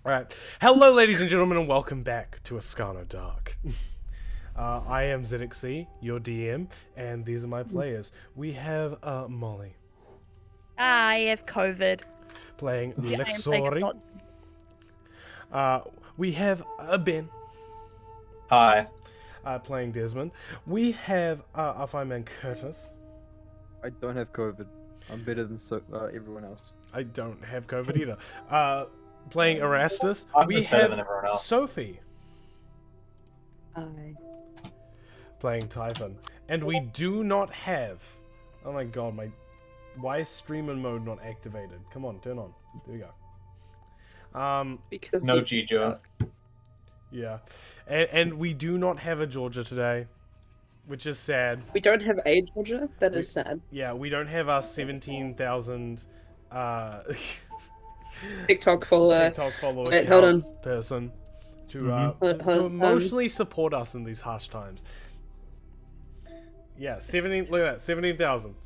Alright. Hello, ladies and gentlemen, and welcome back to Ascana Dark. I am ZXC, your DM, and these are my players. We have Molly. I have COVID. Playing Yeah, I am saying it's Lexori. We have Ben. Hi. Playing Desmond. We have our fireman Curtis. I don't have COVID. I'm better than everyone else. I don't have COVID either. Playing Erastus. I'm We just better have than everyone else. Sophie. I. Playing Typhon. And we do not have... Oh my god, why is streamer mode not activated? Come on, turn on. There we go. Because No you Gijo. Yeah. And we do not have a Georgia today, which is sad. We don't have a Georgia? That is sad. Yeah, we don't have our 17,000 TikTok follower. TikTok follower Wait, hold on. person to, Hold to on, emotionally support us in these harsh times. Yeah, 17, look at that, 17,000.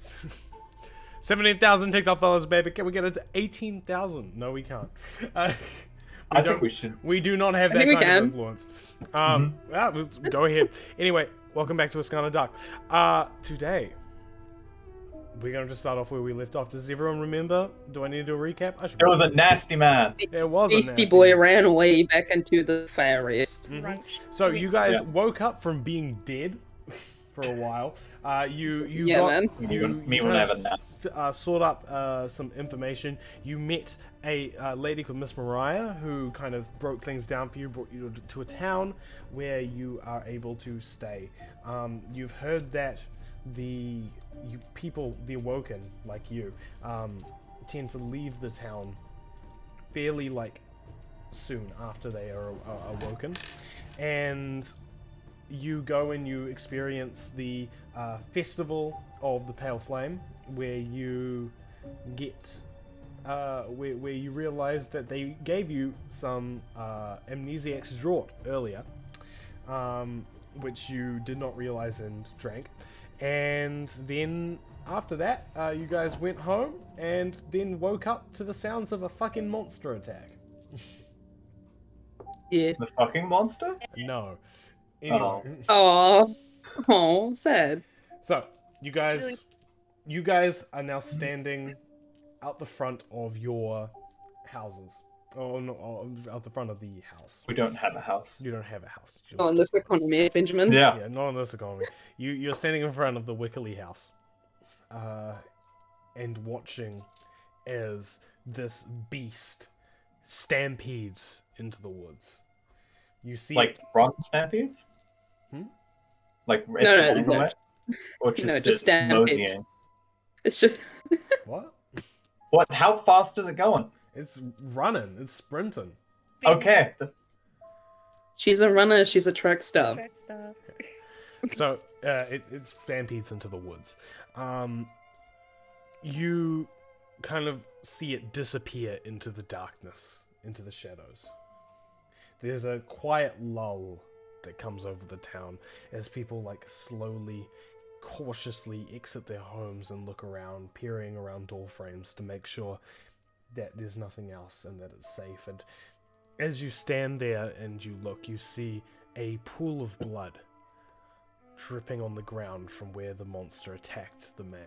17,000 TikTok followers, baby. Can we get it to 18,000? No, we can't. I think we should. We do not have I that think we kind of can. influence. Yeah, let's go ahead. Anyway, welcome back to Ascana Dark. Today, we're going to just start off where we left off. Does everyone remember? Do I need to do a recap? I should. There was a nasty man. There was a Beastie nasty Boy man. ran away back into the forest. Crunch. So you guys Yeah. woke up from being dead for a while. You Yeah, got, man. you Me you when kind I of have a nap. sought up some information. You met a lady called Miss Mariah who kind of broke things down for you, brought you to a town where you are able to stay. You've heard that the awoken like you tend to leave the town fairly soon after they are awoken, and you go and you experience the festival of the Pale Flame, where you get where you realize that they gave you some amnesiac's draught earlier, which you did not realize and drank. And then after that, you guys went home and then woke up to the sounds of a fucking monster attack. Yeah. The fucking monster? No. Anyway. Oh, sad. So, you guys are now standing out the front of your houses. Oh, no, out the front of the house. We don't have a house. You don't have a house. Oh, in this economy, Benjamin. Yeah. Yeah, not in this economy. You're standing in front of the Wickerly house, and watching as this beast stampedes into the woods. You see Like run stampedes? Hmm? Like it's No, running no. away? Or just, No, just it's stampedes. moseying? It's just. what? What? How fast is it going? It's running. It's sprinting. Okay. She's a runner, she's a track star. Track star. So it stampedes into the woods. You kind of see it disappear into the darkness, into the shadows. There's a quiet lull that comes over the town as people slowly, cautiously exit their homes and look around, peering around door frames to make sure that there's nothing else and that it's safe. And as you stand there and you look, you see a pool of blood dripping on the ground from where the monster attacked the man.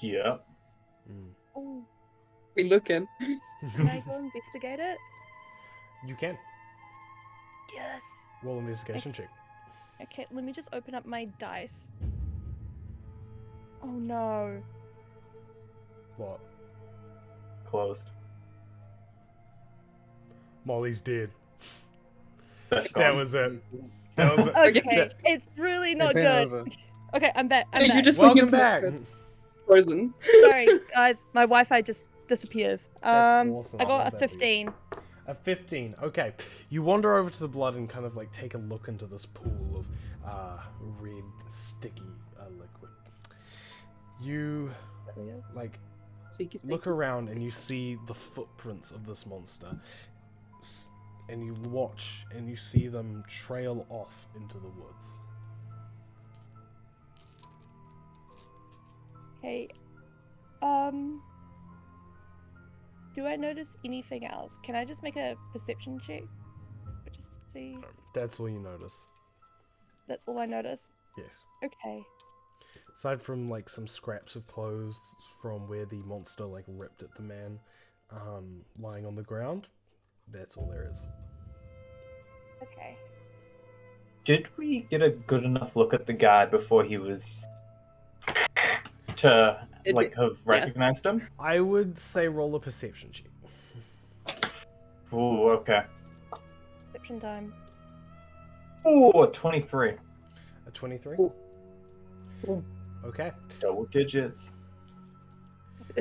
Yeah. Oh, We looking. can I go investigate it? You can. Yes. Roll investigation check. Okay, let me just open up my dice. Oh no. What? Closed. Molly's dead. That's That gone. was it. That was it. Okay, it's really not Been good. over. Okay, I'm back. I'm Hey, back. you just Welcome like back. Frozen. Sorry, guys. My Wi-Fi just disappears. That's awesome. I I love got a that for you. 15. A 15. Okay. You wander over to the blood and kind of take a look into this pool of red, sticky liquid. You Sneaky, look sneaky. around and you see the footprints of this monster. And you watch and you see them trail off into the woods. Okay. I Do I notice anything else? Can I just make a perception check? Just to see. That's all you notice. That's all I notice. Yes. Okay. Aside from like some scraps of clothes from where the monster like ripped at the man, lying on the ground, that's all there is. Okay. Did we get a good enough look at the guy before he was to like have recognized him? I would say roll a perception check. Ooh, okay. Perception time. Ooh, 23. A 23? Ooh. Ooh. Okay. Double digits.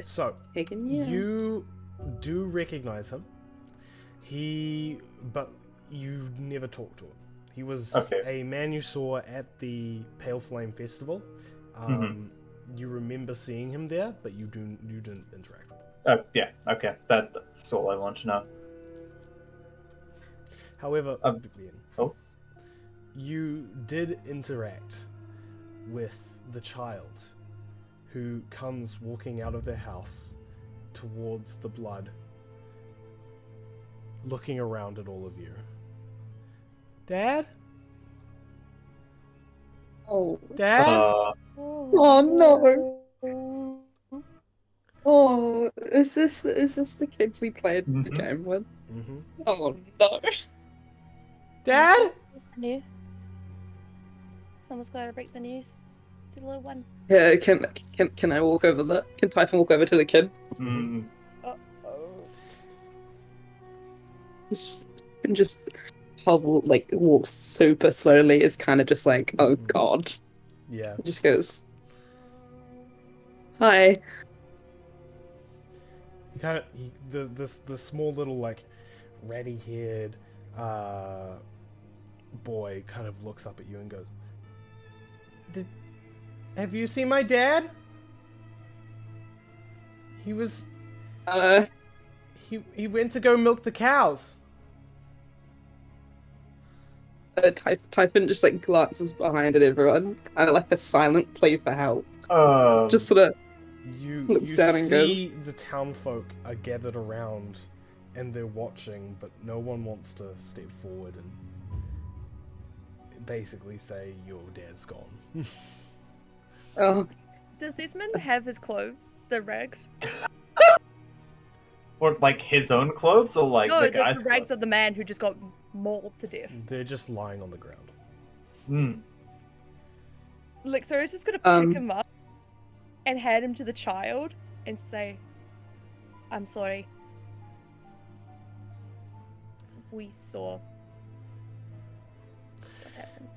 So, Hagen, yeah. you do recognize him. But you never talked to him. He was a man you saw at the Pale Flame Festival. You remember seeing him there, but you didn't interact with him. Oh, yeah, okay. That's all I want to know. However, oh. you did interact with the child who comes walking out of their house towards the blood, looking around at all of you. Dad? Oh. Dad? Oh no. Oh, is this the kids we played the game with? Mm-hmm. Oh no. Dad? New. Someone's got to break the news. It's a little one. Yeah, can I walk over there? Can Typhon walk over to the kid? Mm. Just hobble, like walk super slowly. Is kind of just like, oh god. Yeah. It just goes, hi. He kind of the small little like ratty-haired boy kind of looks up at you and goes, "Have you seen my dad? He was he went to go milk the cows." Typhon just like glances behind at everyone, kind of like a silent plea for help. Oh. Just sort of You looks down and see the townfolk are gathered around and they're watching, but no one wants to step forward and basically say your dad's gone. oh. Does Desmond have his clothes? The rags? Or like his own clothes, or like No, the the guy's rags clothes? of the man who just got mauled to death. They're just lying on the ground. Hmm. Like, so he's just gonna pick him up and hand him to the child and say, "I'm sorry. We saw what happened."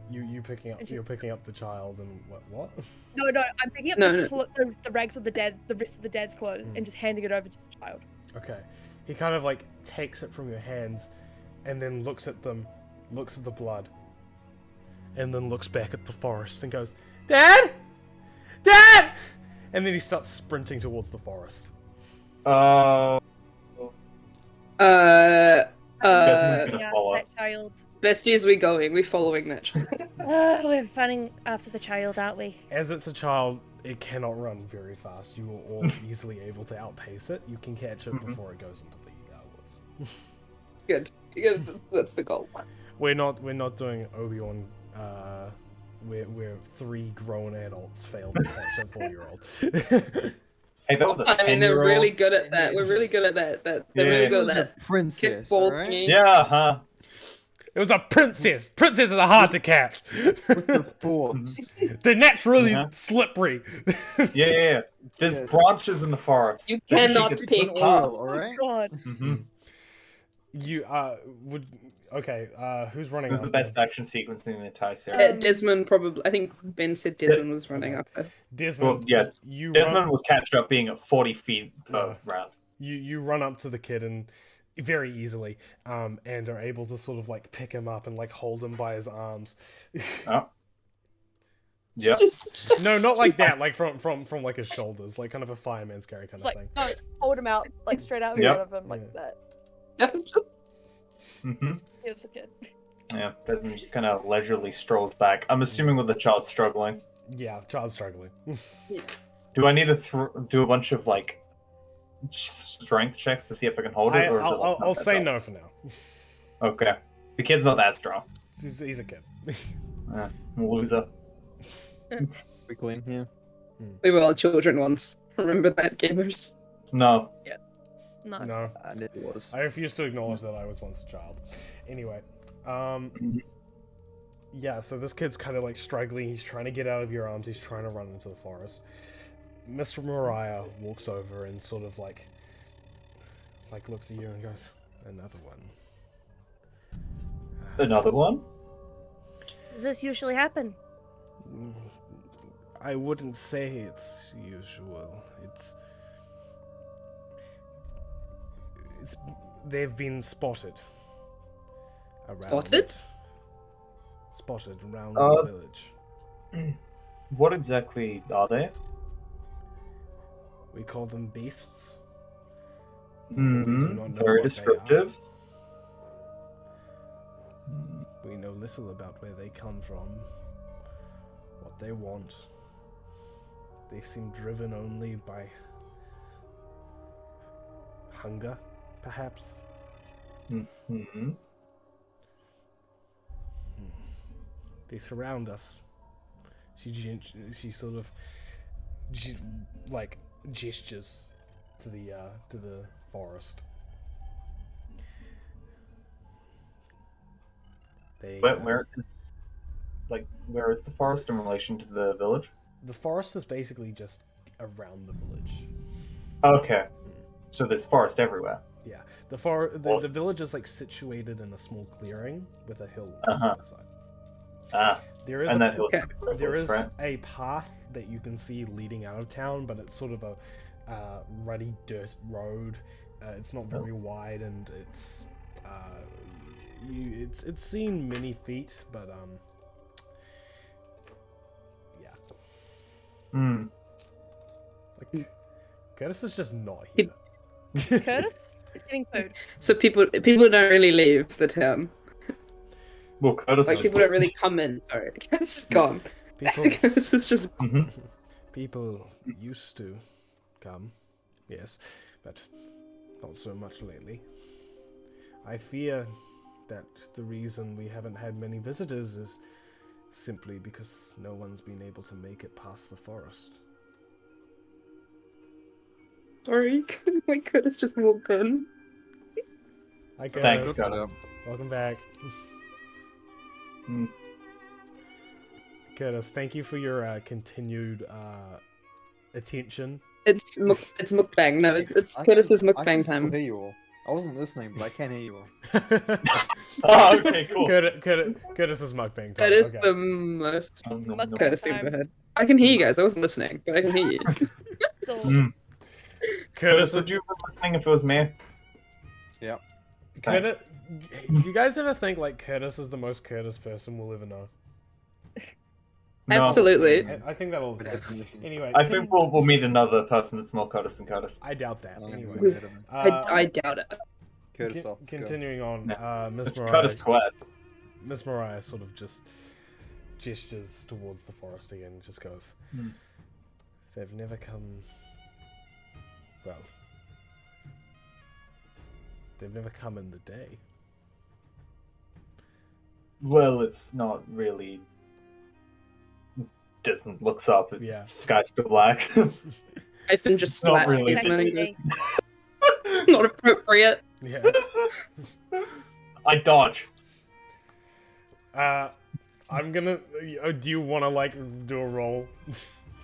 You're picking up the child and what? No, I'm picking up the rags of the rest of the dad's clothes and just handing it over to the child. Okay. He kind of like takes it from your hands and then looks at them, looks at the blood, and then looks back at the forest and goes, "Dad! Dad!" And then he starts sprinting towards the forest. Desmond's gonna follow. That child. Besties, we going? We following that child? We're running after the child, aren't we? As it's a child, it cannot run very fast. You are all easily able to outpace it. You can catch it before it goes into the woods. Good. Because that's the goal. We're not doing Obi-Wan. Where 3 grown adults failed to catch a 4-year-old. Hey, that was a 10-year-old. I mean, they're really good at that. We're really good at that. They're really good at that. Princess, Kickball right? thingy. Yeah, huh? It was a princess. Princesses are hard to catch. With the force. They're naturally slippery. Yeah. There's branches in the forest. You that cannot could pick. slip past. All right. God. You would okay. Who's running? It was the after? best action sequence in the entire series. Desmond probably. I think Ben said Desmond was running after. Desmond. Well, yeah, You Desmond run, will catch up being at 40 feet per round. you run up to the kid and very easily, and are able to sort of like pick him up and like hold him by his arms. Oh. Yeah. Just No, not like that. Like from like his shoulders, like kind of a fireman's carry kind It's of like, thing. no, hold him out, like straight out in Yep. front of him, like Yeah. that. Here's the kid. Yeah, Desmond just kind of leisurely strolls back. I'm assuming with the child struggling. Yeah, child's struggling. Do I need to do a bunch of like strength checks to see if I can hold it, or is it? Like, I'll say no for now. Okay, the kid's not that strong. He's a kid. Loser. Quickly, yeah. We were all children once. Remember that, gamers? No. No. No, And it was. I refuse to acknowledge that I was once a child. Anyway, yeah. So this kid's kind of like struggling. He's trying to get out of your arms. He's trying to run into the forest. Mr. Mariah walks over and sort of like looks at you and goes, "Another one." Another one? Does this usually happen? I wouldn't say it's usual. It's they've been spotted. Spotted? Spotted around the village. What exactly are they? We call them beasts. We do not know Very what they descriptive. are. We know little about where they come from, what they want. They seem driven only by hunger, perhaps. They surround us. She sort of like gestures to the forest. They Where is the forest in relation to the village? the forest is basically just around the village. Okay, so there's forest everywhere. Yeah, the village is like situated in a small clearing with a hill on the other side. Ah, There is and a, that hill. there is right? a path that you can see leading out of town, but it's sort of a ruddy dirt road. It's not very wide, and it's it's seen many feet, but yeah. Like Curtis is just not here. Curtis is getting food. So people don't really leave the town. Well, Curtis Like is people don't really come in. Sorry, it's gone. People Curtis is just. people used to come, yes, but not so much lately. I fear that the reason we haven't had many visitors is simply because no one's been able to make it past the forest. Sorry, my Curtis just walked in. Hi, Thanks, Curtis. Curtis. Welcome back. Curtis, thank you for your continued attention. It's mukbang. No, it's Curtis's I can mukbang still time. hear you all. I wasn't listening, but I can hear you all. Oh, okay, cool. Curtis is mukbang time. That is okay. the most Mukbang Curtis thing time. I've heard. I can hear you guys. I wasn't listening, but I can hear you. So, Curtis, would you be listening if it was me? Yeah. Curtis, do you guys ever think like Curtis is the most Curtis person we'll ever know? No. Absolutely. I think that'll. Anyway, I think we'll meet another person that's more Curtis than Curtis. I doubt that. I'm Anyway, gonna go ahead of him. I doubt it. Curtis off. Let's go. continuing on, Miss It's Mariah. Curtis squared. Miss Mariah sort of just gestures towards the forest again and just goes, They've never come. Well, they've never come in the day. Well, it's not really. Desmond looks up. Yeah. Sky's still black. Ivan just Not slaps really. Desmond and goes, not appropriate. Yeah. I dodge. I'm gonna. Do you want to like do a roll?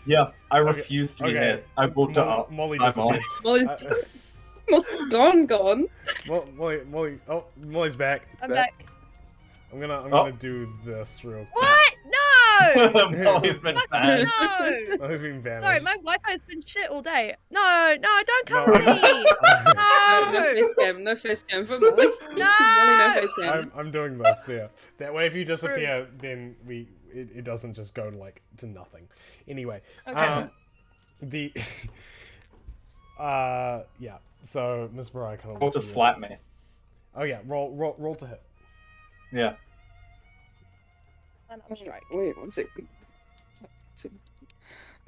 Yeah, I Okay, refuse to be okay. hit. I walked up. Molly I'm disappeared. Molly's gone. Molly. Oh, Molly's back. I'm back. I'm gonna do this real quick. What? No! Molly's been bad. No! Molly's been vanished. Sorry, my Wi-Fi's been shit all day. No, don't No. cover me! No No! face cam. No face cam for Molly. Molly, no face cam. I'm doing this there. That way, if you disappear, then it doesn't just go like to nothing. Anyway, Okay. the yeah. So Miss Mariah kind of Or to slap me. Oh yeah, roll to hit. Yeah. And I'm straight. Wait, one second. So I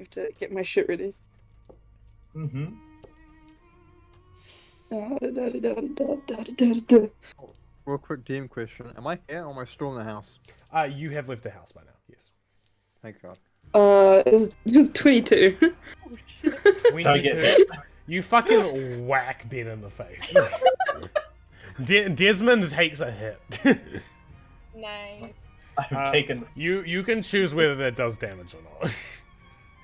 have to get my shit ready. Mm-hmm. Real quick DM question. Am I here or am I still in the house? You have left the house by now. Yes. Thank God. It was 22. Oh shit. 22. You fucking whack Ben in the face. Desmond takes a hit. Nice. I've taken. You can choose whether that does damage or not.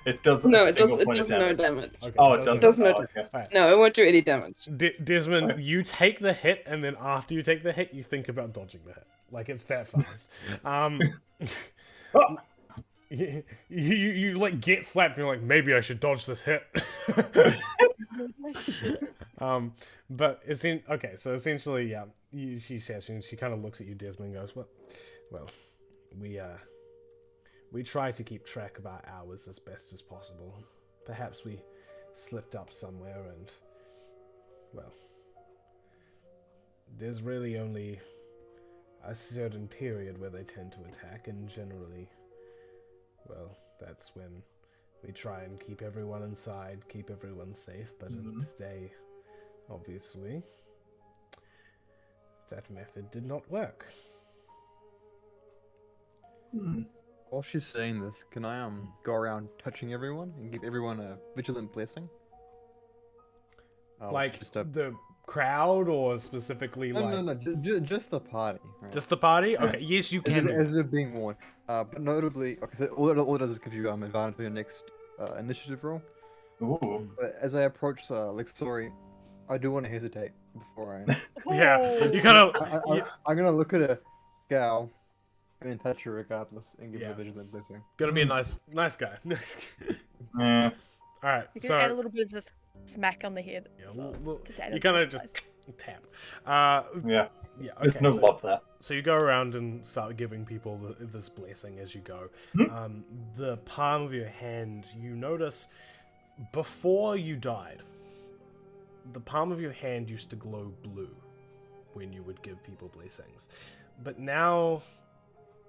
It does. No, a it does. single It point does of no damage. damage. Okay, Oh, it does. Does no Oh, okay. Alright. No, it won't do any damage. Desmond, you take the hit, and then after you take the hit, you think about dodging the hit. Like, it's that fast. Oh, You like get slapped, and you're like, maybe I should dodge this hit. But it's in okay. So essentially, yeah, she says, and she kind of looks at you, Desmond, and goes, well, we try to keep track of our hours as best as possible. Perhaps we slipped up somewhere, and well, there's really only a certain period where they tend to attack, and generally, well, that's when we try and keep everyone inside, keep everyone safe, but today, obviously, that method did not work. While she's saying this, can I go around touching everyone and give everyone a vigilant blessing? Like just a... the crowd, or specifically No, just the party. Right? just the party? Okay, yes, you can. As it being warned. But notably, okay, so all it does is give you advantage for your next initiative roll. ooh. But as I approach Lexori, I do want to hesitate before I. Yeah, you kind of. I'm gonna look at a gal and then touch her regardless and give her Yeah. a vigilant blessing. Gotta be a nice guy. Yeah. All right, You can so add a little bit of this smack on the head. yeah, as well. Just add you it kind to of the just spice. tap. Yeah. Yeah, There's okay. no So, love there. so you go around and start giving people this blessing as you go. The palm of your hand, you notice, before you died, the palm of your hand used to glow blue when you would give people blessings. But now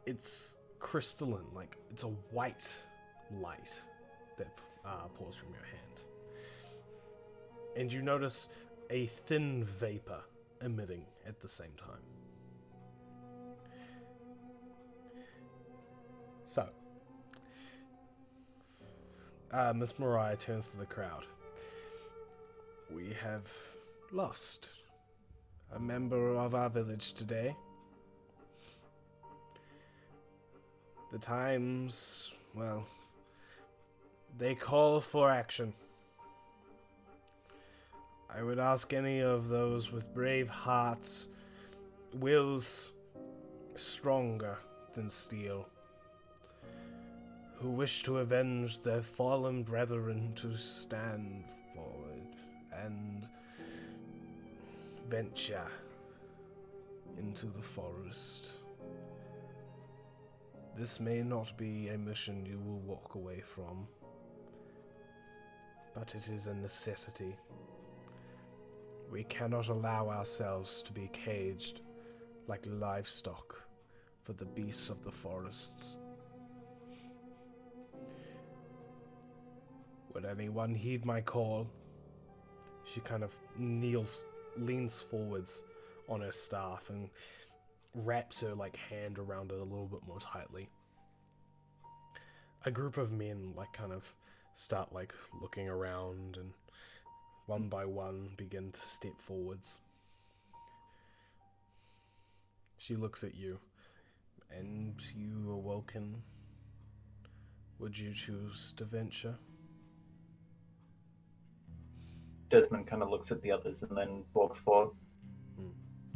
it's crystalline, like it's a white light that pours from your hand. And you notice a thin vapor emitting at the same time. So, Miss Mariah turns to the crowd. We have lost a member of our village today. The times, well, they call for action. I would ask any of those with brave hearts, wills stronger than steel, who wish to avenge their fallen brethren, to stand forward and venture into the forest. This may not be a mission you will walk away from, but it is a necessity. We cannot allow ourselves to be caged like livestock for the beasts of the forests. Would anyone heed my call? She kind of leans forwards on her staff and wraps her hand around it a little bit more tightly. A group of men kind of start looking around and one by one begin to step forwards. She looks at you. And you awoken. Would you choose to venture? Desmond kind of looks at the others and then walks forward,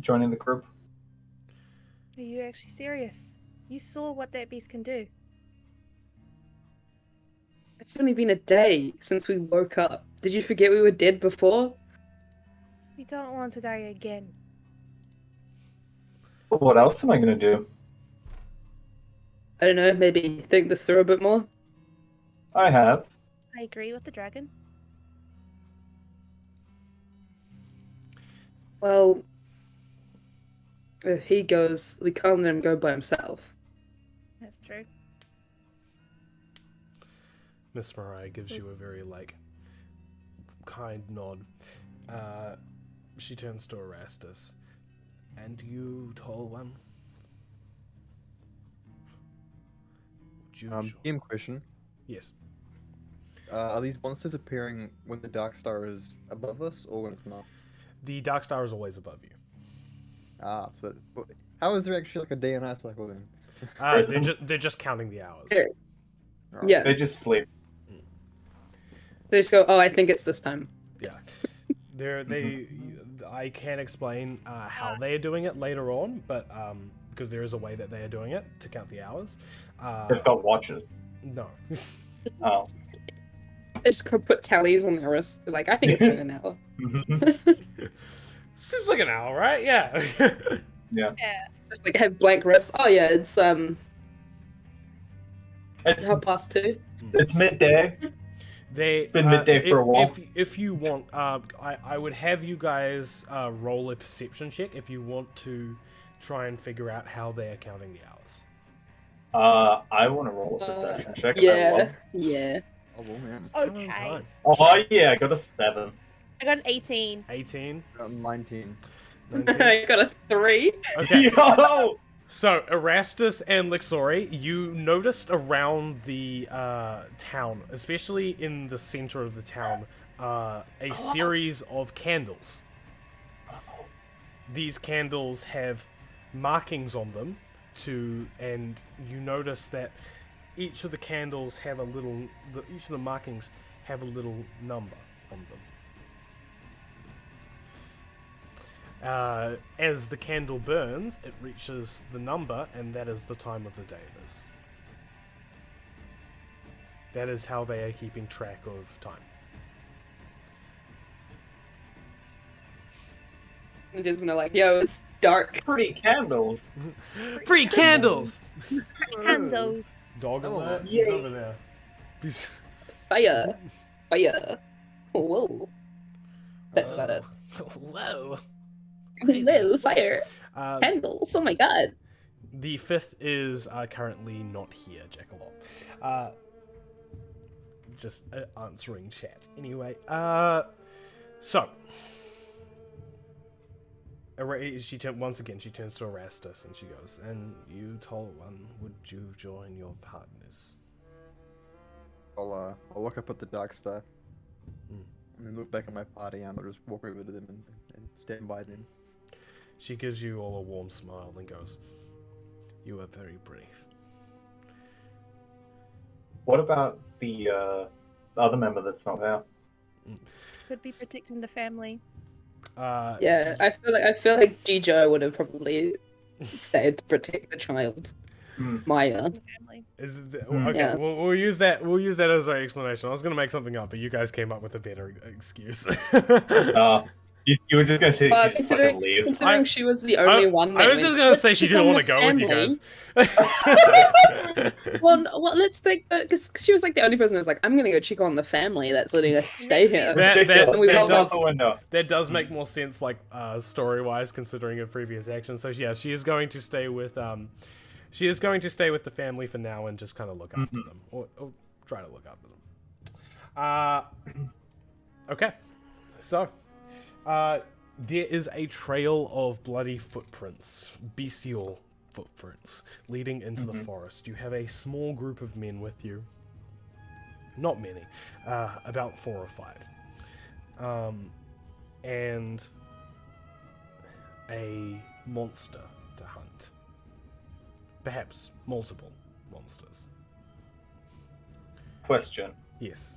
joining the group. Are you actually serious? You saw what that beast can do. It's only been a day since we woke up. Did you forget we were dead before? You don't want to die again. But what else am I going to do? I don't know, maybe think this through a bit more? I have. I agree with the dragon. Well, if he goes, we can't let him go by himself. That's true. Miss Mariah gives you a very, like, kind nod. She turns to Erastus. And you, tall one? Would you Game question. Yes. Are these monsters appearing when the Dark Star is above us or when it's not? The Dark Star is always above you. Ah, so how is there actually like a day and night cycle then? They're just counting the hours. Alright. Yeah. They just sleep. They just go, oh, I think it's this time. Yeah. I can explain how they are doing it later on, but because there is a way that they are doing it to count the hours. They've got watches. No. Oh. They just go put tallies on their wrist. They're like, I think it's been an hour. Seems like an hour, right? Yeah. Yeah. Just like have blank wrists. Oh yeah, it's It's 2:30. it's midday. It's been midday for a while. If you want, I would have you guys roll a perception check if you want to try and figure out how they are counting the hours. I want to roll a perception check. Yeah, yeah. Oh, well, man. Okay. Oh yeah, I got a 7. I got an 18. 18. 19. 19. I got a 3. Okay. Yo! So, Erastus and Lixori, you noticed around the town, especially in the center of the town, a series of candles. These candles have markings on them, and you notice that each of the candles have each of the markings have a little number on them. As the candle burns, it reaches the number, and that is the time of the day it is. That is how they are keeping track of time. I'm just gonna like, yo, it's dark. Pretty candles. Free candles! Candles. Dog alert? Yay. He's over there. He's... Fire. Fire. Whoa. That's about it. Whoa. Whoa, fire. Uh, Candles. Oh my god. The fifth is currently not here, Jackalope. Just answering chat. Anyway, so once again she turns to Erastus and she goes, "And you, tall one, would you join your partners?" I'll look up at the Dark Star. Mm. And then look back at my party and I'll just walk over to them and stand by them. She gives you all a warm smile and goes, "You are very brave." What about the other member that's not there? Could be protecting the family. Yeah, I feel like Jijo would have probably stayed to protect the child. Maya. Family. Okay, Yeah. we'll use that. We'll use that as our explanation. I was gonna make something up, but you guys came up with a better excuse. You were just gonna say she just fucking Considering, leaves. considering she was the only one. I that was just went, gonna "Let's say she take didn't on want to the go with you family." guys. Well, let's think that because she was like the only person who was like, "I'm gonna go check on the family that's letting us stay here." That does make more sense, like story-wise, considering her previous actions. So yeah, she is going to stay with the family for now and just kind of look after them, or try to look after them. Okay, so there is a trail of bloody footprints, bestial footprints, leading into the forest. You have a small group of men with you. Not many, about 4 or 5. And a monster to hunt. Perhaps multiple monsters. Question. Yes.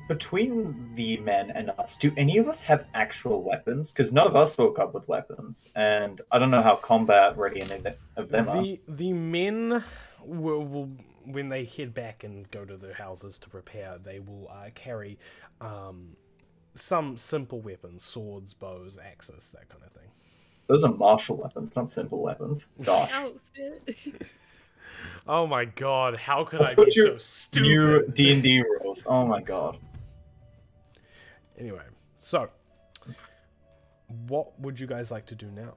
Between the men and us, do any of us have actual weapons? Because none of us woke up with weapons, and I don't know how combat ready any of them are. The men will when they head back and go to their houses to prepare, they will carry some simple weapons, swords, bows, axes, that kind of thing. Those are martial weapons, not simple weapons. Gosh. Outfit. Oh my god, how could I be so stupid? New D&D rules. Oh my god. Anyway, so what would you guys like to do now?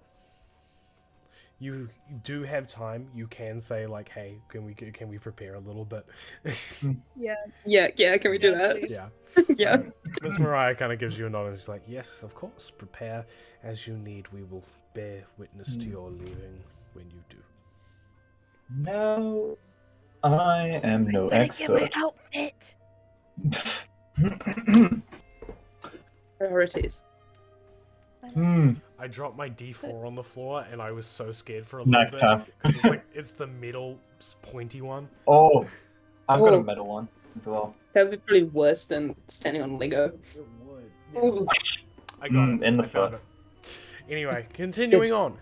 you do have time. You can say like, "Hey, can we prepare a little bit?" Yeah. Yeah, can we do that? please. Yeah. Yeah. Miss Mariah kind of gives you a nod and she's like, "Yes, of course. Prepare as you need. We will bear witness to your leaving when you do." No, I am no Better get my expert. outfit. Priorities. I dropped my D4 on the floor and I was so scared for a little Knife bit time. because it's like it's the middle pointy one. Oh, I've got a Oh. metal one as well. That would be probably worse than standing on Lego. It would. Ooh. I got it. In the I found foot. it. Anyway, continuing on.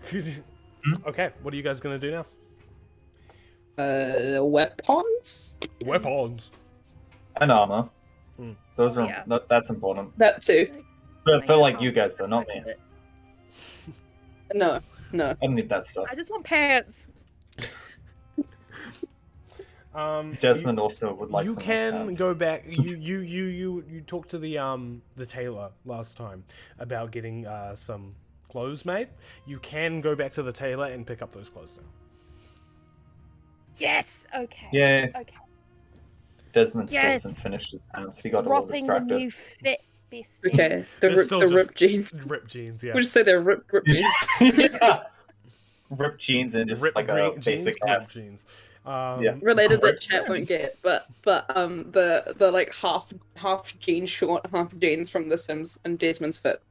Okay, what are you guys gonna do now? Weapons? Weapons. And armor. Hmm. Those are Yeah. that's important. That too. For like you guys though, not me. No. I don't need that stuff. I just want pants. Desmond also would like you some can nice pants. go back. You talked to the tailor last time about getting some clothes made. You can go back to the tailor and pick up those clothes now. Yes. Okay. Yeah, Okay. Desmond still Yes. hasn't finished his pants. He got a little Dropping the distracted. new fit, besties. Okay. They're The still just ripped jeans. Ripped jeans, yeah. We'll just say they're ripped jeans. Yeah. Ripped jeans and just Ripped like a green basic jeans, ass. ripped jeans. Yeah. Related that Ripped. chat won't get, but the like half jeans short, half jeans from The Sims and Desmond's fit.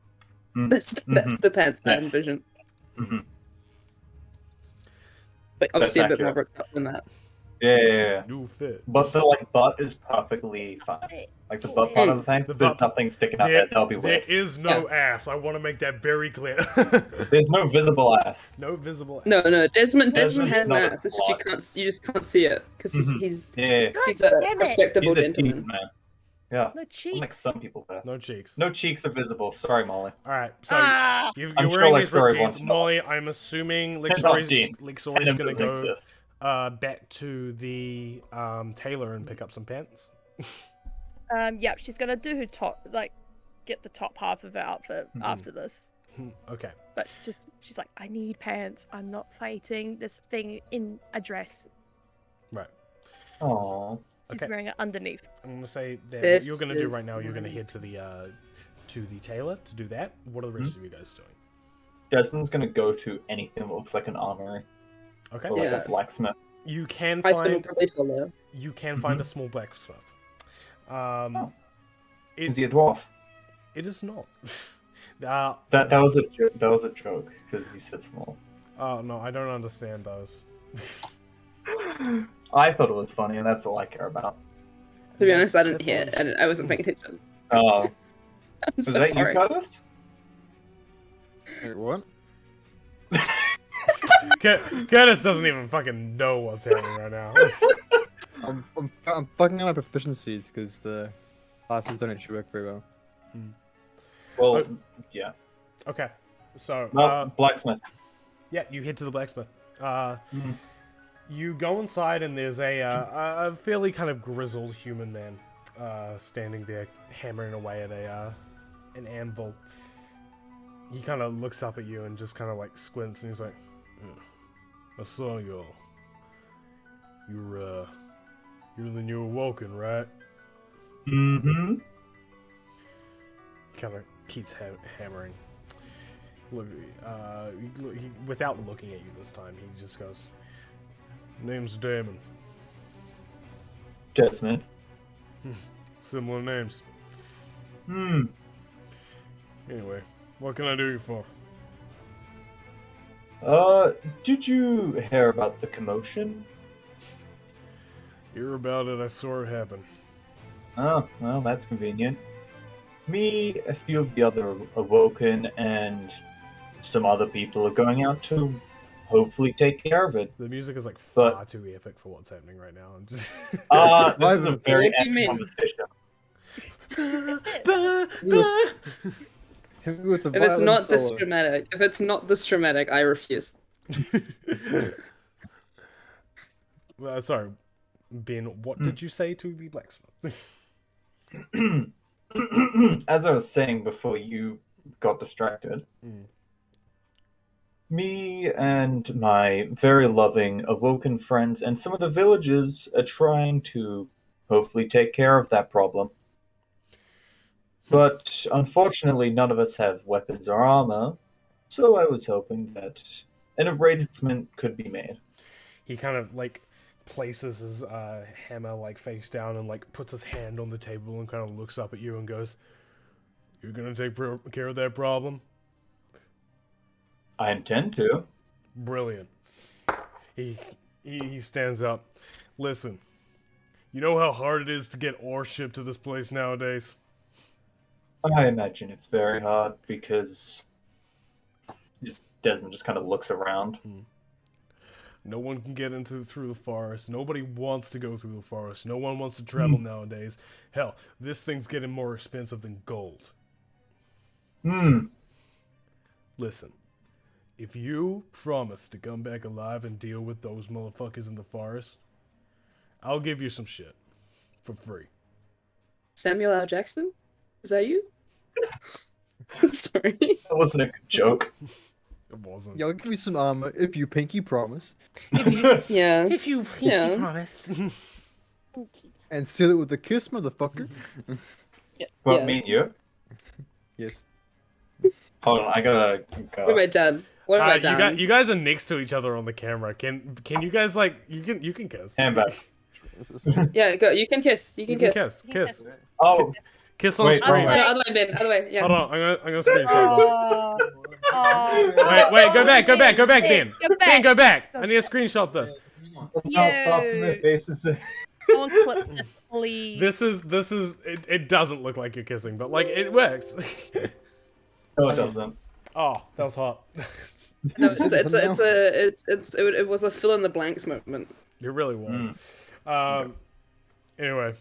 Mm. That's Mhm. the pants I Yes. envision. Mhm. But obviously a bit more accurate. ripped up than that. Yeah. New fit. But the like butt is perfectly fine. Like the butt part of the thing, The there's butt- nothing sticking out there. That'll be There weird. is no ass. I want to make that very clear. There's no visible ass. No visible ass. No, Desmond Desmond has is an not a ass. It's just you just can't see it because Mhm. he's Yeah. he's a damn it. respectable He's a gentleman. decent man. Yeah. No cheeks. Unlike some people there. No cheeks. No cheeks are visible. Sorry, Molly. All right. So Ah. you're I'm sure wearing like these sorry ripped jeans, wants to know. Molly. I'm assuming Not Lixori's jeans. gonna Tandem doesn't go exist. back to the tailor and pick up some pants. Yep. She's gonna do her top, like, get the top half of her outfit after this. Okay. But she's like, I need pants. I'm not fighting this thing in a dress. Right. Oh. She's Okay. wearing it underneath. I'm gonna say that what This you're gonna do is right now. You're gonna mine. head to the tailor to do that. What are the rest of you guys doing? Desmond's gonna go to anything that looks like an armory Okay. or like Yeah. a blacksmith. You can I will find probably follow. you can find a small blacksmith. Oh. It, Is he a dwarf? it is not. That was a that was a joke because you said small. Oh no, I don't understand those. I thought it was funny, and that's all I care about. To be honest, I didn't That's hear all. it, and I wasn't paying attention. Oh, I'm was so that sorry. you, Curtis? Wait, what? Curtis doesn't even fucking know what's happening right now. I'm fucking up my proficiencies because the classes don't actually work very well. Well, Oh. yeah. Okay, so Well, blacksmith. yeah, you head to the blacksmith. Mhm. You go inside, and there's a fairly kind of grizzled human man standing there, hammering away at an anvil. He kind of looks up at you and just kind of like squints, and he's like, "I saw you. You're the new Awoken, right?" Mm-hmm. He kind of keeps hammering. Look, without looking at you this time, he just goes, "Name's Damon. Desmond. Similar names. Hmm. Anyway, what can I do you for?" Did you hear about the commotion? Hear about it, I saw it happen. Oh, well, that's convenient. Me, a few of the other Awoken, and some other people are going out to hopefully take care of it. The music is like But- far too epic for what's happening right now. I'm just. This is a very What do you epic mean? conversation. Hit me with the If it's violin not this solo. dramatic, I refuse. Well, sorry, Ben. What did you say to the blacksmith? As I was saying before you got distracted, Mm. Me and my very loving awoken friends and some of the villagers are trying to hopefully take care of that problem. But unfortunately, none of us have weapons or armor, so I was hoping that an arrangement could be made. He kind of like places his hammer like face down and like puts his hand on the table and kind of looks up at you and goes, "You're gonna take care of that problem?" I intend to. Brilliant. He stands up. Listen, you know how hard it is to get ore shipped to this place nowadays? I imagine it's very hard because Desmond just kind of looks around. No one can get through the forest. Nobody wants to go through the forest. No one wants to travel nowadays. Hell, this thing's getting more expensive than gold. Listen, if you promise to come back alive and deal with those motherfuckers in the forest, I'll give you some shit for free. Samuel L. Jackson? Is that you? Sorry. That wasn't a good joke. It wasn't. Yeah, I'll give you some armor if you pinky promise. Yeah. If you Yeah. promise. And seal it with a kiss, motherfucker. What, Yeah. me and you? Yes. Hold on, I gotta What go. have I done? What have I done? You guys are next to each other on the camera. Can you guys like you can kiss? Hand back. Yeah, go. You can kiss. You can kiss. Kiss. Oh, Kiss on Wait, screen. No, other way, Ben. Other way. Yeah. Hold on, I'm gonna screenshot this. Oh, Wait, go back, Ben. Go back. Ben, go back. I need to screenshot this. how far from my Yo. face is it? Someone clip this, please. This is it doesn't look like you're kissing, but like it works. No, it doesn't. Oh, that was hot. No, it was a fill in the blanks moment. It really was. Anyway.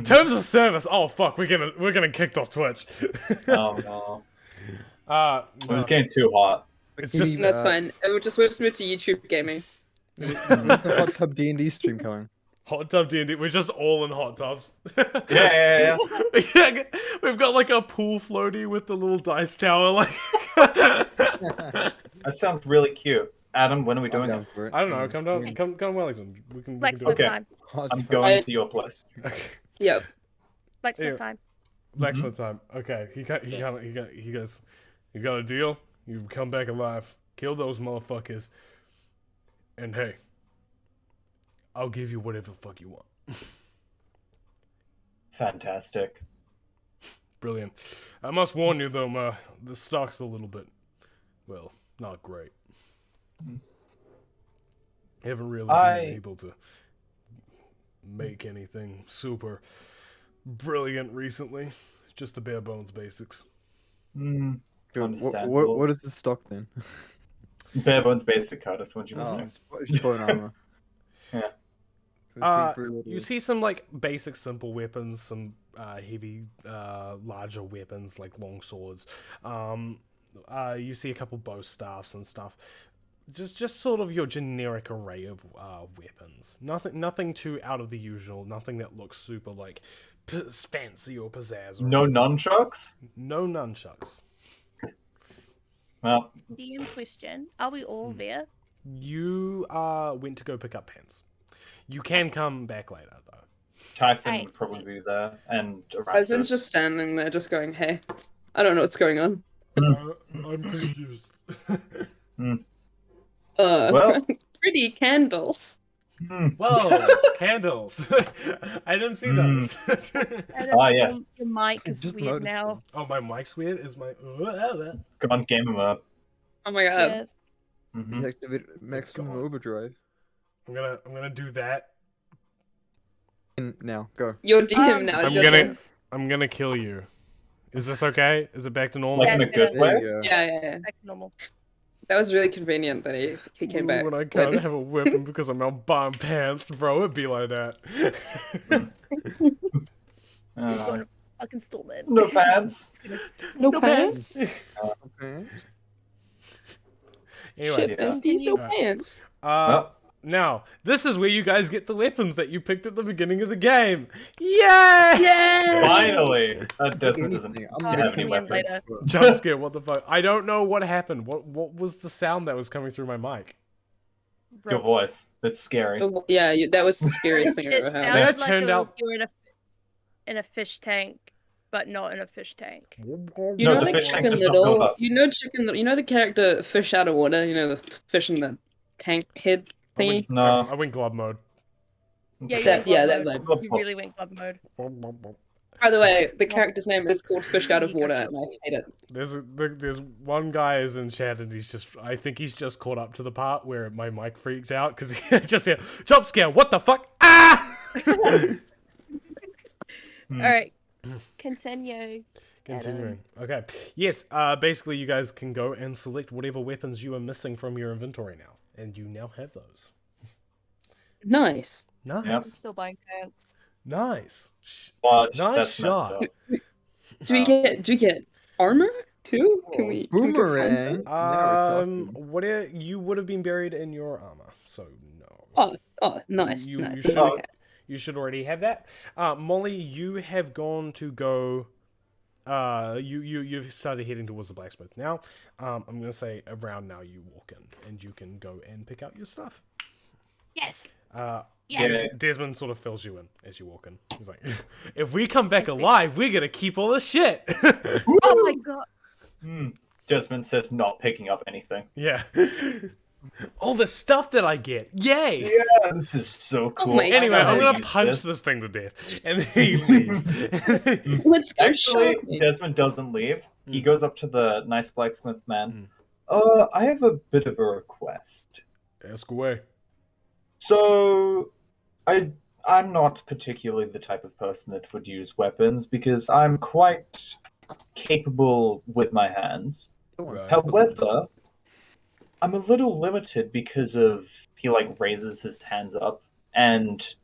Terms of service. Oh fuck, we're gonna kicked off Twitch. Oh no. No, It's getting too hot. it's just That's fine. We'll just move to YouTube gaming. There's a hot tub D&D stream coming. hot tub D&D. We're just all in hot tubs. Yeah. Yeah, we've got like a pool floaty with the little dice tower. Like, That sounds really cute. Adam, when are we I'm doing down it? for it. I don't know. Come down, come Wellington. We can do Blacksmith it. Okay. time. Hot I'm tub. going to your place. Yep. Blacksmith Yeah. time. Blacksmith time. Okay, he goes. You got a deal? You come back alive. Kill those motherfuckers. And hey, I'll give you whatever the fuck you want. Fantastic. Brilliant. I must warn you though, the stock's a little bit, well, not great. Haven't really been able to make anything super brilliant recently. Just the bare bones basics. Hmm. Good. Understandable. What is the stock then? Bare bones basic Curtis, what do you Oh, think? it's just bone armor. Yeah. You see some like basic simple weapons, some heavy larger weapons like long swords. You see a couple bow staffs and stuff. Just sort of your generic array of weapons. Nothing too out of the usual. Nothing that looks super like fancy or pizzazz. Or No anything. nunchucks? No nunchucks. Well, DM question. Are we all there? You went to go pick up pants. You can come back later though. Typhon Right. would probably be there, and Ivan's Erastus. just standing there, just going, "Hey, I don't know what's going on." I'm confused. Well. Pretty candles. Whoa, candles! I didn't see those. Ah, yes. Your mic is Just weird noticed now. Oh, my mic's weird. Is my Come on, game him up. Oh my god. Yes. Mhm. Deactivate maximum God. overdrive. I'm gonna do that. And now, go. Your DM now I'm is just I'm gonna kill you. Is this okay? Is it back to normal? Like in a Yes, good yeah. way? There you go. yeah. Back to normal. That was really convenient that he came back. When I can't But- have a weapon because I'm not buying pants, bro, it'd be like that. Fucking stupid. No pants. No pants. Okay. Anyway, Shit, yeah. besties, no Alright. pants. Well. Now, this is where you guys get the weapons that you picked at the beginning of the game. Yay! Yeah. Finally. Desmond doesn't Anything. Oh, have it's any gonna be weapons. later. Jump scare, what the fuck? I don't know what happened. What was the sound that was coming through my mic? Your voice. It's scary. Oh, yeah, that was the scariest thing I've It ever Then heard. it sounded like turned it was out- you were in a fish tank, but not in a fish tank. You No, know, the like fish tank's Chicken just not filled Little. up. You know Chicken Little. You know the character Fish Out of Water. You know the fish in the tank head I thingy. went, No. I went glove mode. Yeah, you That- went yeah, glove that mode. You really went glove mode. By the way, the character's name is called Fish Out of Water, and I hate it. There's one guy is in chat and I think he's just caught up to the part where my mic freaks out because he just here jump scare. What the fuck? Ah! All right, continue. Continuing. Okay. Yes. Basically, you guys can go and select whatever weapons you are missing from your inventory now, and you now have those. Nice. Nice. Yep. Still buying pants. Nice. But Nice that's shot. messed up. Do we get armor too? Can we go find some? Boomerang. Now we're talking. What you would have been buried in your armor, so no. Oh, nice, You nice. should Okay. you should already have that. Molly, you have gone to go. You've started heading towards the blacksmith now. I'm gonna say around now you walk in and you can go and pick up your stuff. Yes. Yeah. Desmond sort of fills you in as you walk in. He's like, if we come back alive, we're gonna keep all the shit. Oh my god. Desmond says not picking up anything. Yeah. All the stuff that I get. Yay! Yeah, this is so cool. my Anyway, God. I'm gonna Use punch this thing to death. And then he leaves. Let's go Actually, shopping. Desmond doesn't leave. He goes up to the nice blacksmith man. Mm. I have a bit of a request. Ask away. So, I'm not particularly the type of person that would use weapons because I'm quite capable with my hands. Right. However, I'm a little limited because of he raises his hands up and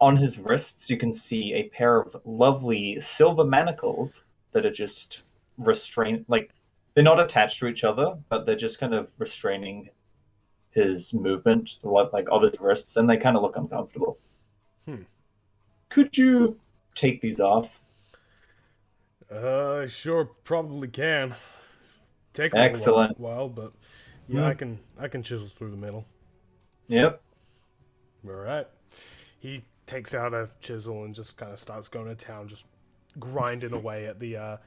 on his wrists you can see a pair of lovely silver manacles that are just restrained, they're not attached to each other, but they're just kind of restraining his movement of his wrists, and they kind of look uncomfortable. Could you take these off? Sure, probably can. Take a Excellent. while, but yeah, I can chisel through the metal. Yep. All right. He takes out a chisel and just kind of starts going to town, just grinding away at the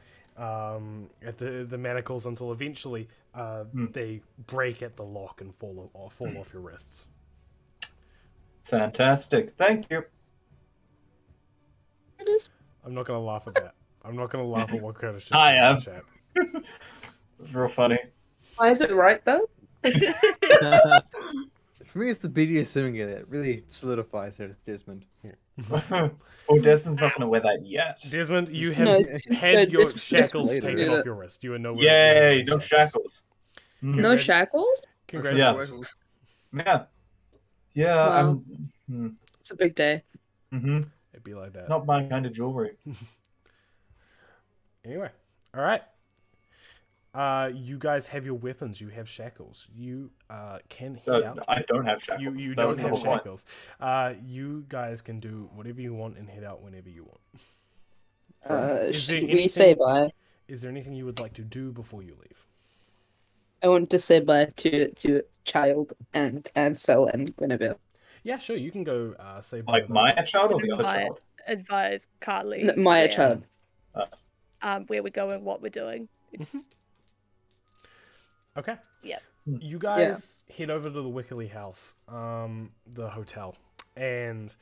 manacles until eventually they break at the lock and fall off your wrists. Fantastic. Thank you. I'm not gonna laugh at that. I'm not gonna laugh at what kind of shit. I am. Chat. It's real funny. Why is it right though? For me, it's the BDSM that really solidifies it, Desmond. Oh, Desmond's not going to wear that yet. Desmond, you have No, it's just had good. your It's shackles later. taken Yeah. off your wrist. You are nowhere. Yay, near no shackles. No shackles? Congratulations. Yeah. Yeah, Wow. I'm. It's a big day. It'd be like that. Not my kind of jewelry. Anyway, all right. You guys have your weapons. You have shackles. You can head out. I don't have shackles. You That don't was the have whole point. shackles. You guys can do whatever you want and head out whenever you want. Is there Should we anything- say bye? Is there anything you would like to do before you leave? I want to say bye to Child and Ansel and Guinevere. Yeah, sure. You can go say bye. Like to my those. child or the other Bye. child? Advise Carly. No, Maya where, Child. Where we're going, what we're doing. It's, Okay. Yep. You guys head over to the Wickerly house, the hotel, and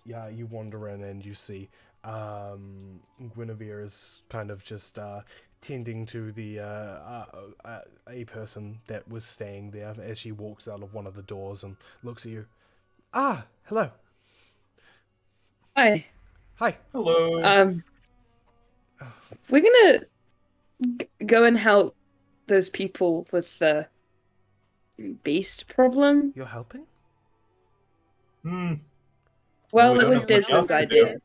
yeah, you wander in and you see Guinevere is kind of just tending to the a person that was staying there as she walks out of one of the doors and looks at you. Ah, hello. Hi. Hi. Hello. We're gonna go and help those people with the beast problem. You're helping? Hmm. Well, we it don't was have much else Desmond's to idea. do.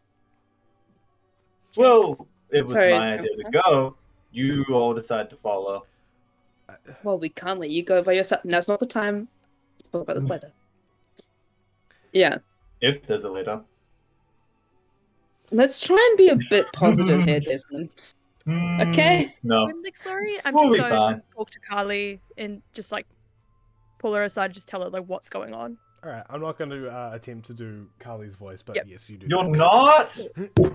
Well, it was Sorry, my idea to go. You all decide to follow. Well, we can't let you go by yourself. Now's not the time. Talk about this later. Yeah. If there's a later. Let's try and be a bit positive here, Desmond. Okay. No. I'm like, sorry, I'm We'll just be going fine. to talk to Carly and just like pull her aside, just tell her like what's going on. All right, I'm not going to attempt to do Carly's voice, but Yep. yes, you do. You're not?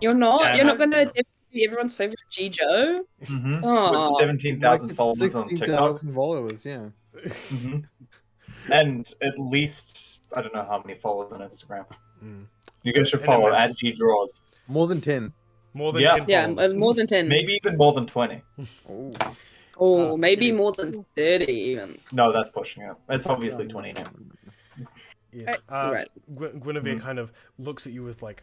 You're not. Damn You're it. not going to be everyone's favorite G Joe. Mm-hmm. Oh. With 17,000 followers on TikTok. 16,000 followers, yeah. Mm-hmm. And at least, I don't know how many followers on Instagram. Mm. You guys should And follow amount. at GDraws. More than 10. More than Yeah. 10 Yeah, followers. more than 10. Maybe even more than 20. Oh. Oh, maybe yeah. more than 30 even. No, that's pushing it. It's obviously 20 now. Yes. Right. Guinevere kind of looks at you with like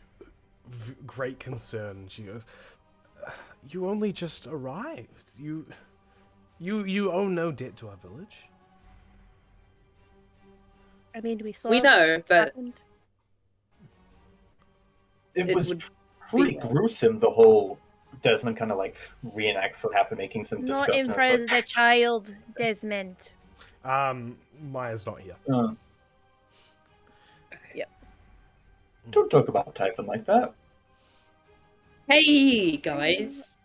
great concern. She goes, "You only just arrived. You owe no debt to our village." I mean, we saw. We know, what but happened. It It was would pretty be- gruesome, the whole Desmond kind of like reenacts what happened, making some Not disgusting. in front of the child, Desmond. Maya's not here. Don't talk about Typhon like that. hey guys.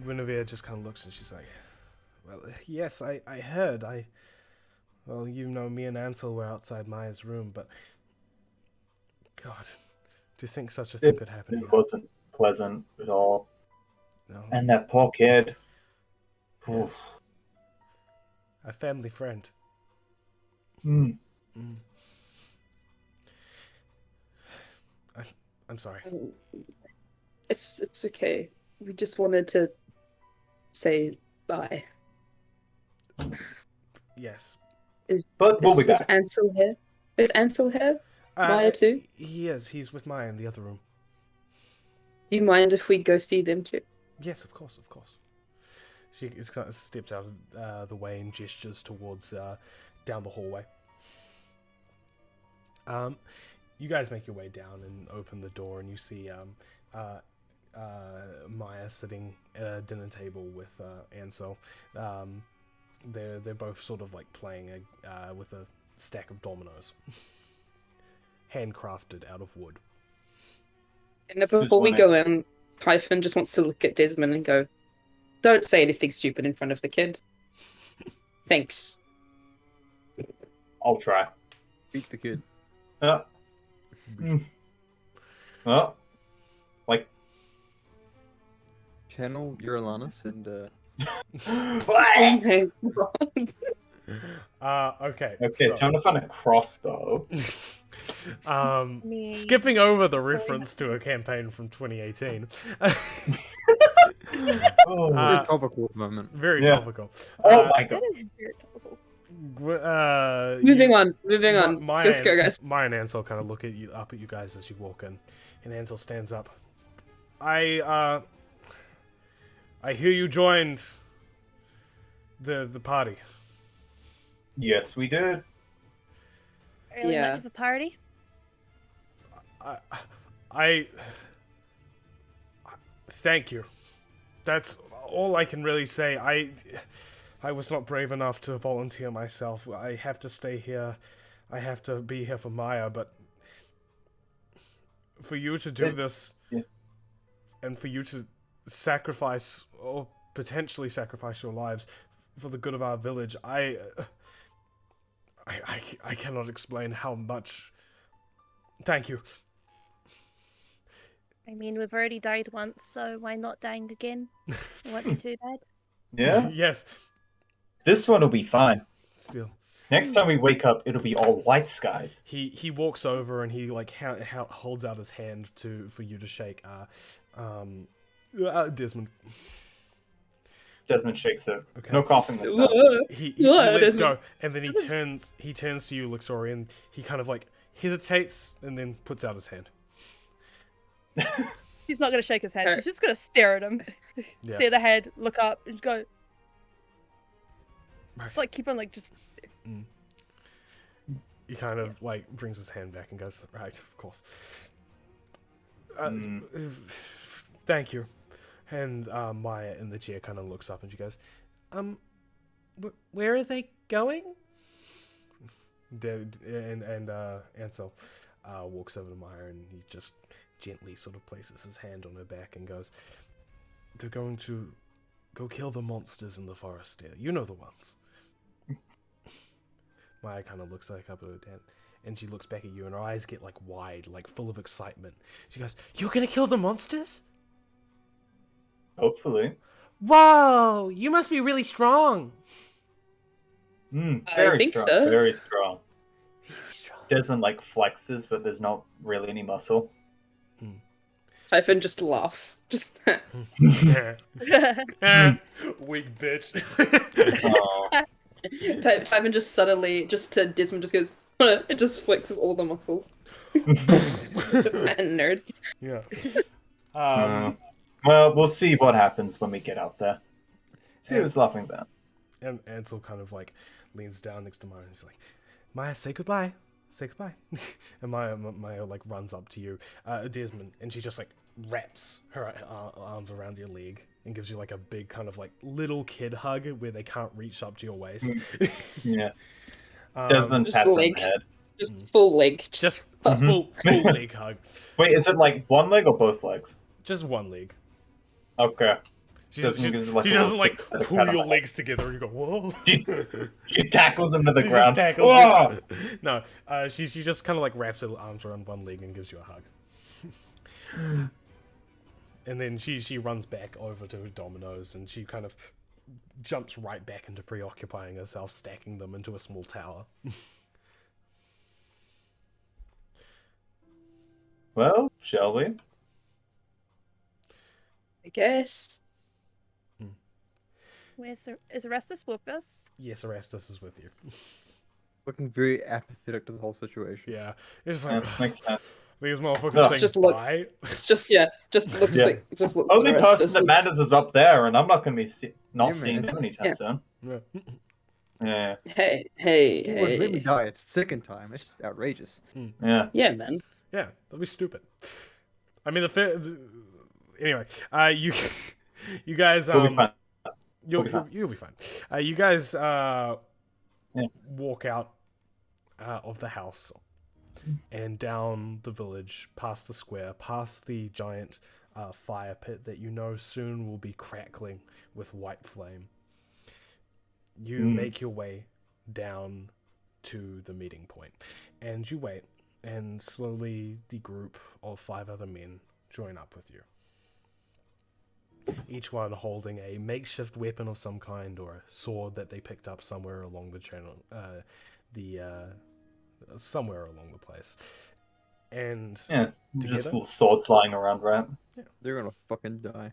Guinevere just kind of looks and she's like, "Well, yes, I heard. Well, you know, me and Ansel were outside Maya's room, but God, to think such a thing could happen It here. wasn't pleasant at all. No, And that poor kid. Oof. a family friend. Mm. Mm. I'm sorry. It's okay. We just wanted to say bye. Yes. But we'll be Is back. Ansel here? Is Ansel here? Maya too? Yes, he's with Maya in the other room. Do you mind if we go see them too? Yes, of course, of course. She just kind of steps out of the way and gestures towards down the hallway. You guys make your way down and open the door, and you see Maya sitting at a dinner table with Ansel. They're both sort of like playing with a stack of dominoes, handcrafted out of wood. And before we go in, Typhon just wants to look at Desmond and go, "Don't say anything stupid in front of the kid." Thanks. I'll try. Beat the kid. Oh. Like. Channel Uralanus and Oh my god. Okay. Okay, so, time to find a crossbow. Me. skipping over the reference to a campaign from 2018. Oh, very topical at the moment. Very Yeah. topical. oh my That god. is very topical. Moving on. Maya Let's go, guys. Maya and Ansel kind of look up at you guys as you walk in, and Ansel stands up. I hear you joined the party. Yes, we did. Really Yeah. much of a party. I thank you. That's all I can really say. I was not brave enough to volunteer myself. I have to stay here. I have to be here for Maya, but for you to do this, yeah. and for you to sacrifice or potentially sacrifice your lives for the good of our village, I cannot explain how much. Thank you. I mean, we've already died once, so why not dying again? It won't be too bad. Yeah? Yes. This one will be fine. Still. Next time we wake up, it'll be all white skies. He walks over and he like holds out his hand for you to shake. Desmond. Desmond shakes it. Okay. No coughing this time. He Yeah, lets Desmond. go, and then he turns to you, Luxori, and he kind of like hesitates and then puts out his hand. She's not gonna shake his hand. She's just gonna stare at him, Yeah. stare the head, look up, and just go. Right. Just like keep on like just. He kind of like brings his hand back and goes, "Right, of course. Thank you." And Maya in the chair kind of looks up and she goes, "Where are they going?" And Ansel walks over to Maya and he just gently sort of places his hand on her back and goes, "They're going to go kill the monsters in the forest, dear. You know the ones." Maya kind of looks like up at her dad, and she looks back at you, and her eyes get like wide, like full of excitement. She goes, "You're gonna kill the monsters? Hopefully. Whoa! You must be really strong." Very think strong. so. Very strong. Strong. Desmond like flexes, but there's not really any muscle. Typhon just laughs. Just Weak bitch. Oh, Typhon just suddenly, just to Desmond, just goes. It just flexes all the muscles. Just a nerd. Yeah. well, we'll see what happens when we get out there. See And- who's laughing there. And Ansel kind of like leans down next to Maya and he's like, "Maya, say goodbye. Say goodbye." And Maya like runs up to you, Desmond, and she just like wraps her arms around your leg and gives you like a big kind of like little kid hug where they can't reach up to your waist. Yeah. Desmond Just pats on leg. the head. Just full leg. Just full leg hug. Wait, is it like one leg or both legs? Just one leg. Okay. She Desmond gives, like, she a doesn't little like pat pull on the your head. legs together and you go, "Whoa." She tackles him to the She ground. just tackles Whoa! you. No, she just kind of like wraps her arms around one leg and gives you a hug. And then she runs back over to Domino's and she kind of jumps right back into preoccupying herself, stacking them into a small tower. Well, shall we? I guess. Is Orestes with us? Yes, Erastus is with you. Looking very apathetic to the whole situation. Yeah, it's Yeah, like makes sense. these motherfuckers It's saying just look- bye. It's just just looks Yeah. like just looks. Only like person just that looks- matters is up there, and I'm not going to be not Yeah, seeing man. him anytime Yeah. soon. Yeah. Yeah. Hey, You would make me hey. die. It's second time. It's outrageous. Yeah. Yeah, man. Yeah, that'd be stupid. I mean, anyway, you you guys We'll be fine. You'll We'll be fine. you'll be fine. You guys walk out of the house and down the village, past the square, past the giant fire pit that you know soon will be crackling with white flame. You make your way down to the meeting point, and you wait, and slowly the group of 5 other men join up with you. Each one holding a makeshift weapon of some kind or a sword that they picked up somewhere along the channel, somewhere along the place. And Yeah. Just Together? little swords lying around, right? They're gonna fucking die.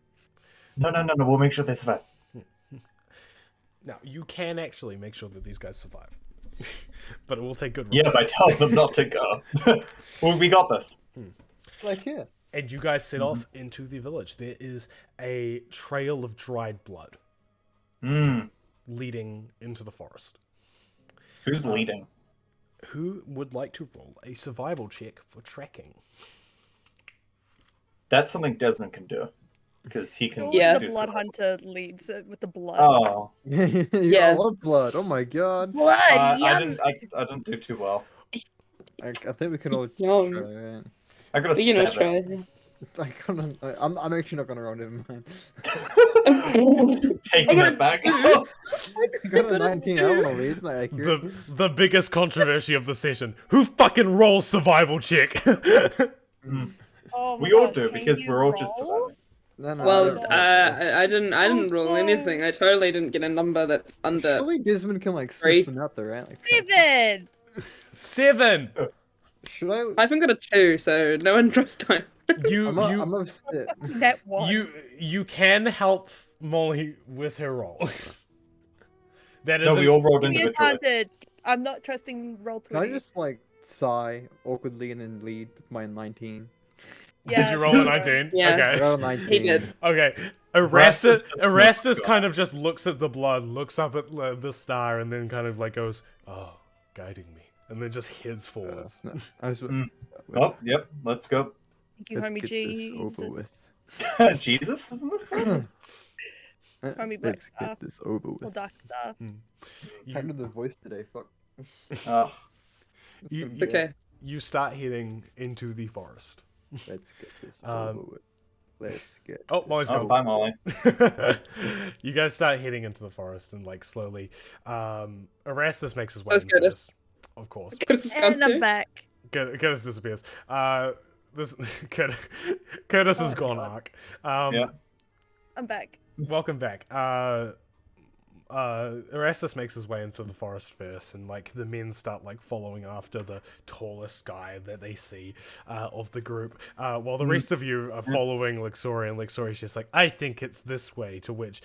No. We'll make sure they survive. now you can actually make sure that these guys survive, but it will take good. Yes, rolls. I tell them not to go. Well, we got this. Like, yeah. And you guys set off into the village. There is a trail of dried blood leading into the forest. Who's leading? Who would like to roll a survival check for tracking? That's something Desmond can do. Because he can Yeah. The do blood something. hunter leads with the blood. Oh. You got Yeah. a lot of blood. Oh my god. Blood! I Yum! didn't do too well. I think we can all Yum. try, right? I got a You know, 7. I'm actually not gonna roll, never mind. Taking it back. I got a 19. I don't know, it's not accurate. The biggest controversy of the session. Who fucking rolls survival check? Oh my We all God, do can because you we're all just roll? surviving. No, Well, I I didn't roll anything. I totally didn't get a number that's under. surely Desmond can like Three. sniff them out there, right? Like, 7! 7. should I? I haven't got a 2, so no one trusts time. You I'm upset. That one. you can help Molly with her roll. That No, is we all rolled Give me individually. advantage. I'm not trusting roll Can I 20. just like sigh awkwardly and then lead with my 19? Did you roll a 19? Yeah. Okay. Roll 19. He did. Okay. Erastus Erastus just looks kind of just looks at the blood, looks up at the star, and then kind of like goes, "Oh, guiding me," and then just heads forwards. No, I was. Oh, yep. Let's go. Thank you, Let's homie get G. this over with. Jesus, isn't this one? Homie Black Let's Star. get this over Or with. Dark Star. You- Kind of the voice today. Fuck. Oh, You, It's you, Okay. you start heading into the forest. Let's get this Um, over with. Let's get. Oh, this Molly's Oh, gone. bye, Molly. You guys start heading into the forest and like slowly. Erastus makes his way So it's in good. first, of course. Curtis has gone And I'm too. back. Curtis disappears. This Curtis has Oh, gone God. arc. Yeah. I'm back. Welcome back. Erastus makes his way into the forest first, and like the men start like following after the tallest guy that they see of the group, while the rest of you are following Lixori, and Lixori's just like, I think it's this way. To which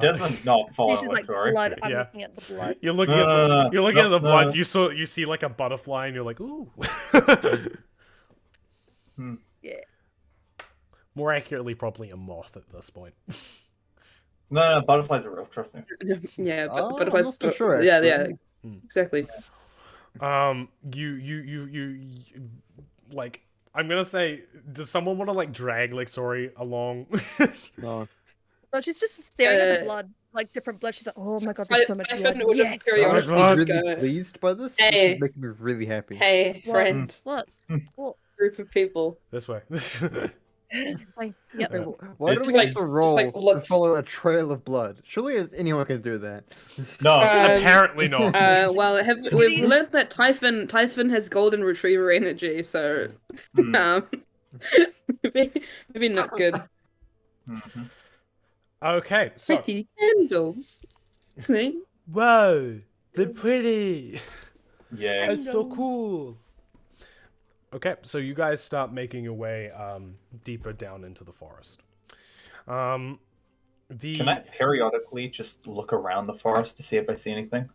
Desmond's not This following is like Sorry. blood. I'm Yeah. looking at the blood. you're looking No, at the no, no, you're looking no, at the no, blood. no. You see like a butterfly, and you're like, ooh. Yeah. More accurately, probably a moth at this point. No, butterflies are real. Trust me. Yeah, Oh, but if I'm I not so sure, yeah, actually. exactly. You like. I'm gonna say, does someone want to like drag Lixori along? No. No, she's just staring at the Uh, blood, like different blood. She's like, oh my god, there's so much I blood. would just Yes. periodically blood. just really go, pleased by this. Hey. This is making me really happy. hey, What? friend, What? What? group of people. This way. Fine. Yep. Yeah. Why do we Just have like- to just roll like to looks. follow a trail of blood? Surely anyone can do that. No. Apparently not. Well, we've learned that Typhon has golden retriever energy, so Hmm. maybe not good. Mhm. Okay, so Pretty candles. See? whoa, they're pretty. Yeah. That's so cool. Okay, so you guys start making your way deeper down into the forest. The Can I periodically just look around the forest to see if I see anything?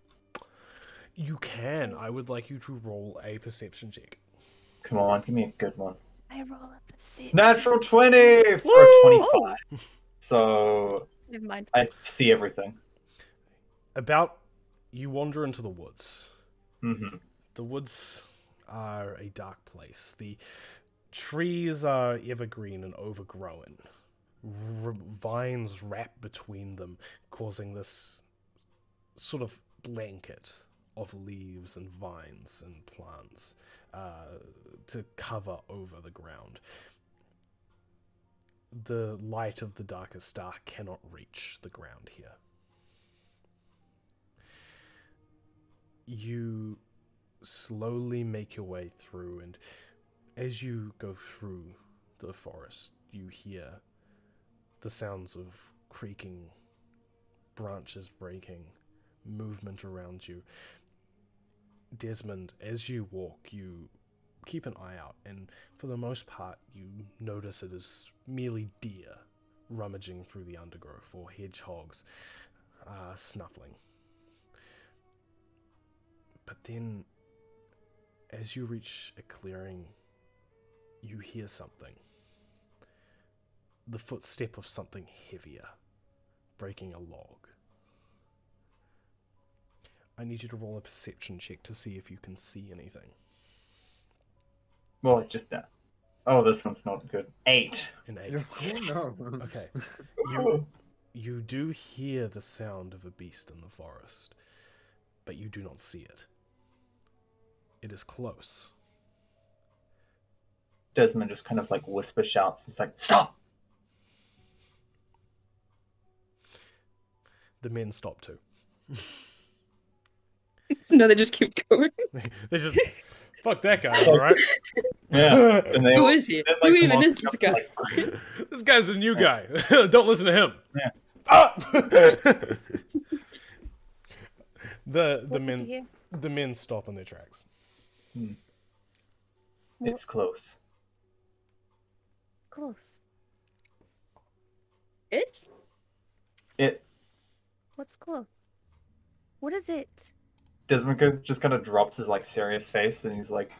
You can. I would like you to roll a perception check. Come on, give me a good one. I roll up a 6. Natural 20 for Woo! a 25. So Never mind. I see everything. You wander into the woods. Mm-hmm. The woods are a dark place. The trees are evergreen and overgrown. Vines wrap between them, causing this sort of blanket of leaves and vines and plants to cover over the ground. The light of the darkest star cannot reach the ground here. You slowly make your way through, and as you go through the forest, you hear the sounds of creaking, branches breaking, movement around you. Desmond, as you walk, you keep an eye out, and for the most part, you notice it is merely deer rummaging through the undergrowth, or hedgehogs snuffling. But then, as you reach a clearing, you hear something. The footstep of something heavier, breaking a log. I need you to roll a perception check to see if you can see anything. Well, just that. Oh, this one's not good. 8. An 8. Oh no. Okay. Oh. You do hear the sound of a beast in the forest, but you do not see it. It is close. Desmond just kind of like whisper shouts. He's like, "Stop!" The men stop too. No, they just keep going. They just fuck that guy, alright? Yeah. And they Who all- is he? then, Who like, even come is up this and, guy? like, This guy's a new guy. Don't listen to him. Yeah. Ah! What did you men hear? the men stop in their tracks. It's close. Close. It? It. What's close? What is it? Desmond just kind of drops his like serious face, and he's like,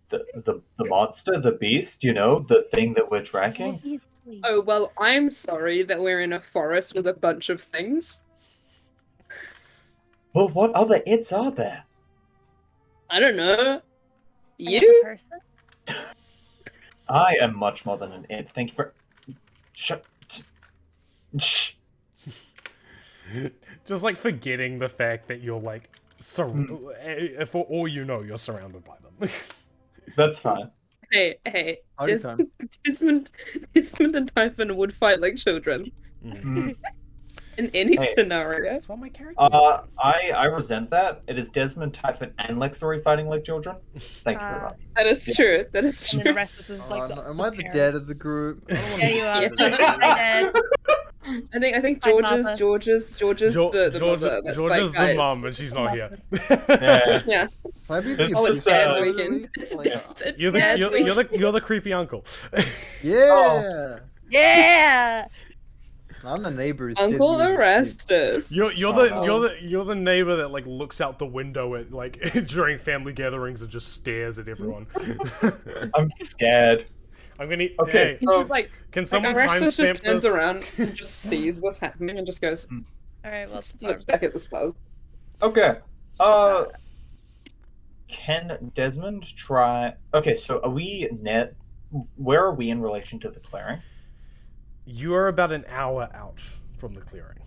"The monster, the beast, you know, the thing that we're tracking." Obviously. Oh, well, I'm sorry that we're in a forest with a bunch of things. Well, what other its are there? I don't know. Another You? person? I am much more than an it. Thank you for. Shut. Shh. Just like forgetting the fact that you're like For all you know, you're surrounded by them. That's fine. Hey, Party time. Desmond and Typhon would fight like children Mm. in any Hey. scenario. That's what my character would do. I resent that. It is Desmond, Typhon, and Lexory fighting like children. Thank you very much. That is Yeah. true. That is And then true. the rest of us is like No, the am I the parent. dad of the group? I don't wanna Yeah, be you the are. dad of the group. Hi, Dad. I think Hi, Papa. George's the mother. That's George like, is the guys. mum, and she's not here. Yeah. Yeah. Can I be This the is Oh, it's just, assistant dad's uh, at weekends. least? It's Like, dad's. You're Dad's you're the creepy uncle. yeah. Yeah. I'm the neighbor. who's Uncle sitting here arrest us. You're Oh. you're the neighbor that like looks out the window at like during family gatherings and just stares at everyone. I'm scared. I'm gonna. Okay, Hey, He's just like, can someone arrest us timestamp just turns this? around and just sees this happening and just goes, All right. Well, looks back at the spells. Okay. Can Desmond try? Okay, so are we net? Where are we in relation to the clearing? You are about an hour out from the clearing.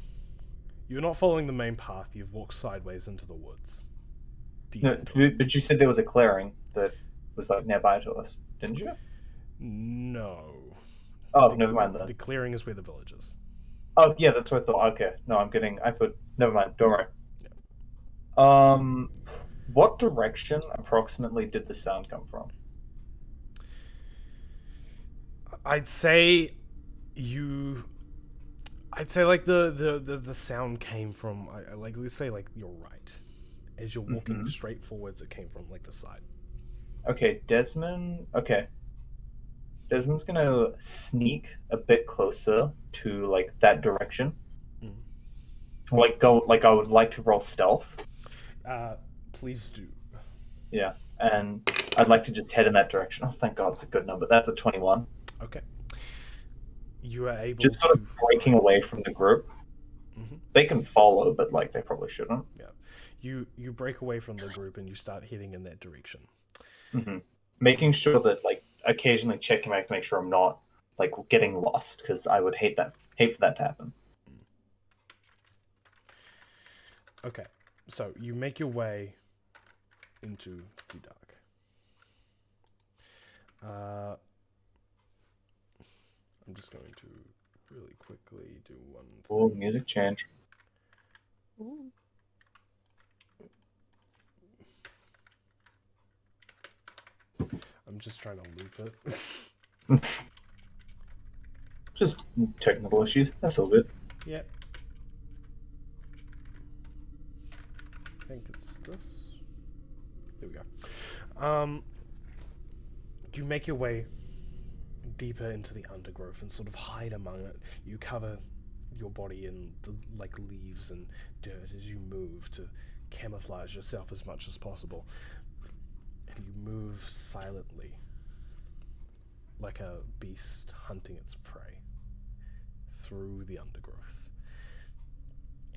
You're not following the main path. You've walked sideways into the woods. Deep No, into it. but you said there was a clearing that was like nearby to us, didn't you? No. Oh, never mind The then. clearing is where the village is. Oh, yeah, that's what I thought. Okay, no, I'm getting. I thought. Never mind. Don't worry. What direction approximately did the sound come from? I'd say like the sound came from like let's say like you're right. As you're walking Mhm. straight forwards, it came from like the side. Okay, Desmond. Okay, Desmond's gonna sneak a bit closer to like that direction. Mhm. Like go. Like I would like to roll stealth. Please do. Yeah, and I'd like to just head in that direction. Oh, thank God, it's a good number. That's a 21. Okay. You are able Just to. sort of breaking away from the group. Mhm. They can follow, but like they probably shouldn't. You break away from the group and you start heading in that direction. Hmm. Making sure that like occasionally checking back to make sure I'm not like getting lost because I would hate for that to happen. Okay, so you make your way into the dark. I'm just going to really quickly do one thing. Oh, music change. Ooh. I'm just trying to loop it. Just technical issues. That's all good. Yep. I think it's this. There we go. You make your way deeper into the undergrowth and sort of hide among it. You cover your body in the like leaves and dirt as you move to camouflage yourself as much as possible. And you move silently, like a beast hunting its prey, through the undergrowth.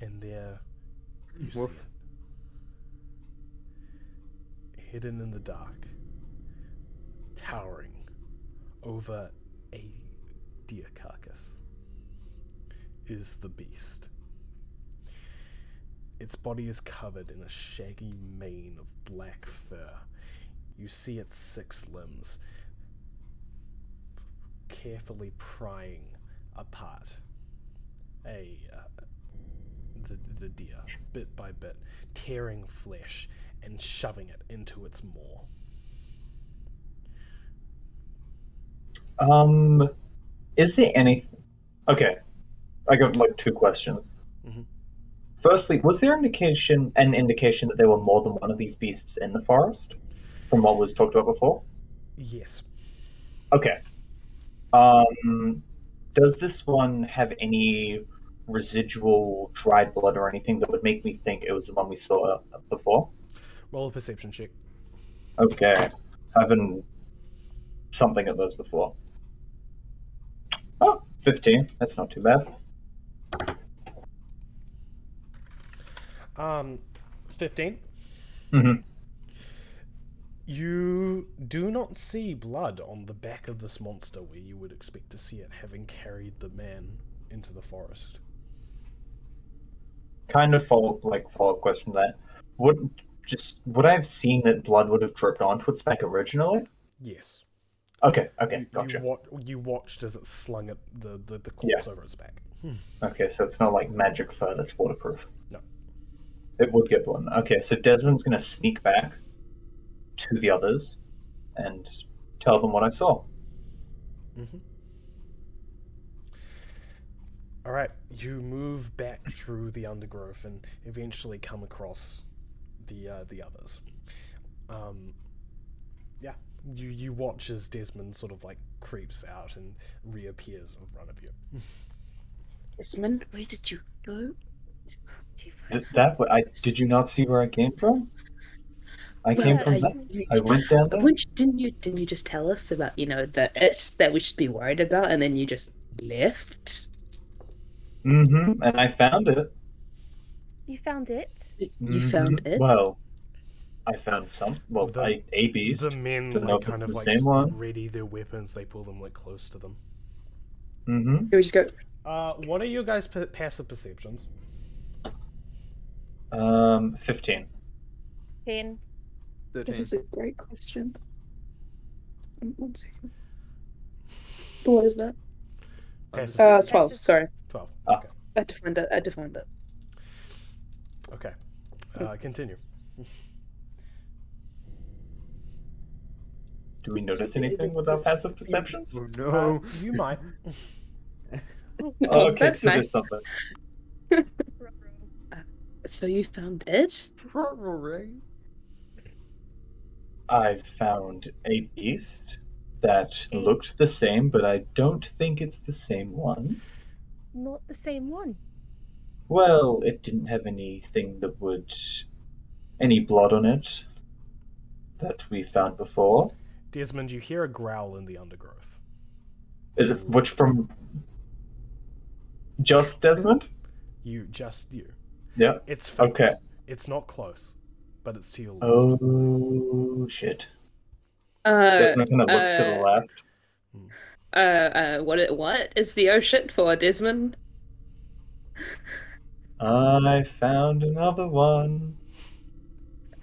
And there you see Woof. it. Hidden in the dark, towering over a deer carcass, is the beast. Its body is covered in a shaggy mane of black fur. You see its 6 limbs carefully prying apart the deer, bit by bit, tearing flesh and shoving it into its maw. Is there anything? Okay, I got like 2 questions. Mhm. Firstly, was there an indication that there were more than one of these beasts in the forest, from what was talked about before? Yes. Okay. Does this one have any residual dried blood or anything that would make me think it was the one we saw before? Roll a perception check. Okay. I've been something at those before. Oh, 15. That's not too bad. 15. Mm-hmm. You do not see blood on the back of this monster where you would expect to see it, having carried the man into the forest. Kind of follow-up question to that. would I have seen that blood would have dripped onto its back originally? Yes. Okay, You, gotcha. you watched as it slung the corpse over its back. Okay, so it's not like magic fur that's waterproof. No. It would get blown. Okay, so Desmond's gonna sneak back to the others and tell them what I saw. Mm-hmm. All right, you move back through the undergrowth and eventually come across the others. Yeah, you watch as Desmond sort of like creeps out and reappears in front of you. Desmond, where did you go? Did you not see where I came from? I came Well, from that. I went down there. Didn't you just tell us about that we should be worried about, and then you just left? Mm-hmm. And I found it. You found it? You found it? Well, I found some. Well, The- a beast. The men Don't know like if kind it's of the like same one. ready their weapons. They pull them like close to them. Mm-hmm. Here we just go. What are your guys' passive perceptions? 15. 10. That 13. is a great question. 1 second. What is that? Passive 12. Sorry, 12. Ah. Okay. I had to find it. Okay. Continue. Do we notice anything with our passive perceptions? Oh no. You might. Oh, Oh, okay, that's so nice. there's something. So you found it? Right. I found a beast that looked the same, but I don't think it's the same one. Not the same one. Well, it didn't have anything that would... any blood on it that we found before. Desmond, you hear a growl in the undergrowth. Is it which from... just Desmond? You. Yeah. It's faint. Okay. It's not close, but it's to your left. Oh, shit. Desmond kind of looks to the left. What is the oh shit for, Desmond? I found another one.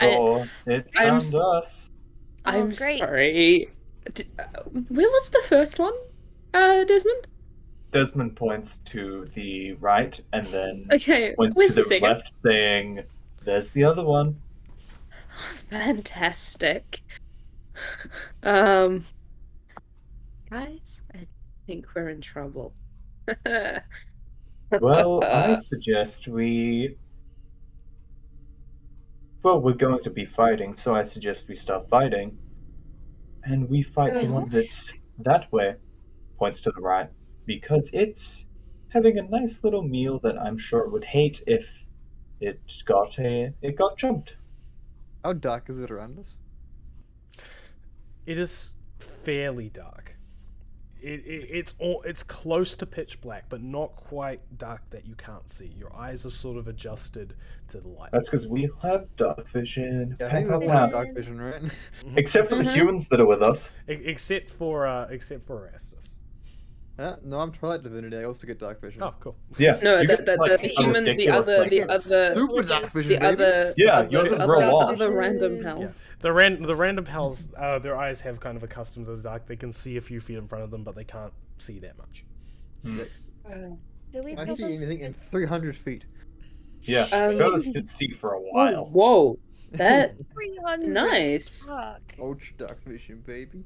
Or it I'm found us. I'm great. sorry. Where was the first one, Desmond? Desmond points to the right and then Okay, points where's to the the second? left, saying, "There's the other one." Fantastic. Guys, I think we're in trouble. Well, I suggest we. Well, we're going to be fighting, so I suggest we stop fighting, and we fight the one that's that way. Points to the right, because it's having a nice little meal that I'm sure it would hate if it got jumped. How dark is it around us? It is fairly dark. It's close to pitch black, but not quite dark that you can't see. Your eyes are sort of adjusted to the light. That's because we have dark vision. Yeah, I think Pow, we pow, have pow. dark vision, right? Except for the humans that are with us. Except for Erastus. No, I'm Twilight Divinity. I also get dark vision. Oh, cool. Yeah. No, you the, get, the, like, the a human, the ridiculous, other, like, the other, Super dark vision, the baby. other, Yeah, the yours is other, real long. other random Yeah. pals. The random pals, their eyes have kind of accustomed to the dark. They can see a few feet in front of them, but they can't see that much. Do we I have see anything in 300 feet. Yeah, Ghost did see for a while. Whoa, that 300? nice. Fuck. Ultra dark vision, baby.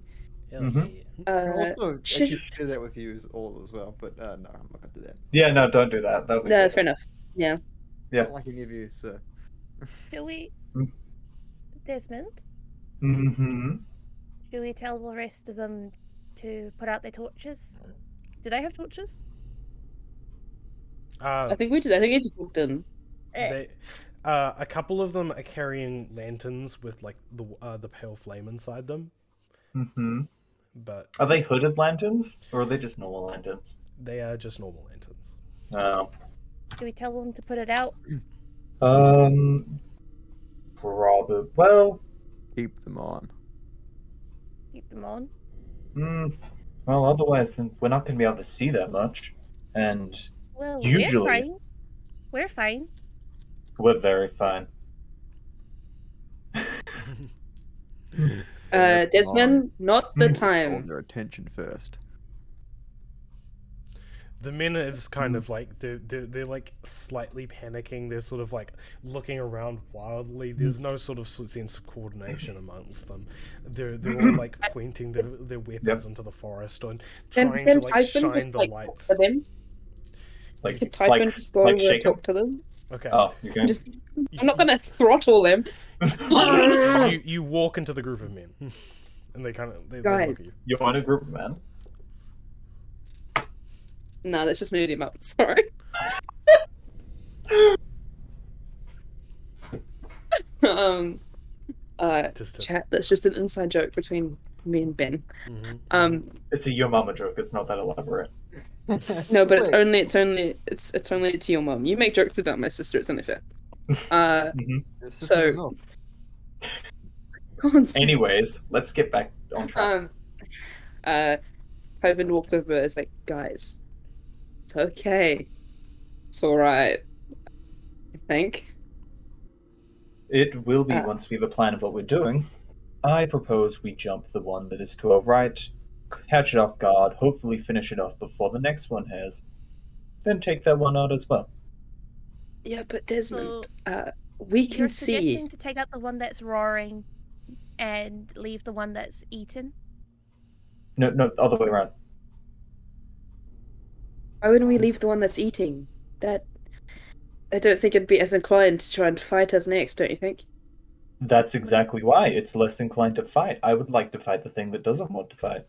Hell Mhm. yeah. I'll also should- actually share that with you all as well, but no, I'm not gonna do that. Yeah, no, don't do that. That would be No, good. fair enough. Yeah. Yeah. I don't like any of you, so. Do we... Mm. Desmond? Mm-hmm. Do we tell the rest of them to put out their torches? Do they have torches? I think we just walked in. They, a couple of them are carrying lanterns with like the pale flame inside them, Mm-hmm. but Are they hooded lanterns, or are they just normal lanterns? they are just normal lanterns. Oh. Do we tell them to put it out? Probably. Well, Keep them on. Keep them on? well, otherwise, then we're not going to be able to see that much. And Well, Usually. we're fine. We're fine. we're very fine. Desmond, not the Hold time. their attention first. The men is kind of like they're like slightly panicking. They're sort of like looking around wildly. There's no sort of sense of coordination amongst them. They're all like pointing their weapons into the forest and trying to like Typhon shine just, the like, lights. talk to them? Like, Could Typhon just go over and shaken? talk to them? Okay. Oh, you're going. I'm not gonna throttle them. You walk into the group of men, and they kind of they look Guys. at you. You find a group of men. Nah, let's just move him up. Sorry. Just Chat. That's just an inside joke between me and Ben. It's a your mama joke. It's not that elaborate. No, but Wait. it's only to your mom. You make jokes about my sister. It's only fair. Your sister's So- enough. Go on, Steve. Anyways, let's get back on track. Typhon walked over and was like, guys, it's okay. It's alright. I think. It will be once we have a plan of what we're doing. I propose we jump the one that is to our right, catch it off guard, hopefully finish it off before the next one has, then take that one out as well. Yeah, but Desmond, we You're can suggesting see. to take out the one that's roaring and leave the one that's eaten? No, other way around. Why wouldn't we leave the one that's eating? That I don't think it'd be as inclined to try and fight us next, don't you think? That's exactly why. It's less inclined to fight. I would like to fight the thing that doesn't want to fight.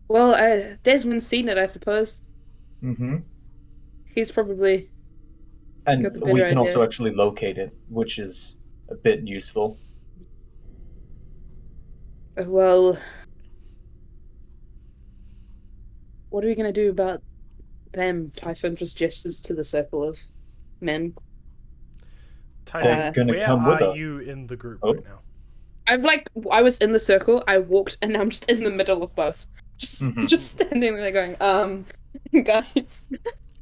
Well, Desmond's seen it, I suppose. Mm-hmm. He's probably And Got the we better can also idea. actually locate it, which is a bit useful. well. What are we gonna do about them? Typhon just gestures to the circle of men. Typhon, gonna where come with are us. you in the group Oh. right now? I was in the circle, I walked, and now I'm just in the middle of both. Mhm. Just standing there going, guys.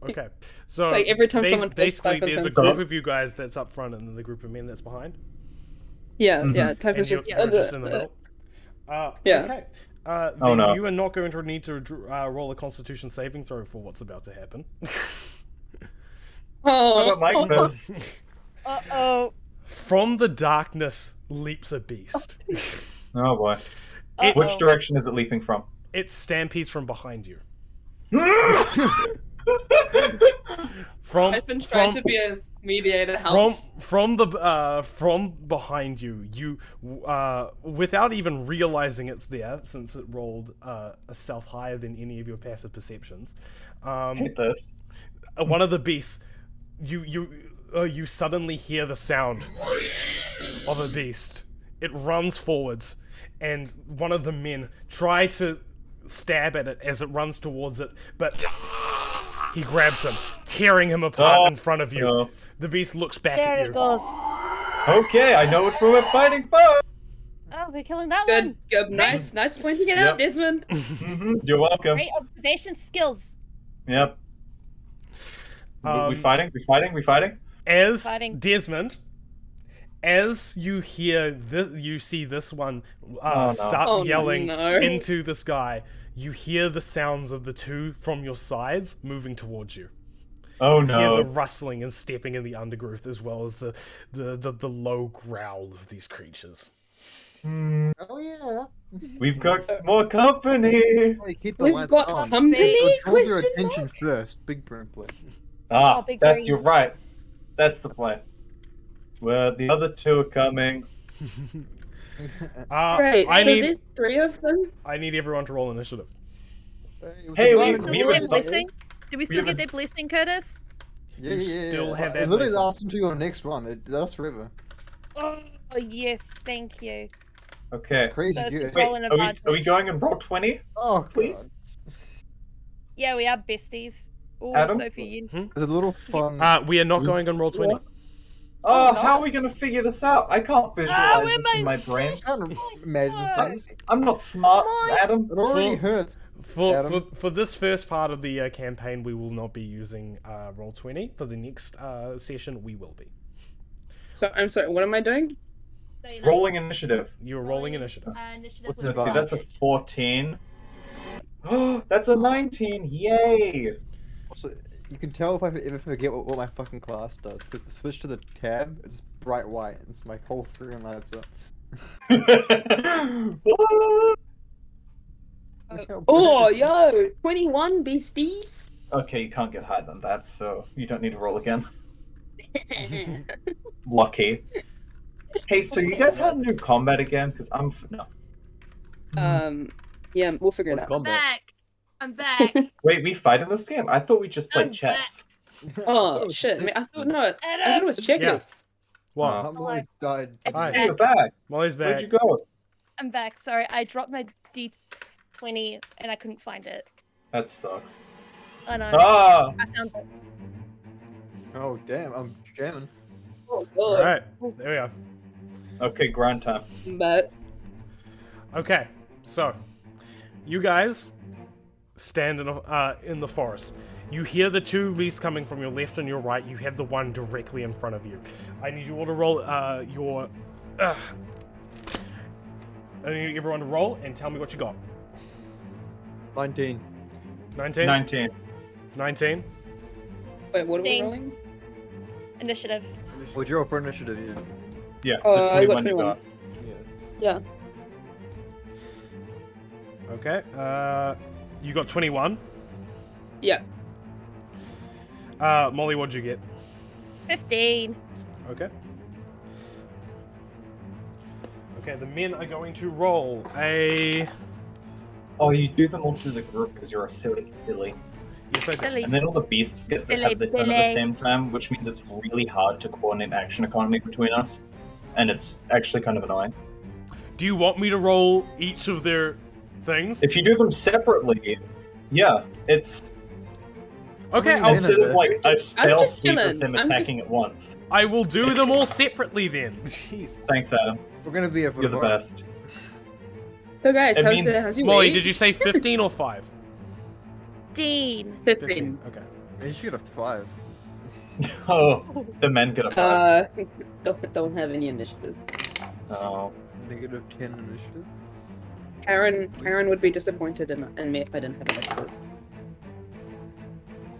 Okay, so Like, every time someone talks, basically Typhon there's a comes group of you guys that's up front and then the group of men that's behind. Yeah, Mhm. yeah, And Typhon's you're, just, you're just in the middle. yeah. Okay. Oh, Then no. you are not going to need to roll a Constitution saving throw for what's about to happen. Oh, Mike knows? Uh-oh. From the darkness leaps a beast. Oh boy. It- Which direction is it leaping from? It stampedes from behind you. From Typhon's trying to be a mediator. Helps. from behind you, you without even realizing it's there, since it rolled a stealth higher than any of your passive perceptions. Hate this. One of the beasts, you suddenly hear the sound of a beast. It runs forwards, and one of the men try to stab at it as it runs towards it, but he grabs him, tearing him apart in front of you. no. The beast looks back There at it you. goes. Okay, I know which one we're fighting for. Oh, we're killing that one. Good, nice pointing it out, Yep. Desmond. You're welcome. Great observation skills. Yep. Um, we fighting? We fighting? As Fighting. Desmond, as you hear this, you see this one no. start Oh, yelling no. into the sky. You hear the sounds of the two from your sides moving towards you. Oh You hear the no. rustling and stepping in the undergrowth, as well as the low growl of these creatures. Oh yeah. We've got more company. Hey, keep the We've lights got on. company? But draw their Question attention mark? first. Big brain play. Ah, Oh, big that brain. you're right. That's the plan. Well, the other two are coming. Right, I so need there's 3 of them. I need everyone to roll initiative. Hey, Do we- we we still were get their just- blessing? Do we still haven't- get their blessing, Curtis? Yeah, You yeah, still have It that literally blessing. lasts until your next one. It lasts forever. Oh, yes, thank you. Okay. It's crazy. So it's dude. just Wait, roll an are we advantage. going in roll 20? Oh Please? god. Yeah, we are besties. Oh, Adam? Sophie, you... There's a little fun. We are not going on roll 20. Oh, no. how are we gonna figure this out? I can't visualize where this in my my brain. I can't imagine no. things. I'm not smart, Nice. Adam. It already For- hurts. For this first part of the campaign, we will not be using roll 20. For the next session, we will be. So I'm sorry. What am I doing? So, like, Rolling initiative. You're rolling initiative. initiative What's with Let's see, that's a advantage. 14. Oh, that's a 19. Yay! Also, you can tell if I ever forget what my fucking class does, because the switch to the tab is bright white, and so my whole screen lights up. What? Look how Oh, pretty- yo, 21 beasties. Okay, you can't get higher than that, so you don't need to roll again. Lucky. Hey, so you guys had new combat again? Because no. Yeah, we'll figure it What's out. combat? I'm back. Wait, we fight in this game? I thought we just played I'm chess. Oh shit! I mean, I thought it was checkers. What? Oh. Molly's died. Hi. Hey, you're back. Molly's Where'd back. you go? I'm back. Sorry, I dropped my D20 and I couldn't find it. That sucks. Oh no. Ah! I found it. Oh damn, I'm jamming. Oh All god. right, there we are. Okay, grind time. But Okay, so you guys stand in the forest. You hear the two beasts coming from your left and your right. You have the one directly in front of you. I need you all to roll your. I need everyone to roll and tell me what you got. 19. 19? 19. 19? wait, what are we Ding. rolling? Initiative. What'd you roll for initiative? Yeah. Yeah, I the got 21 you 21. got. Yeah. Okay, you got 21. Yeah. Molly, what'd you get? 15. Okay. Okay, the men are going to roll a... Oh, you do them all as a group because you're a silly Billy. Yes, I did. Billy. And then all the beasts get to Billy, have the turn at the Billy. same time, which means it's really hard to coordinate action economy between us. And it's actually kind of annoying. Do you want me to roll each of their things? If you do them separately, yeah, it's Okay, How many I'll, men instead are of there? like a I'm spell just sweep gonna- of them I'm attacking at once. I will do them all separately then. Jeez. Thanks, Adam. We're gonna be a You're the best. So guys, It how's, means- how's your Molly, week? did you say 15 or 5? Dean. 15. Okay. You should have 5. Oh, the men get a 5. Don't have any initiative. Oh. Negative 10 initiative. Karen would be disappointed in me if I didn't have initiative.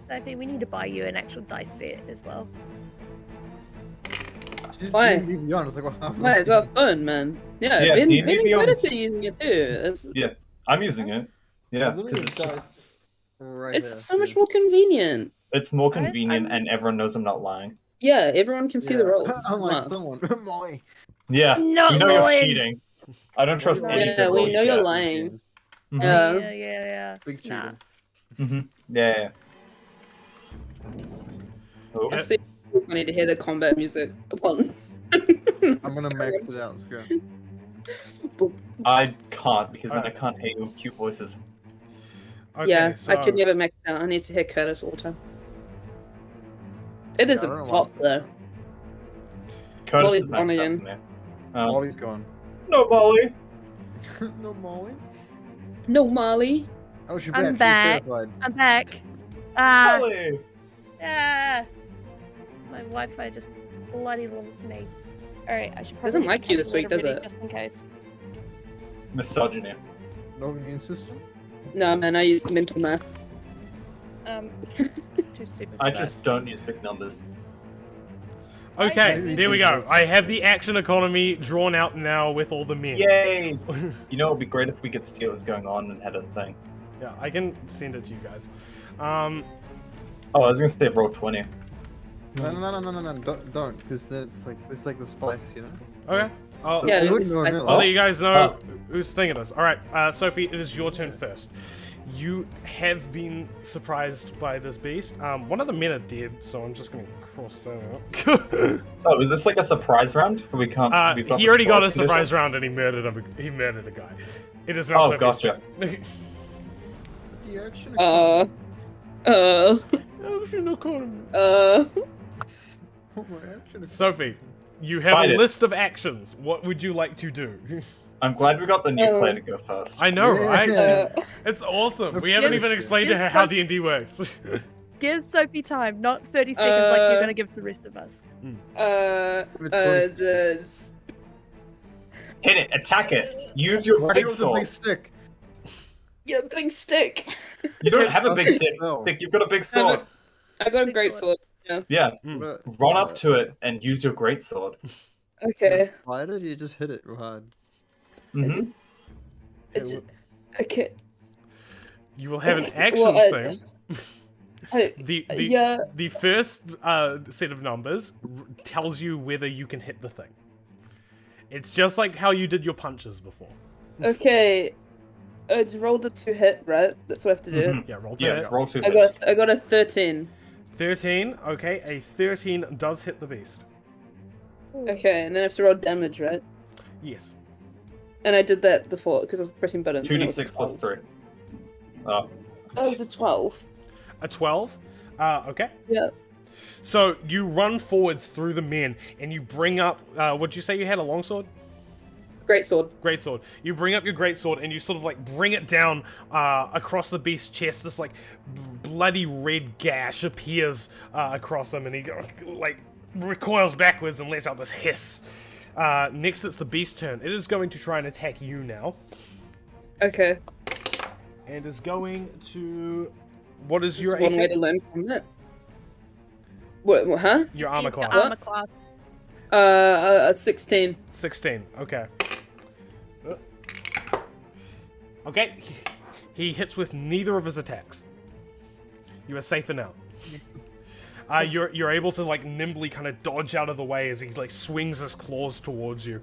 Sophie, we need to buy you an actual dice set as well. Just Why? D&D Beyond. It's like, well, half of Might it. as well fun, man. Yeah, Yeah, Ben D&D and Beyond's- Predator using it too. It's, Yeah, I'm using it. Yeah, Literally because it's just, dice right it's there, so much dude. more convenient. it's more I'm- convenient and everyone knows I'm not lying. Yeah, everyone can see the Yeah. rolls. Unlike Smart. someone. Molly. Yeah, No, we know you're Lauren. cheating. I don't trust Yeah, any Yeah, good we roll know you you're get. lying. Mhm. Yeah. Yeah. Big Nah. cheating. Mhm. Yeah. Oh, Yeah. Actually, it's funny to hear the combat music upon. I'm gonna max it out. Let's go. I can't because then I can't hear your cute voices. Okay, Yeah, so... I could never max it out. I need to hear Curtis all the time. It is Yeah, a I don't know pop why. though. Curtis Molly's is gone maxed out again. for me. Molly's gone. No, Molly. No, Molly. No, Molly. Oh, she's I'm back. She's back. certified. I'm back. Ah, Molly. my Wi-Fi just bloody loves me. All right, I should. Doesn't probably like you take this a week, little does bit it? Just in case. Misogyny. No immune system. No, man, I use mental math. Too stupid. I for that. just don't use big numbers. Okay, I- there we go. I have the action economy drawn out now with all the men. Yay! You know, it'd be great if we could see what's going on and had a thing. Yeah, I can send it to you guys. Oh, I was gonna say roll 20. No, don't, because then it's like the spice, you know. Okay. I'll, Yeah, So it's no, nice. no. I'll let you guys know Oh. whose thing it is. Alright, Sophie, it is your turn first. You have been surprised by this beast. One of the men are dead, so I'm just gonna cross that out. Oh, is this like a surprise round? We can't. we've He the already got a surprise surprise round and he murdered a guy. It is now Oh, Sophie's gotcha. turn. The action. Action economy. Oh, my action. Sophie, you have Fight a it. list of actions. What would you like to do? I'm glad we got the new Oh. player to go first. I know, right? Yeah. It's awesome. We Yeah, haven't even explained to her how it's D&D works. Give Sophie time, not 30 seconds like you're gonna give the rest of us. Hit it, attack it. Use your Why big was a big sword. stick? Yeah, big stick. You don't have a big That's stick. no. You've got a big sword. I got a Big great sword. sword. Yeah, What- run up to it and use your great sword. Okay. Why did you just hit it real hard? Mm-hmm. It's okay. You will have an actions Well, thing. The yeah. the first set of numbers tells you whether you can hit the thing. It's just like how you did your punches before. Okay. I just rolled a 2 hit, right? That's what I have to do. Mhm. Yeah, roll to Yes, hit. roll 2 I hits. got a 13. 13. Okay, a 13 does hit the beast. Okay, and then I have to roll damage, right? Yes. And I did that before because I was pressing buttons. and it was a 2d6 plus 12. 3. Oh. Oh, it was a 12. A 12. Okay. Yeah. So you run forwards through the men, and you bring up. Would you say you had a longsword? Great sword. Greatsword. You bring up your greatsword, and you sort of like bring it down across the beast's chest. This like bloody red gash appears across him, and he like recoils backwards and lets out this hiss. Next, it's the beast's turn. It is going to try and attack you now, Okay. and is going to. What is Just your one way AC? to learn from it. What huh? Your Sees armor the class. Armor class. 16. 16. Okay. Okay. He hits with neither of his attacks. You are safer now. You're able to like nimbly kind of dodge out of the way as he like swings his claws towards you.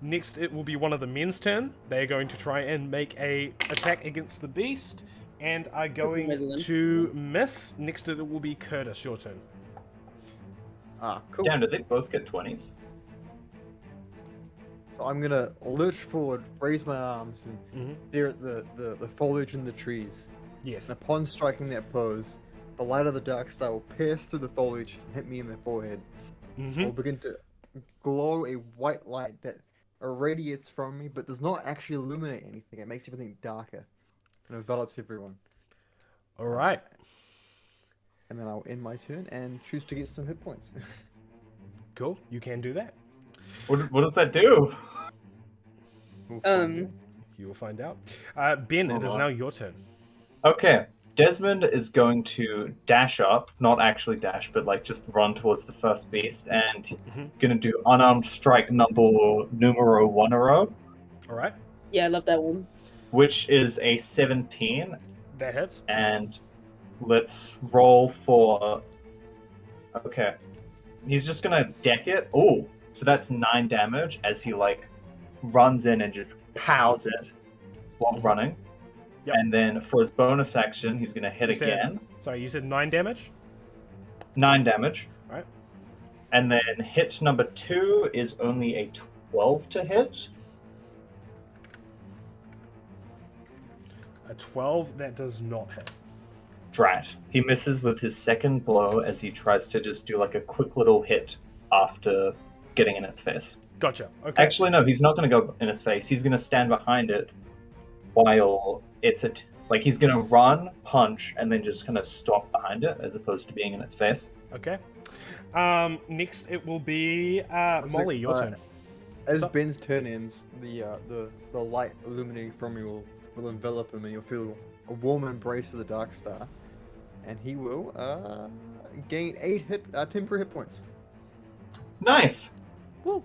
Next, it will be one of the men's turn. They are going to try and make a attack against the beast, and are going to miss. Next, it will be Curtis. Your turn. Ah, cool. Damn, did they both get 20s? So I'm gonna lurch forward, raise my arms, and Mhm. stare at the foliage in the trees. Yes. And upon striking that pose, the light of the dark star will pierce through the foliage and hit me in the forehead. Mm-hmm. Will begin to glow a white light that irradiates from me, but does not actually illuminate anything. It makes everything darker and envelops everyone. All right. And then I'll end my turn and choose to get some hit points. Cool. You can do that. What does that do? We'll find out. You will find out. Ben, it is now your turn. Okay. Desmond is going to dash up, not actually dash, but like just run towards the first beast, and gonna do unarmed strike numero 1 All right. Yeah, I love that one. which is a 17. That hits. And let's roll for. Okay, he's just gonna deck it. Oh, so that's 9 damage as he like runs in and just pows it while running. Yep. And then for his bonus action, he's gonna hit You said- again. Sorry, you said 9 damage? 9 damage. Alright. And then hit number 2 is only a 12 to hit. A 12, that does not hit. Drat. He misses with his second blow as he tries to just do like a quick little hit after getting in its face. Gotcha. Okay. Actually, no, he's not going to go in its face. He's going to stand behind it while it's like he's going to run, punch, and then just kind of stop behind it as opposed to being in its face. Okay. Next it will be Molly, your turn. As Ben's turn ends, the light illuminating from me will envelop him, and you'll feel a warm embrace of the Dark Star, and he will gain 8 temporary hit points. Nice. Woo.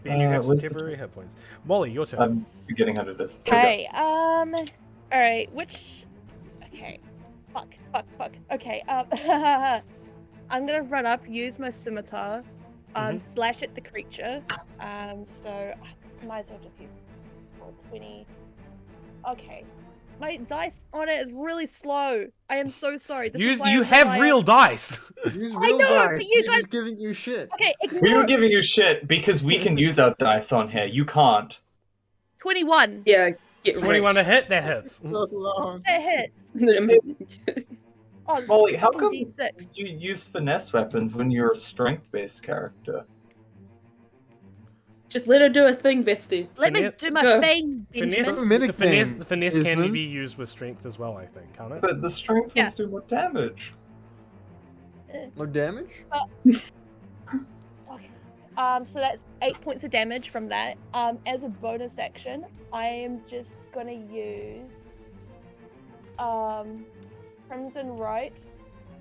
Ben, you have some where's the temporary hit points. Molly, your turn. I'm forgetting how to do this. There we Okay, alright, okay. Fuck. Okay, I'm gonna run up, use my scimitar, slash at the creature. So I might as well just use 20. Okay. My dice on it is really slow. I am so sorry. This is why You I'm have relying- real dice. Use I real know, dice. but you We're guys- just giving you shit. Okay, go. We ignore were giving you shit because we can use our dice on here. You can't. 21. Yeah, get 21 to rich. hit, that hits. So long. That hits. Oh, it's Molly, how fucking come D6. you use finesse weapons when you're a strength-based character? Just let her do a thing, bestie. Let me Finesse- do my Go. thing, Finesse, Benjamin. Mimic finesse, thing, finesse can Desmond. be used with strength as well, I think, can't it? But the strength Yeah. ones do more damage. No damage? Okay. So that's 8 points of damage from that. As a bonus action, I am just gonna use Crimson Right.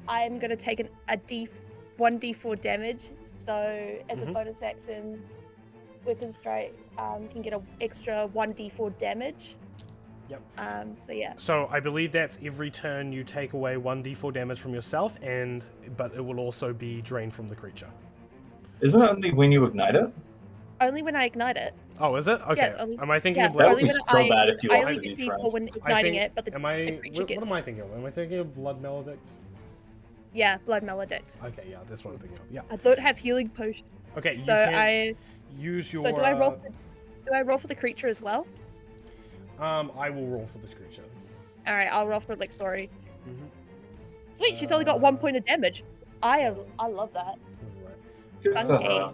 I'm gonna take a 1d4 damage. So as a bonus action, Weapon Strike can get an extra 1d4 damage. Yep. So yeah. So I believe that's every turn you take away 1d4 damage from yourself, but it will also be drained from the creature. Isn't it only when you ignite it? Only when I ignite it. Oh, is it? Okay. Yes, only- Am I thinking Yeah, of That blood? would only be when so bad if you I lost only to get these D4 rounds. when I igniting think, it, but the creature what gets am I thinking of? Am I thinking of blood maledict? Yeah, Blood Maledict. Okay, yeah, that's what I'm thinking of. Yeah. I don't have healing potion, Okay, you so can use your. So do I roll for the creature as well? I will roll for this creature. All right, I'll roll for Lixori. Mhm. Sweet, she's only got 1 Uh, point of damage. I love that. Good for Okay. her.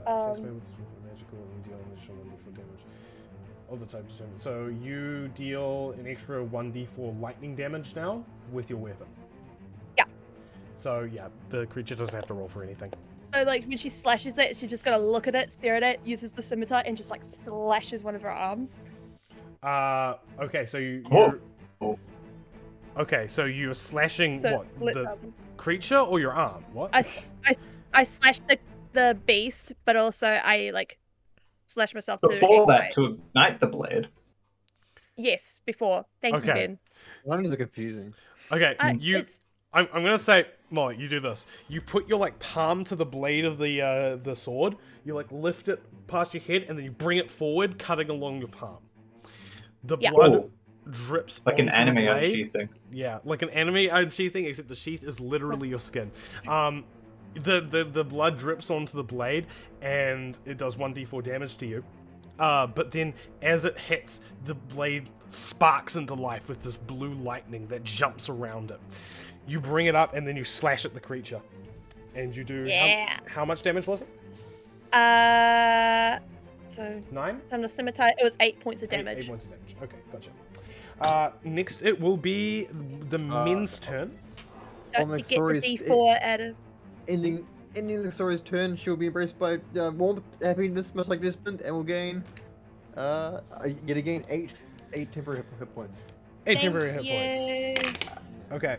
Magical and deal an additional 1d4 damage of the type determined. So you deal an extra 1d4 lightning damage now with your weapon. Yeah. So yeah, the creature doesn't have to roll for anything. So like when she slashes it, she's just gonna look at it, stare at it, uses the scimitar, and just like slashes one of her arms. Okay, so Whoa. okay, so you're slashing So what? split The them. creature or your arm? What? I slashed the beast, but also I like slashed myself to Before aim that, right. to ignite the blade. Yes, before. Thank you, Okay. Ben. Lines are confusing. Okay, It's I'm gonna say, Molly, you do this. You put your like palm to the blade of the sword. You like lift it past your head, and then you bring it forward, cutting along your palm. The Yeah. blood Oh. drips Like an onto the anime blade. unsheathing. Yeah, like an anime unsheathing, except the sheath is literally your skin. The blood drips onto the blade, and it does 1d4 damage to you. But then, as it hits, the blade sparks into life with this blue lightning that jumps around it. You bring it up, and then you slash at the creature. And you do... Yeah. How much damage was it? So 9? from the scimitar, it was 8 points of Eight damage. points of damage. Okay, gotcha. Next, it will be the men's turn. Don't on you get the Lixori's- D4 out of. Ending the story's turn, she'll be embraced by warmth, happiness, much like Desmond, and will gain, yet again, eight temporary hit points. 8 temporary hit Thank points. you. Okay,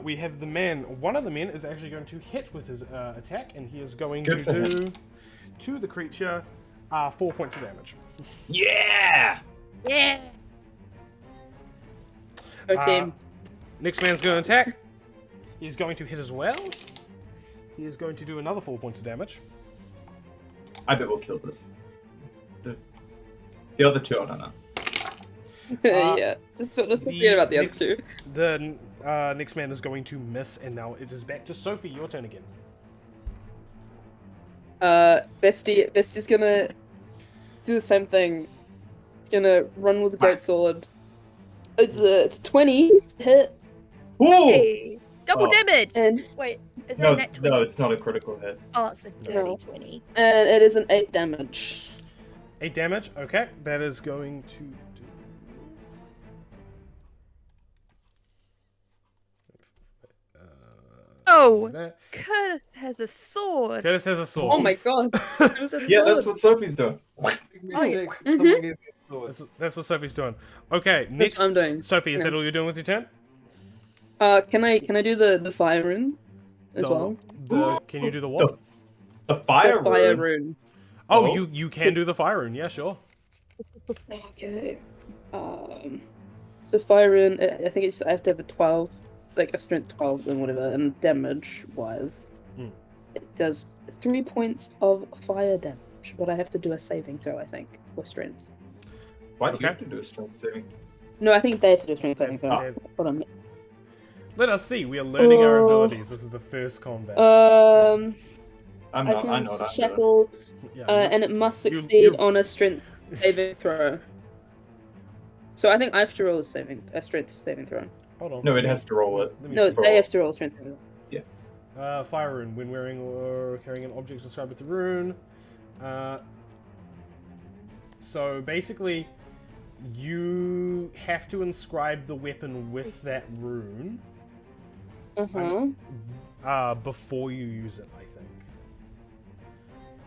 we have the men. One of the men is actually going to hit with his attack, and he is going Good for to him. do to the creature 4 points of damage. Yeah! Yeah. Go team. Next man's going to attack. He's going to hit as well. He is going to do another 4 points of damage. I bet we'll kill this. The other two, I don't know. Yeah. Just forget about the other next- two. The next man is going to miss, and now it is back to Sophie. Your turn again. Bestie's gonna do the same thing. He's gonna run with the great sword. It's a 20 to hit, Ooh! Hey, double Oh. damage. and Wait, is that No, a nat 20? no, it's not a critical hit. Oh, it's a dirty No. 20. it is an 8 damage. 8 damage. Okay, that is going to do. Oh, That. Curtis has a sword. Curtis has a sword. Oh my god. It was a Yeah, that's sword. what Sophie's doing. Mistake, Mhm. someone gave me a sword. That's what Sophie's doing. Okay, That's next. what I'm doing. Sophie, is Yeah. that all you're doing with your turn? Can I do the fire rune as well? Can you do the what? The fire The fire rune. rune. Oh, Oh. you can do the fire rune. Yeah, sure. Okay. So fire rune. I think I have to have a 12, like a strength 12 and whatever, and damage wise, Hmm. it does 3 points of fire damage, but I have to do a saving throw, I think, for strength. Why do Okay. you have to do a strength saving? No, I think they have to do a strength saving throw. Okay. Hold on. Let us see. We are learning our Oh. abilities. This is the first combat. I'm I not. I can know what I'm doing. shackle, yeah, and it must you- succeed you- on a strength saving throw. So I think I have to roll a strength saving throw. hold on. No, it has to roll it. Let me No, see. they have to roll a strength saving throw. Fire rune. When wearing or carrying an object described with the rune. So basically, you have to inscribe the weapon with that rune before you use it, I think.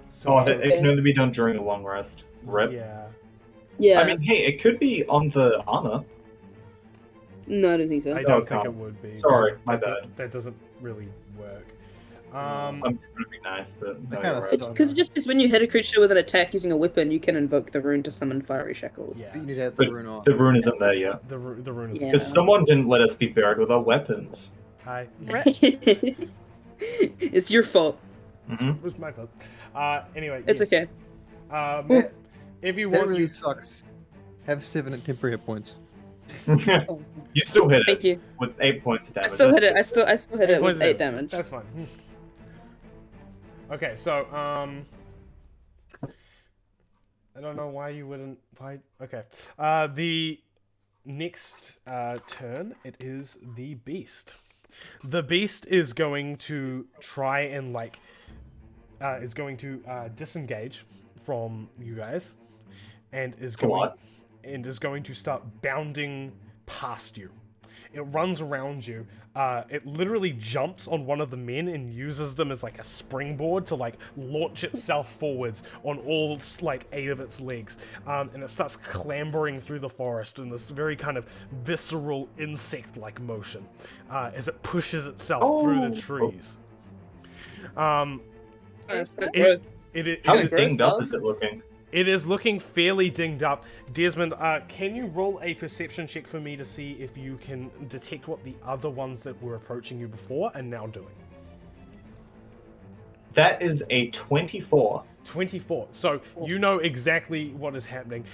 So it can only be done during a long rest. Rip. yeah. Yeah. I mean, hey, it could be on the armor. No, I don't think so. I don't think can't. it would be. Sorry, because my that- bad. That doesn't really work. I'm trying to be nice, but no, kinda you're right. suck. Because just as when you hit a creature with an attack using a weapon, you can invoke the rune to summon fiery shackles. Yeah. But you need to have the But rune on. the rune isn't there yet. The rune is. Yeah. Because someone didn't let us be buried with our weapons. Hi. It's your fault. Mm-hmm. It was my fault. Anyway. It's yes. okay. If you That want, really you sucks. Have 7 temporary hit points. You still hit Thank it you. with 8 points of damage. I still hit That's- it. I still hit it points with 8 of damage. That's fine. Okay, so I don't know why you wouldn't. Why? Okay. The next turn, it is the beast. The beast is going to try and is going to disengage from you guys, and is a going lot. and is going to start bounding past you. It runs around you. It literally jumps on one of the men and uses them as like a springboard to like launch itself forwards on all like 8 of its legs. And it starts clambering through the forest in this very kind of visceral insect-like motion as it pushes itself through the trees. That's pretty It, good. it, How it, gross, dinged up dog. is it looking? it is looking fairly dinged up. Desmond, can you roll a perception check for me to see if you can detect what the other ones that were approaching you before are now doing? That is a 24. 24. So you know exactly what is happening.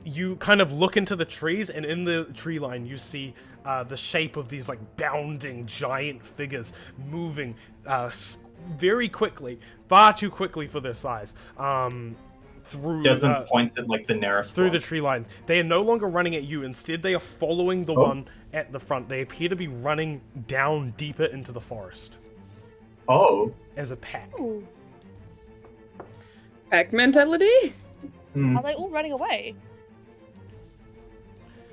You kind of look into the trees, and in the tree line you see the shape of these like bounding giant figures moving very quickly, far too quickly for their size. Through Desmond points at like the nearest through one. the tree line. They are no longer running at you. Instead, they are following the one at the front. They appear to be running down deeper into the forest Oh. as a pack. Ooh. Pack mentality? Hmm. Are they all running away?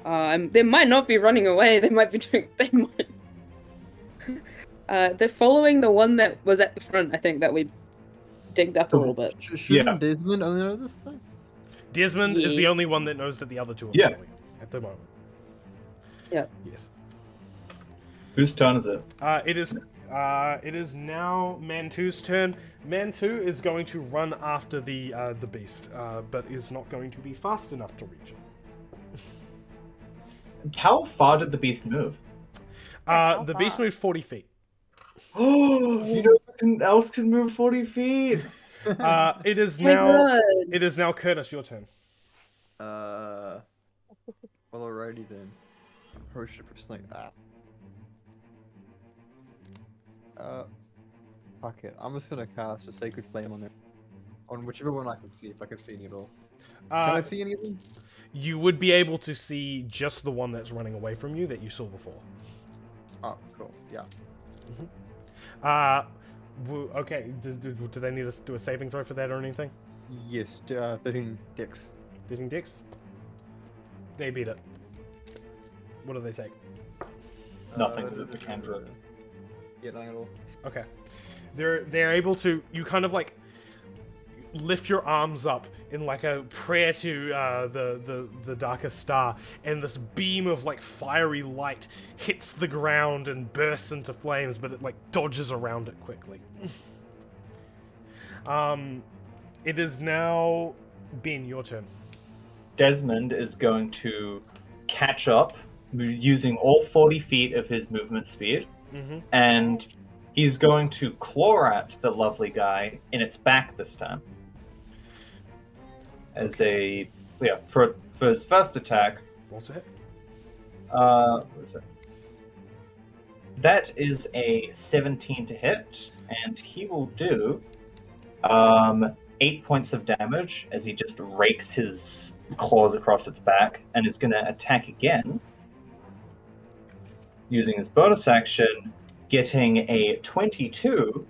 They might not be running away. They might be doing. They might. They're following the one that was at the front. I think that we digged up a little bit. Shouldn't Yeah. Desmond only know this thing? Desmond is the Yeah. only one that knows that the other two are Yeah. following at the moment. Yeah. Yes. Whose turn is it? It is now Man2's turn. Man2 is going to run after the beast, but is not going to be fast enough to reach it. How far did the beast move? The beast moves 40 feet. Oh, you know who else can move 40 feet? It is Oh my now. God. It is now Curtis. Your turn. Well, alrighty then. Approach the person like fuck it. I'm just gonna cast a Sacred Flame on there. On whichever one I can see, if I can see any at all. Can I see any of them? You would be able to see just the one that's running away from you that you saw before. Oh, cool. Yeah. Okay. Do they need us to do a saving throw for that or anything? Yes, 13 Dex. Didn't Dix? They beat it. What do they take? Nothing, because it's a cantrip. Yeah, nothing at all. Okay. They're able to, you kind of like lift your arms up in like a prayer to the darkest star, and this beam of like fiery light hits the ground and bursts into flames, but it like dodges around it quickly. It is now Ben, your turn. Desmond is going to catch up using all 40 feet of his movement speed, and he's going to claw at the lovely guy in its back this time. As for his first attack. What's it? What is it? That is a 17 to hit, and he will do 8 points of damage as he just rakes his claws across its back, and is going to attack again using his bonus action getting a 22,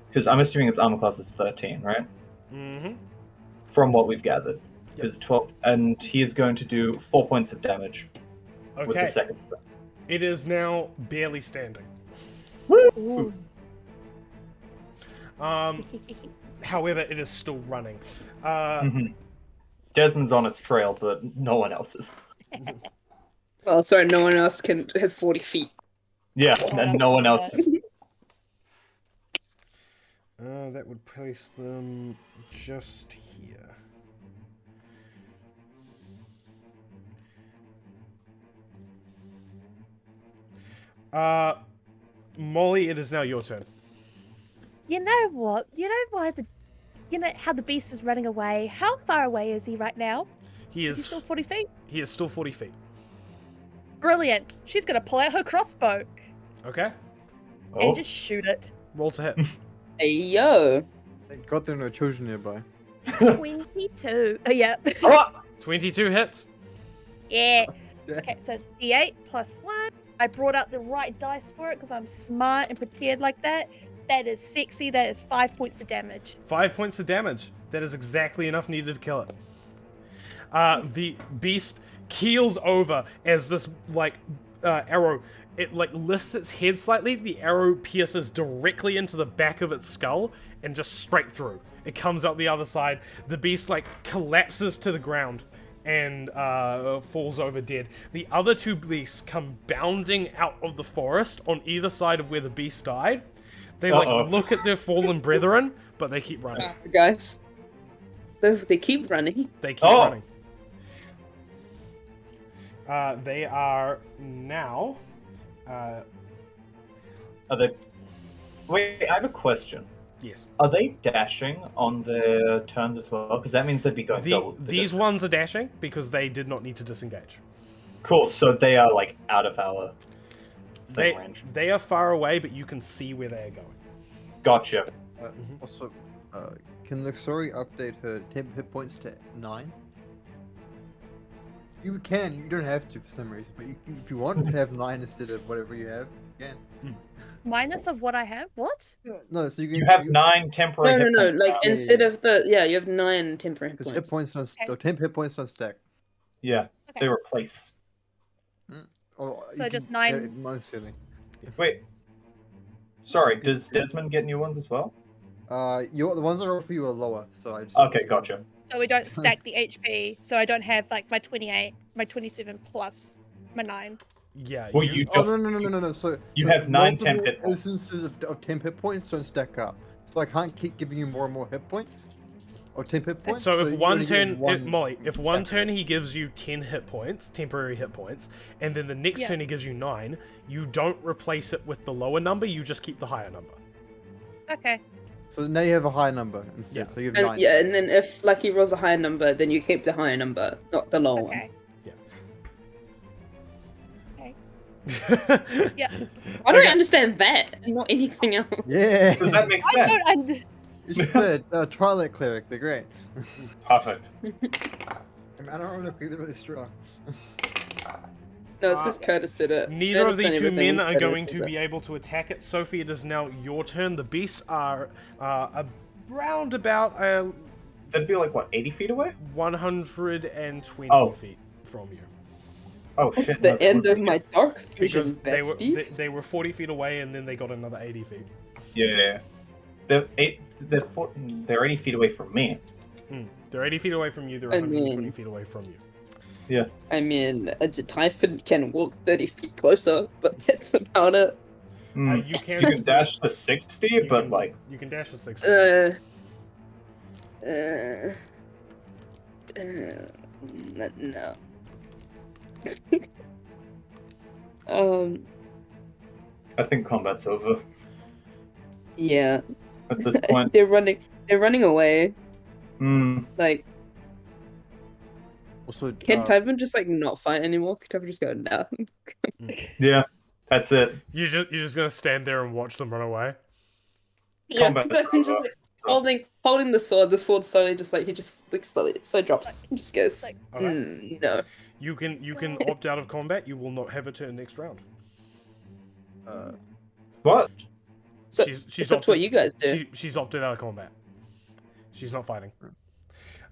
because I'm assuming its armor class is 13, right? Mm-hmm. From what we've gathered. Yep. Is 12, and he is going to do 4 points of damage with the Okay. second. It is now barely standing. Ooh. However, it is still running. Desmond's on its trail, but no one else is. Well, sorry, no one else can have 40 feet. Yeah, and no one else is. That would place them just here. Molly, it is now your turn. You know what? You know how the beast is running away? How far away is he right now? He Is he is still 40 feet? he is still 40 feet. Brilliant. She's gonna pull out her crossbow Okay. Oh, and just shoot it. Roll to hit. Hey, yo. Thank God there are no children nearby. 22. Oh, yeah. oh! 22 hits. Yeah. Yeah. Okay, so it's D8 plus 1. I brought out the right dice for it because I'm smart and prepared like that. That is sexy. That is 5 points of damage. 5 points of damage. That is exactly enough needed to kill it. The beast keels over as this arrow. It lifts its head slightly. The arrow pierces directly into the back of its skull and just straight through. It comes out the other side. The beast collapses to the ground and falls over dead. The other two beasts come bounding out of the forest on either side of where the beast died. They look at their fallen brethren, but they keep running. Guys. They keep running. They keep running. They are now. Are they? Wait, I have a question. Yes. Are they dashing on their turns as well? Because that means they'd be going double. These ones are dashing because they did not need to disengage. Cool. So they are out of our range. They are far away, but you can see where they are going. Gotcha. Also, can Luxori update her temp hit points to 9? You can. You don't have to for some reason, but if you want to have 9 instead of whatever you have, you can. Minus of what I have? What? No, so you can. You have 9 temporary. No, hit no. points now. Instead of you have 9 temporary hit Because points. hit points don't. Okay. Or temp hit points don't stack. Yeah, Okay. they replace. Or So you just can- 9. yeah, not necessarily. Wait. Sorry, does Desmond get new ones as well? The ones that are for you are lower, so I just. Okay, gotcha. So we don't stack the HP. So I don't have my 28, my 27 plus my 9. Yeah. Well, you Oh just no. So you so have 9 temp multiple hit points. instances of temp hit points don't stack up. So I can't keep giving you more and more hit points, or temp hit points. So if you one only get turn, Molly, if one stack turn he gives you 10 hit points, temporary hit points, and then the next Yeah. turn he gives you 9, you don't replace it with the lower number, you just keep the higher number. Okay. So now you have a higher number instead. Yeah. So you have And 9. yeah, and then if Lucky rolls a higher number, then you keep the higher number, not the lower one. Okay. Yeah. Why don't Okay. I understand that and not anything else? Yeah. Does that make I sense? don't under- You should play Twilight Cleric. They're great. Perfect. I don't really think they're really strong. No, it's just Curtis said it. Neither of the Understand two everything men are Curtis going says to it. be able to attack it. Sophie, it is now your turn. The beasts are around about That'd be 80 feet away? 120 Oh. feet from you. Oh That's shit. the no, end we're- of my dark vision, Because they were, bestie. they were 40 feet away and then they got another 80 feet. Yeah. They're 80 feet away from me. They're 80 feet away from you, they're I 120 mean- feet away from you. I mean, a Typhon can walk 30 feet closer, but that's about it. Mm. You can, You can dash to 60, you but can- you can dash to 60. No. I think combat's over Yeah. at this point. They're running away. Hmm. Like, Also, can Typhon just not fight anymore? Can Typhon just go, no? Yeah, that's it. You're just gonna stand there and watch them run away? Yeah, Combat's Typhon's just over. holding the sword. The sword slowly slowly drops. And just goes, Okay. no. You can opt out of combat, you will not have a turn next round. What? So She's it's up to what you guys do. She's opted out of combat. She's not fighting.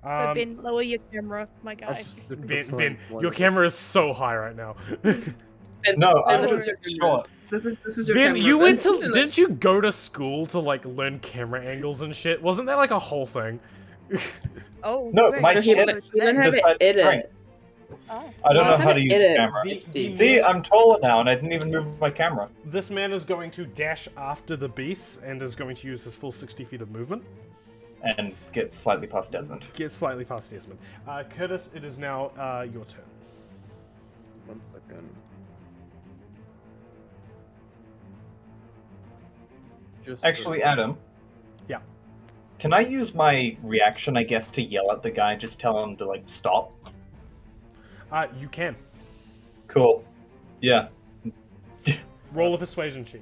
So Ben, lower your camera, my guy. Ben, your camera is so high right now. Ben, No, Ben, I this was is your short. This is your Ben, camera. you went to Ben. didn't you go to school to like learn camera angles and shit? Wasn't that like a whole thing? Oh, No, very my good. He chin learned how to decided to edit. shrink. Oh. I don't Well, know how how to to use edit. the camera. The- See, I'm taller now, and I didn't even move my camera. This man is going to dash after the beast and is going to use his full 60 feet of movement. And get slightly past Desmond. Get slightly past Desmond. Curtis, it is now your turn. 1 second. Just Actually, Adam. Yeah. Can I use my reaction, I guess, to yell at the guy, just tell him to, like, stop? You can. Cool. Yeah. Roll a persuasion check.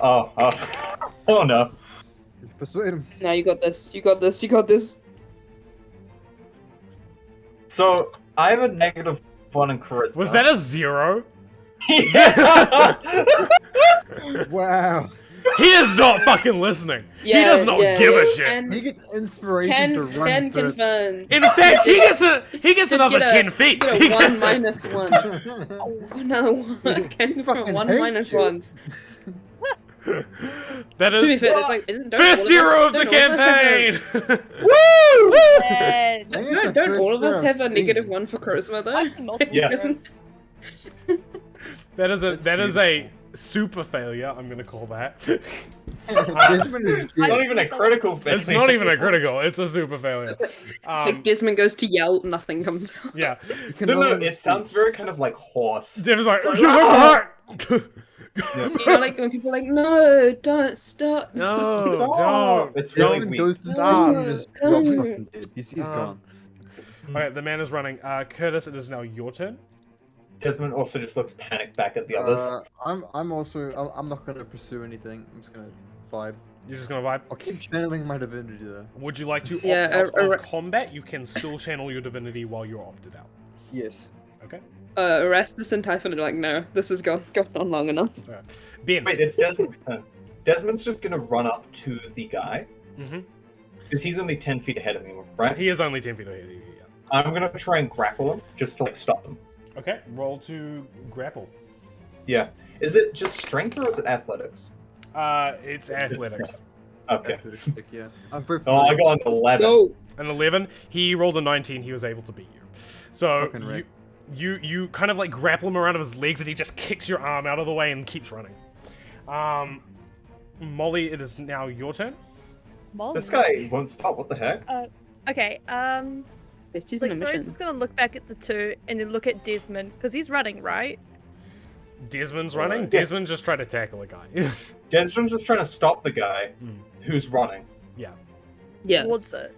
Oh, oh no. persuade him. Now you got this. You got this. You got this. So, I have a -1 in charisma. Was that a 0? Wow. He is not fucking listening. He Yeah, does not yeah, give a yeah. shit. And He gets inspiration to run Ken further. confirm. In fact, he gets Just another get a- 10 feet. Get a 1 minus 1. Oh, another 1. Ken confirm Fucking 1 hate minus you. 1. That is To be fair, that's like isn't don't first all zero us- of the don't all of us have campaign. Yeah. I think it's the Don't all first of us round have a Steam. -1 for charisma though? I see multiple Yeah. different- That is a super failure. I'm gonna call that. Desmond is Not good. even a critical failure. It's not even a critical. It's a super failure. It's like Um, Desmond goes to yell, nothing comes out. yeah. You can No, learn it sounds very kind of like hoarse. Dev's like, It's like, "You have a heart." You know, like when people are like, no, don't stop. No, Stop. don't. It's really Desmond weak. goes to Stop. sleep and just drops fucking dead. He's Stop. gone. Okay, the man is running. Curtis, it is now your turn. Desmond also just looks panicked back at the others. I'm also. I'm not gonna pursue anything. I'm just gonna vibe. You're just gonna vibe. I'll keep channeling my divinity though. Would you like to opt Yeah, out of combat? You can still channel your divinity while you're opted out. Yes. Okay. Erastus and Typhon are like, no, this has gone on long enough. Alright. Ben. Wait, it's Desmond's turn. Desmond's just gonna run up to the guy. Mm-hmm. Because he's only 10 feet ahead of me, right? He is only 10 feet ahead of you. Yeah. I'm gonna try and grapple him, just to, like, stop him. Okay. Roll to grapple. Yeah. Is it just strength or is it athletics? It's athletics. Okay. Yeah. I'm very Oh, I got an 11. Go. An 11. He rolled a 19. He was able to beat you. So Fucking wreck. you kind of like grapple him around his legs, and he just kicks your arm out of the way and keeps running. Molly, it is now your turn. Molly. This guy won't stop. What the heck? Okay, This is like an Sora's mission. just gonna look back at the two and then look at Desmond because he's running, right? Desmond's running. Yeah. Desmond just tried to tackle a guy. Desmond's just trying to stop the guy who's running. Yeah. Yeah. Towards it.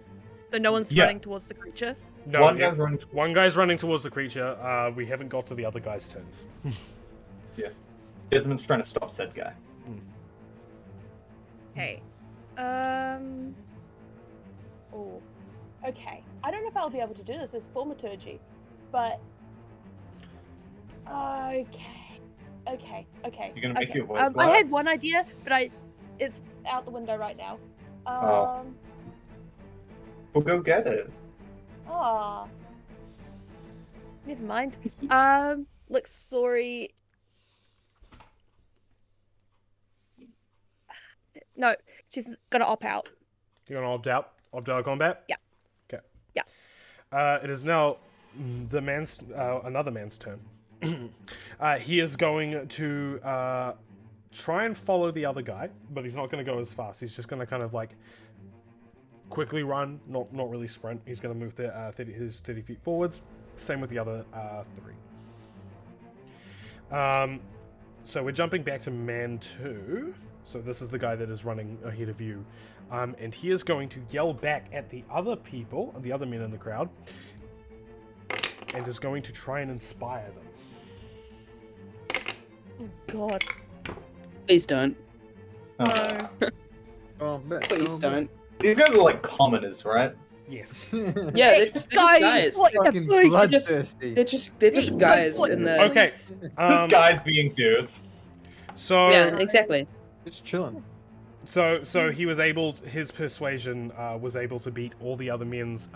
So no one's Yeah. running towards the creature. No. One guy's running. One guy's running towards the creature. We haven't got to the other guy's turns. Desmond's trying to stop said guy. Okay. Oh. Okay. I don't know if I'll be able to do this as thaumaturgy, but. Okay. You're gonna make okay. your voice I loud? had one idea, but it's out the window right now. Oh. We'll go get it. Ah. Never mind. Look, sorry. No, she's gonna opt out. You're gonna opt out. Opt out of combat. Yeah. Okay. Yeah. It is now the man's another man's turn. He is going to try and follow the other guy, but he's not going to go as fast. He's just going to kind of like quickly run, not really sprint. He's going to move his 30 feet forwards. Same with the other 3. So we're jumping back to man 2. So this is the guy that is running ahead of you. And he is going to yell back at the other people, the other men in the crowd, and is going to try and inspire them. Oh God. Please don't. No. Oh, man. Please don't. These guys are like commoners, right? Yes. Yeah, Hey, they're just guys, guys. what the Fucking fuck? bloodthirsty. They're just guys in the. Okay. This guy's being dudes. So Yeah, exactly. Just chilling. So he was able. His persuasion was able to beat all the other men's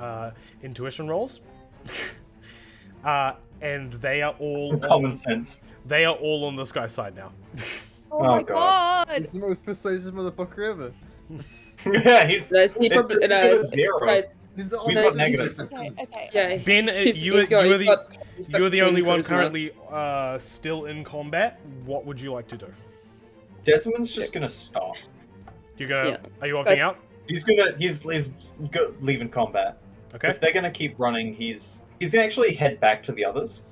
intuition rolls, and they are all Common sense. They are all on this guy's side now. Oh, Oh, my God. god! He's the most persuasive motherfucker ever. Yeah, he's. No, he It's probably, he's no, got a 0. guys, He's the We've got opposite. negatives. Okay. yeah, Ben, he's you are got the only one charisma. currently still in combat. What would you like to do? Desmond's just gonna stop. You gonna? Yeah. Are you opting out? He's leaving combat. Okay. If they're gonna keep running, he's gonna actually head back to the others,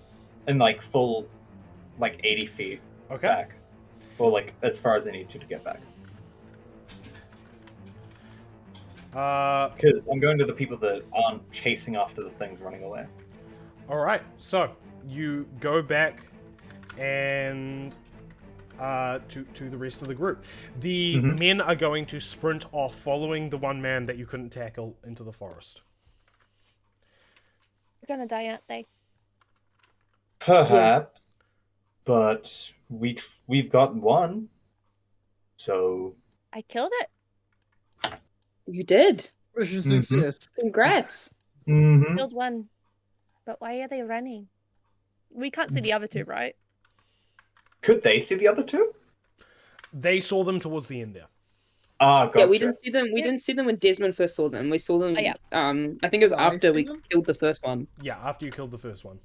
in like full, like 80 feet Okay. back, or like as far as they need to get back. Because I'm going to the people that aren't chasing after the things running away. All right. So you go back and to the rest of the group. The men are going to sprint off, following the one man that you couldn't tackle into the forest. They're gonna die, aren't they? Perhaps, but we've got one. So I killed it. You did. Mission Mhm. success. Congrats. Killed one. But why are they running? We can't see the other two, right? Could they see the other two? They saw them towards the end there. Ah, gotcha. Yeah, we didn't see them. We didn't see them when Desmond first saw them. We saw them. Oh, yeah. I think it was Did I after see we them? killed the first one. Yeah, after you killed the first one.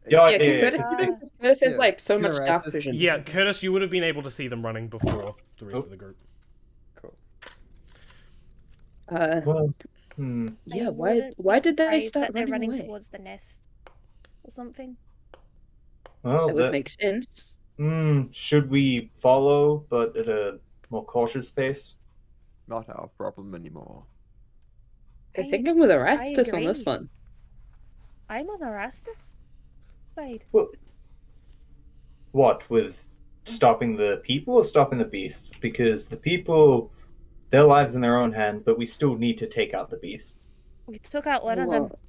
Yeah, Yeah, can yeah, Curtis see them? 'Cause Curtis has Yeah. like so much Curtis dark is- vision. Yeah, Curtis, you would have been able to see them running before the rest of the group. Cool. Well, Yeah. I Why? wouldn't be Why did they surprised start that they're running away? towards the nest or something? well, That would make sense. should we follow, but at a more cautious pace? Not our problem anymore. I think I'm with Erastus on agree. this one. I'm on Erastus side. Well, what, with stopping the people or stopping the beasts? Because the people, their lives in their own hands, but we still need to take out the beasts. We took out one of them. Well,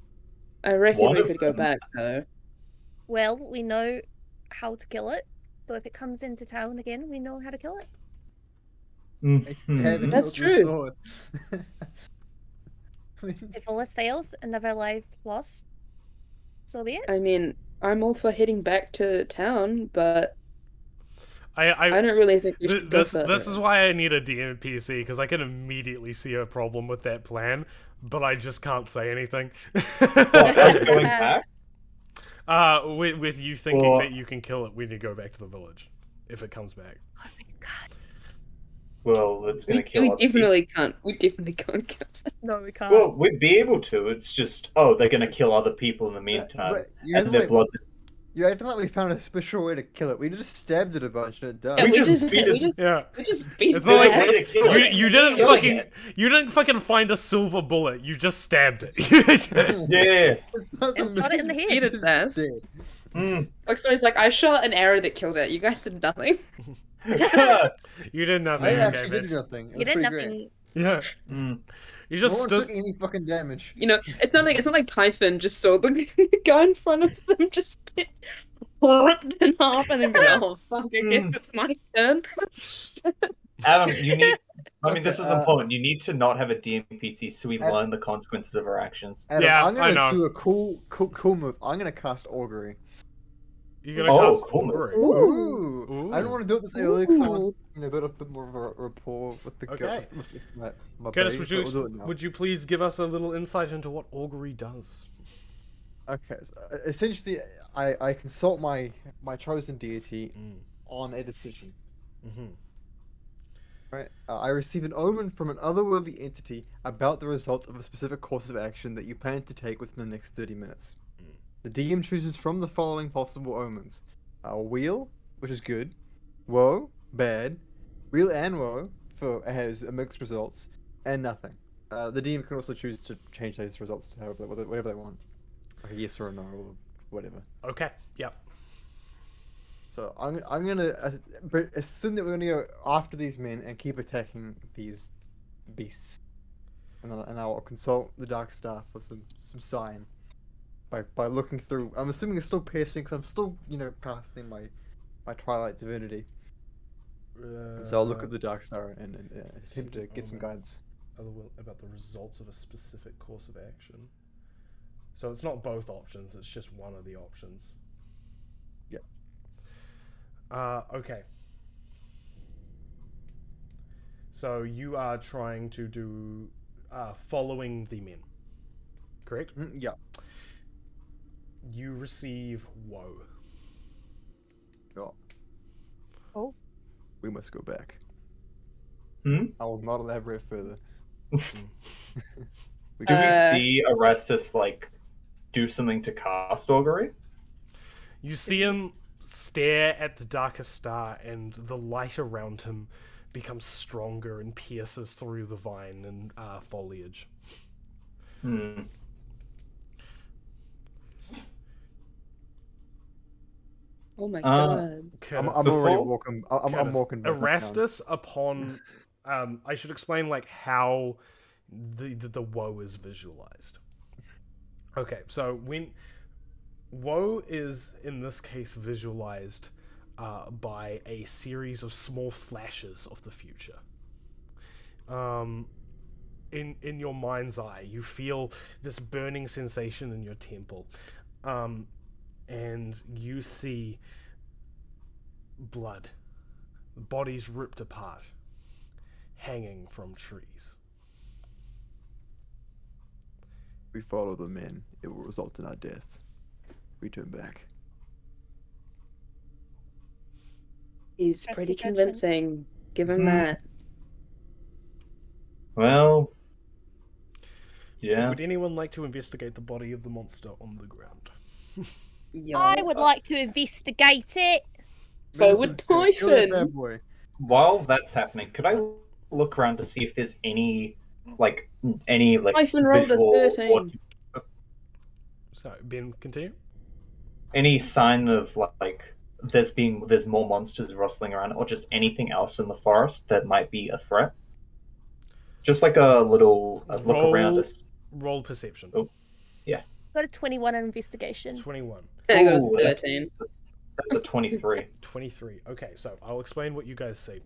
I reckon One we of could go them? back though. Well, we know how to kill it. So if it comes into town again, we know how to kill it. Mhm. That's true. If all this fails, another life lost, so be it. I mean, I'm all for heading back to town, but I I don't really think we should go this further. is why I need a DMPC, because I can immediately see a problem with that plan, but I just can't say anything. What, us going back? With you thinking Or- that you can kill it when you go back to the village, if it comes back. Oh my god. Well, it's going we, to kill we other beasts. definitely can't. We definitely can't kill them. No, we can't. Well, we'd be able to. It's just, they're going to kill other people in the meantime. But you And their like, blood. you acting like we found a special way to kill it. We just stabbed it a bunch and it died. Yeah, We we just just beat we it. just Yeah. we just beat It's not his like way ass. to kill it. you didn't Killing fucking it. you didn't fucking find a silver bullet. You just stabbed it. Yeah. It's not And the shot it in the mission, head. it's Its ass. dead. Mm. Like, so he's like, I shot an arrow that killed it. You guys did nothing. You did nothing. I Okay, actually did bitch. nothing. It You was did pretty nothing. great. Yeah, Mm. you No just one stood. took any fucking damage. You know, it's not like Typhon just saw the guy in front of them just get ripped in half and then go, oh fuck, I guess it's my turn. Adam, you need. I mean, this Okay, is important. You need to not have a DMPC so we learn the consequences of our actions. Adam, Yeah, I'm I gonna know. do a cool move. I'm gonna cast Augury. You're gonna Oh, cast cool. Augury. Ooh. I don't want to do it this early because I Ooh. want build up a bit more of a rapport with the Okay. with my Curtis, buddies, but we'll do it now. would you please give us a little insight into what augury does? Okay, so essentially, I consult my chosen deity on a decision. Mm-hmm. Right, I receive an omen from an otherworldly entity about the results of a specific course of action that you plan to take within the next 30 minutes. The DM chooses from the following possible omens: wheel, which is good; woe, bad; wheel and woe has mixed results; and nothing. The DM can also choose to change those results to whatever they want, like a yes or a no or whatever. Okay. Yep. So I'm gonna assume that we're gonna go after these men and keep attacking these beasts, and I'll consult the Dark Star for some sign by looking through. I'm assuming it's still piercing, because I'm still casting my Twilight Divinity. So I'll look at the Dark Star and attempt to get some guidance. About the results of a specific course of action. So it's not both options, it's just one of the options. Yeah. Okay. So you are trying to do following the men, correct? Yeah. You receive woe. Oh. We must go back. Hmm? I will not elaborate further. Do we see Orestes like do something to cast augury? You see him stare at the darkest star, and the light around him becomes stronger and pierces through the vine and foliage. Hmm. Oh my god. Curtis, I'm already walking. I'm Curtis, walking back. Erastus, upon I should explain like how the woe is visualized. Okay, so when woe is in this case visualized by a series of small flashes of the future. In your mind's eye, you feel this burning sensation in your temple, and you see blood, bodies ripped apart, hanging from trees. We follow the men. It will result in our death. We turn back. He's Trust pretty the judgment. convincing. Give him that. Well, yeah. Would anyone like to investigate the body of the monster on the ground? I would like to investigate it. So would Kill that Typhon. bad boy. While that's happening, could I look around to see if there's any Typhon rolled a visual 13. or So, Ben, continue. any sign of like there's more monsters rustling around, or just anything else in the forest that might be a threat? Just like a little look around us. Roll perception. Oh. Got a 21 on investigation. 21. I got Ooh, a that's- 13. That's a 23. 23. Okay, so I'll explain what you guys see.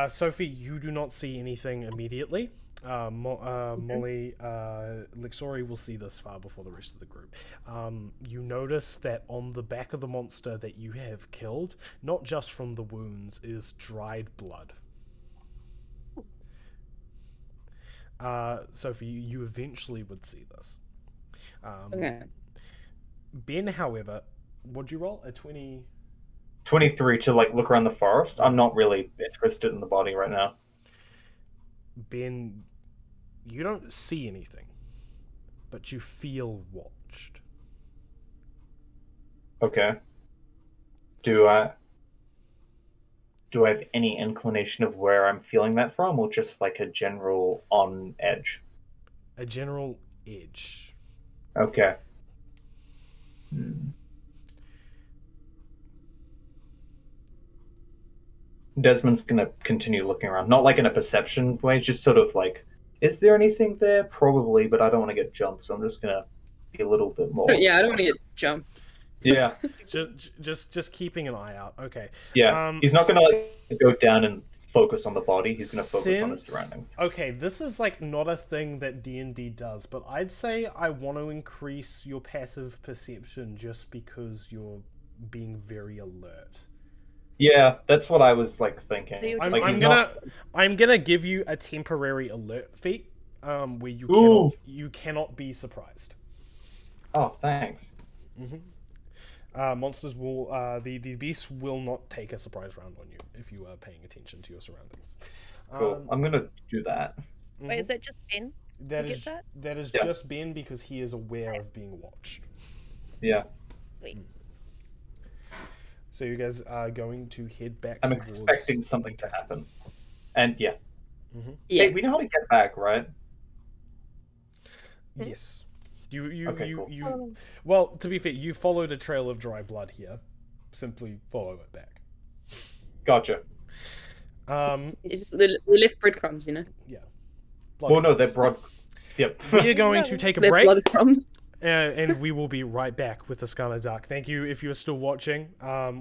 Sophie, you do not see anything immediately. Molly, Lixori will see this far before the rest of the group. You notice that on the back of the monster that you have killed, not just from the wounds, is dried blood. Sophie, you eventually would see this. Okay. Ben, however, what'd you roll? A 20... 23 to like look around the forest. I'm not really interested in the body right now. Ben, you don't see anything, but you feel watched. Okay. Do I have any inclination of where I'm feeling that from, or just like a general on edge? A general edge. Okay. Desmond's gonna continue looking around, not like in a perception way, just sort of like, is there anything there? Probably, but I don't want to get jumped, so I'm just gonna be a little bit more. But yeah, I don't want to get jumped. Yeah, Just keeping an eye out. Okay. yeah. He's not gonna like go down and focus on the body. He's gonna focus on his Since- surroundings. Okay, this is like not a thing that D&D does, but I'd say I want to increase your passive perception just because you're being very alert. Yeah, that's what I was like thinking. So you're I'm, just I'm he's gonna not- I'm gonna give you a temporary alert feat, where Ooh. you cannot be surprised. Oh, thanks. Monsters will the beasts will not take a surprise round on you if you are paying attention to your surroundings. Cool. I'm gonna do that. Wait, is that just Ben? That who is gets that? that is Yeah. just Ben because he is aware of being watched. Yeah, Sweet. So you guys are going to head back. I'm towards... expecting something to happen. And yeah. Yeah. Hey, we know how to get back, right? Yes. You Okay, cool. Oh. Well, to be fair, you followed a trail of dry blood here. Simply follow it back. Gotcha. It's just, we left breadcrumbs, you know? Yeah. Well, no, they're broad. Yep. We are going to take a They're break. blood crumbs. and we will be right back with Ascana Dark. Thank you if you're still watching.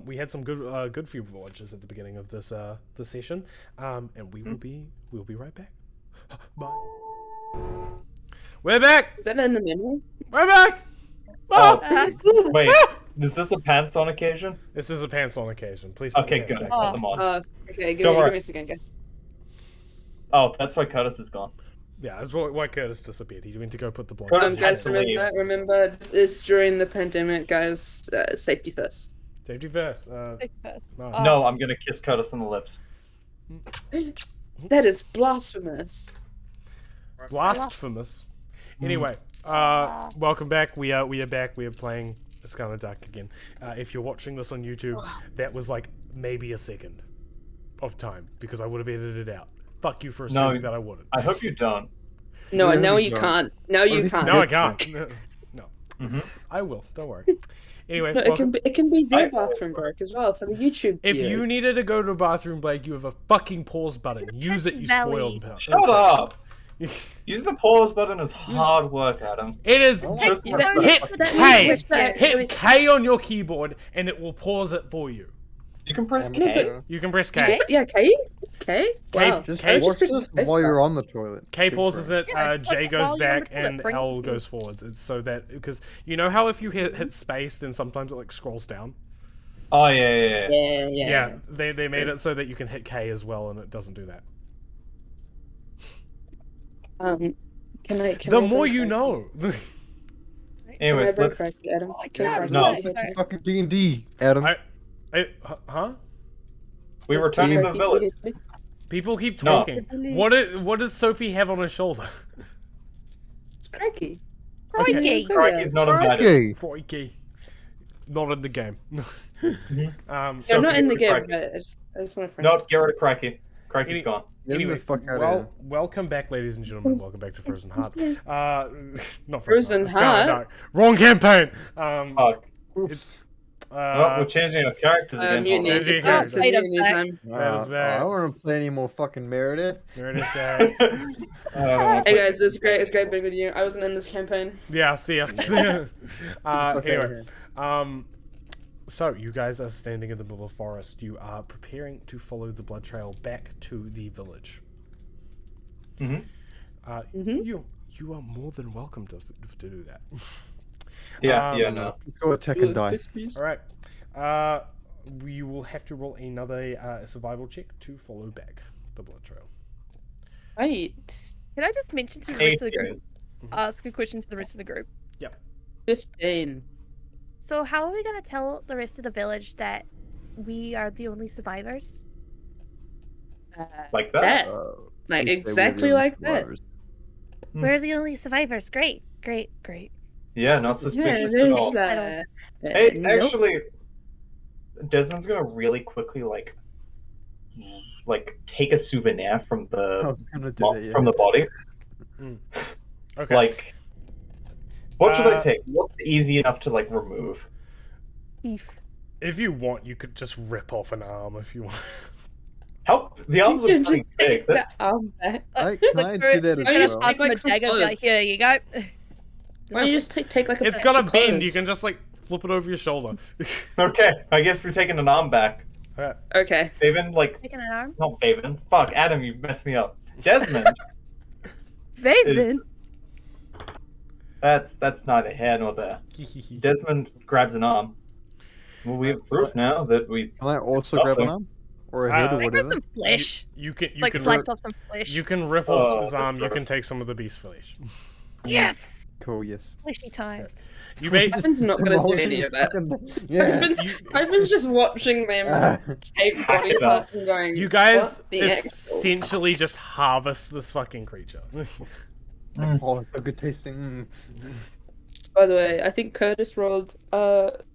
We had some good few watches at the beginning of this this session, and we'll be right back. Bye. We're back. Is that in the menu? We're back. Oh, wait. Is this a pants on occasion? This is a pants on occasion. Please. Put Okay, your pants good. back I on. put them on. Okay, give Don't me worry. a second, guys. Oh, that's why Curtis is gone. Yeah, that's why Curtis disappeared. He went to go put the blonde. Curtis Guys, had to leave. remember, this is during the pandemic, guys. Safety first. Safety first. Pick first. Nice. No, I'm gonna kiss Curtis on the lips. That is blasphemous. Blasphemous. Anyway, welcome back. We are back. We are playing Ascana Dark again. If you're watching this on YouTube, that was like maybe a second of time because I would have edited it out. Fuck you for assuming that I wouldn't. I hope you don't. No, Really now you don't. can't. Now you can't. No, I can't. No, Mhm. I will. Don't worry. Anyway, No, welcome. it can be their bathroom break as well for the YouTube. If you viewers. needed to go to a bathroom, Blake, you have a fucking pause button. Use it, you Valley. spoiled pal. Shut up! Using the pause button is hard work, Adam. It is. Just Yeah, press Hit that button. that K. means that actually- Hit K on your keyboard, and it will pause it for you. You can press No, K. but- You can press Yeah, K. yeah, K. Wow. Just K- watch just this press while you're spacebar. on the toilet. K Big pauses brain. it, Yeah, J like, goes while you're on back, the toilet, and bring L it. goes forwards. It's so that because you know how if you hit space, then sometimes it like scrolls down. Oh yeah. Yeah. They made it so that you can hit K as well, and it doesn't do that. Can I? The more you know. Anyways, let's. Adam. No. Fucking D&D, Adam. Huh? We returning to the village. People keep No. talking. What does Sophie have on her shoulder? It's cracky. Crikey. Crikey's not invited. Okay. Crikey. Not in the game. Mhm. No, So not in the get game, Crikey. but I just want to. No, get rid of Crikey. Crikey's Any- gone. Get Anyway, the fuck out well, of welcome back, ladies and gentlemen. Welcome back to Frozen Heart. Not Frozen Heart. Scarlet Heart? Dark. Wrong campaign. Fuck. here. Oops. Well, we're changing our characters again. Mutiny. Changing It's characters. back to mutiny time. That is bad. I don't want to play any more fucking Meredith. There it is, back. Hey guys, it was great. It was great being with you. I wasn't in this campaign. Yeah, see ya. Okay. Anyway, so you guys are standing in the middle of the forest. You are preparing to follow the blood trail back to the village. Mhm. You are more than welcome to do that. Yeah, no. Let's go attack and die. All right. We will have to roll another survival check to follow back the blood trail. Right. Can I just mention to the rest of the 18. group? Ask a question to the rest of the group. 15. So how are we gonna tell the rest of the village that we are the only survivors? Like that? Like Please say we're exactly the like that. survivors. We're the only survivors. Great. Yeah, not Yeah, suspicious at there's all. Hey, nope. actually, Desmond's gonna really quickly like take a souvenir from I the was gonna do that, yeah. from the body. Okay. Like, what should I Uh, take? What's easy enough to like remove? Beef. If you want, you could just rip off an arm if you want. Help! The arms are You can pretty just big. take That's the arm back. Can I do that Oh, you as just well? take, like, Pass some him a dagger, be clothes. like, here you go. Why don't you just take like a It's patch got a of bend. clothes? You can just like flip it over your shoulder. okay. I guess we're taking an arm back. Alright. Okay. Faven, like, Taking an arm. not Faven. Fuck, Adam, you messed me up. Desmond. Vaven. That's neither here nor there. Desmond grabs an arm. Well, we have proof now that we. Can I also grab an arm? Or a head or I got whatever? some flesh. You can Like can slice rip, off some flesh. you can rip off Oh, his that's arm. You can gross. take some of the beast flesh. Yes. Cool, yes. Fleshy time. You may. Ivan's not gonna do any of that. Yes. Ivan's just watching them take Hack body it up. parts and going. You guys "What the actual-" essentially just harvest this fucking creature. Oh, so good tasting. By the way, I think Curtis rolled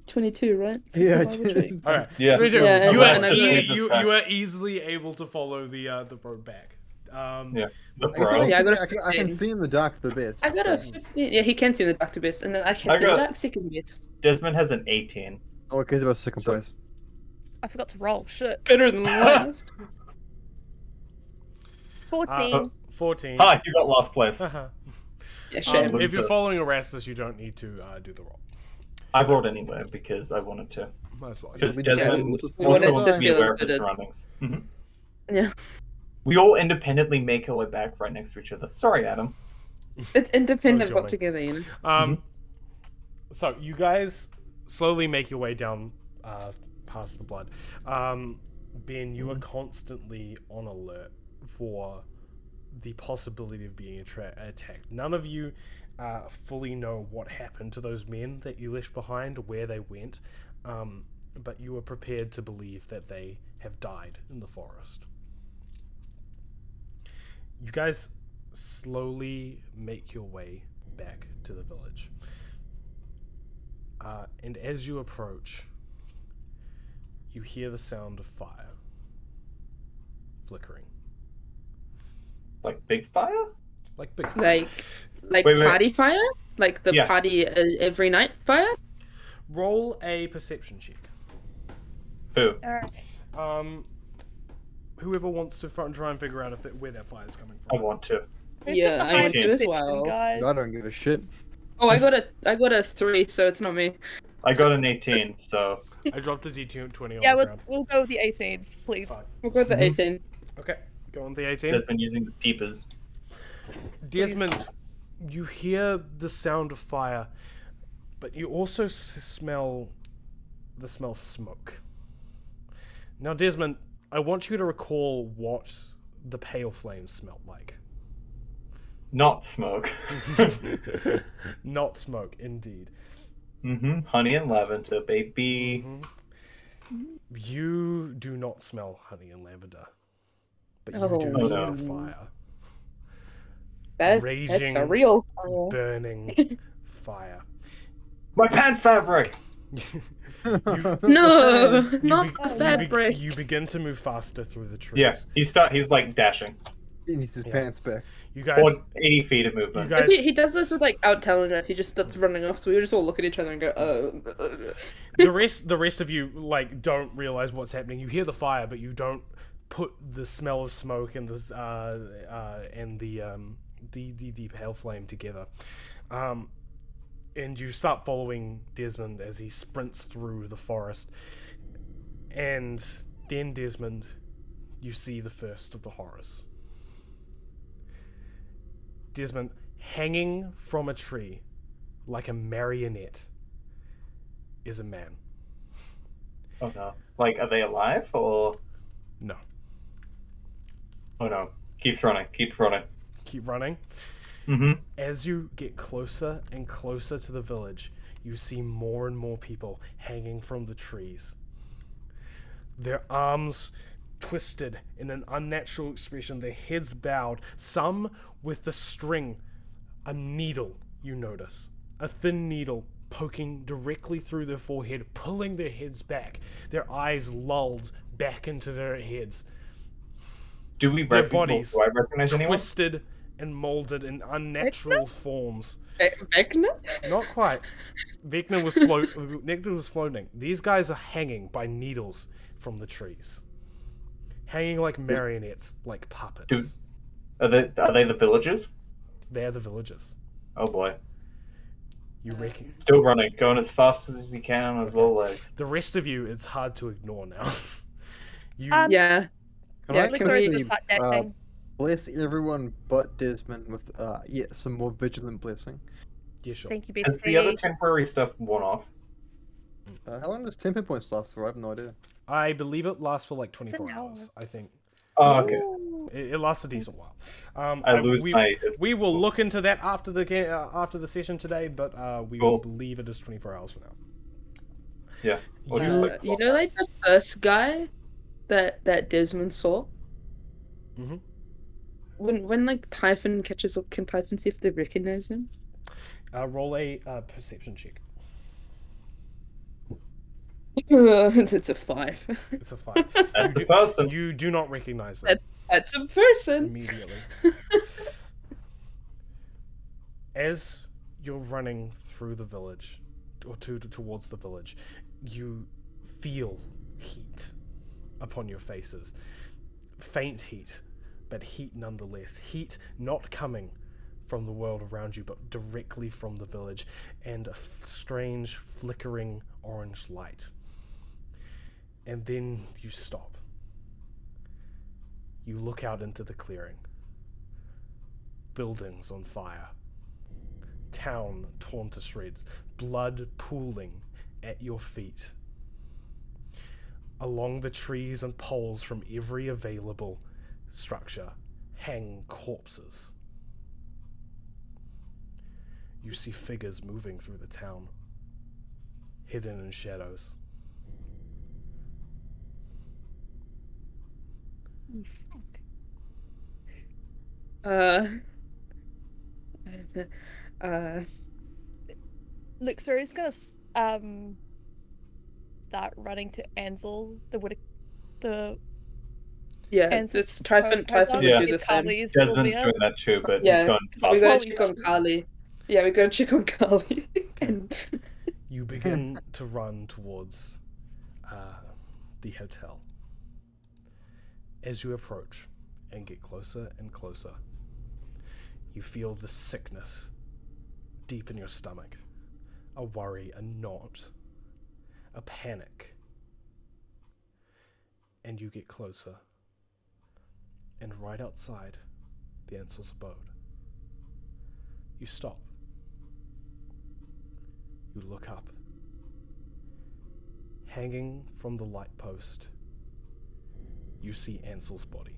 22, right? For Yeah, I survival check. did. All right. Yeah. Me too. Yeah, you, and are I just- you are easily able to follow the road back. Yeah. The I, guess bro. Yeah, I got a I can 15. see in the dark the bit. I got a so- 15. Yeah, he can see in the dark to best, and then I can I see in the got- dark second best. Desmond has an 18. Oh, okay, it's about second So- place. I forgot to roll. Shit. Better than last. 14. 14. Hi, you got last place. Uh-huh. Yeah, shame. If you're Loser. following Erastus, you don't need to do the roll. I rolled anyway because I wanted to. Might as well. Because we just- Desmond we also wanted wants to to be feel aware of his included. surroundings. Mhm. Yeah. We all independently make our way back right next to each other. Sorry, Adam. It's independent yawning. but together, you know. So you guys slowly make your way down past the blood. Ben, you are constantly on alert for the possibility of being attacked. None of you fully know what happened to those men that you left behind, where they went, but you are prepared to believe that they have died in the forest. You guys slowly make your way back to the village. And as you approach, you hear the sound of fire flickering. Like big fire? Like big fire. Like Wait. party fire? Like the Yeah. party every night fire? Roll a perception check. Who? Alright. Whoever wants to try and figure out where that fire is coming I from. want to. Who's Yeah, got the I high want to as perception, well. guys? I don't give a shit. Oh, I got a 3, so it's not me. I got an 18, so I dropped a D20 on Yeah, the ground. we'll go with the 18, please. Fine. We'll go with the 18. Okay, go on the 18. Desmond using his peepers. Desmond, you hear the sound of fire, but you also smell the smell of smoke. Now, Desmond, I want you to recall what the pale flames smelled like. Not smoke. Not smoke, indeed. Honey and lavender, baby. You do not smell honey and lavender, but you Oh. do Oh, hear no. fire. That's Raging, a real. burning fire. My pant fabric! No, You not be- the fabric. you begin to move faster through the trees. Yeah, he's like dashing. He needs his Yeah. pants back. You guys, 80 feet of movement. You guys- He does this without telling us. He just starts running off, so we just all look at each other and go, oh. the rest of you don't realize what's happening. You hear the fire, but you don't put the smell of smoke and the pale flame together. And you start following Desmond as he sprints through the forest. And then, Desmond, you see the first of the horrors. Desmond, hanging from a tree like a marionette, is a man. Oh no. Like, are they alive or? No. Oh no. Keeps running. Keep running. Keep running. As you get closer and closer to the village, you see more and more people hanging from the trees. Their arms twisted in an unnatural expression, their heads bowed, some with the string, a needle, you notice. A thin needle poking directly through their forehead, pulling their heads back, their eyes lulled back into their heads. Do we Their recognize? bodies Do I recognize anyone? twisted and molded in unnatural forms. Vecna? Not quite. Nectar was floating. These guys are hanging by needles from the trees. Hanging like marionettes, like puppets. Are they the villagers? They're the villagers. Oh boy. You reckon? Still running, going as fast as he can on his little legs. The rest of you, it's hard to ignore now. You, Yeah. Can Yeah, I can Elixir is we- just like dashing. bless everyone but Desmond with some more vigilant blessing? yeah, sure. Thank you, Has the other BC. temporary stuff worn off? How long does 10 hit points last for? I have no idea. I believe it lasts for like an 24 hour. hours, I think. Oh, okay. It lasts a decent while. I lose my. We will look into that after the session today, but we Cool. will believe it is 24 hours for now. Yeah. Or You- just like, You know, like the first guy that Desmond saw? Mhm. When like Typhon catches up, can Typhon see if they recognize him? Roll a perception check. It's a 5. It's a 5. That's the You person. You do not recognize them That's a person. immediately. As you're running through the village, or towards the village, you feel heat upon your faces. Faint heat, but heat nonetheless. Heat not coming from the world around you, but directly from the village, and a strange flickering orange light. And then you stop. You look out into the clearing. Buildings on fire. Town torn to shreds. Blood pooling at your feet. Along the trees and poles from every available structure hang corpses. You see figures moving through the town, hidden in shadows. Luxuria's gonna start running to Ansel, the Yeah, Ansel. this Typhon would Yeah. do the same. Desmond's doing that too, but he's Yeah, going we faster. gotta check on Carly. Yeah, we gotta check on Carly. And You begin to run towards the hotel. As you approach and get closer and closer, you feel the sickness deep in your stomach, a worry, a knot, a panic. And you get closer, and right outside the Ansel's abode, you stop. You look up. Hanging from the light post, you see Ansel's body.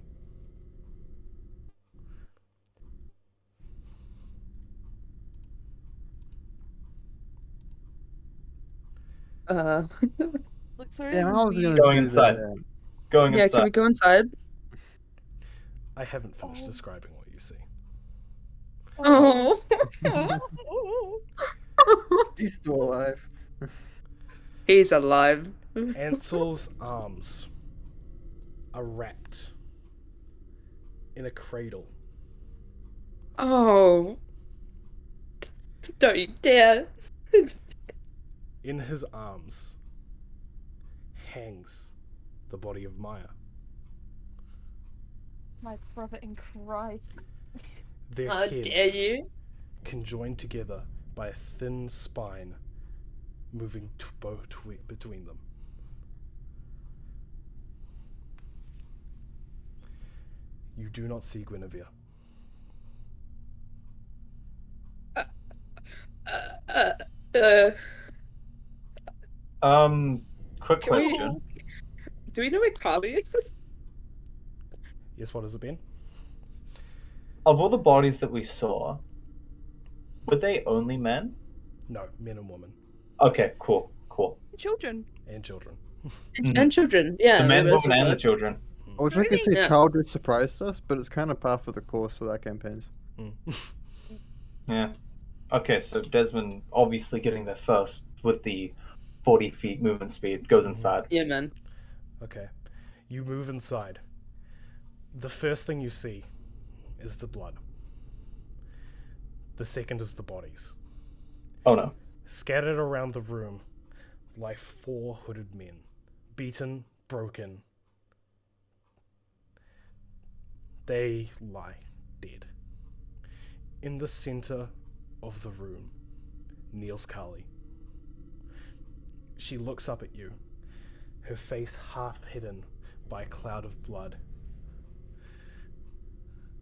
Luxuria. Yeah, I was gonna Going do inside. that. Going yeah, inside. can we go inside? I haven't finished describing what you see. Oh. He's still alive. He's alive. Ansel's arms are wrapped in a cradle. Oh. Don't you dare. In his arms hangs the body of Maya. My brother in Christ. Their How heads dare you? conjoined together by a thin spine moving between them. You do not see Guinevere. Quick Can we- question. Do we know where Carly is? Yes, what has it been? Of all the bodies that we saw, were they only men? No, men and women. Okay, cool. Children. And children. And children, yeah. The men, those women, and were- the children. I wish I could say Yeah. childhood surprised us, but it's kind of par for the course for that campaigns. Yeah. Okay, so Desmond obviously getting there first with the 40 feet movement speed goes inside. Yeah, man. Okay. You move inside. The first thing you see is the blood. The second is the bodies. Oh no. Scattered around the room lie 4 hooded men. Beaten, broken. They lie dead. In the center of the room kneels Kali. She looks up at you, her face half hidden by a cloud of blood.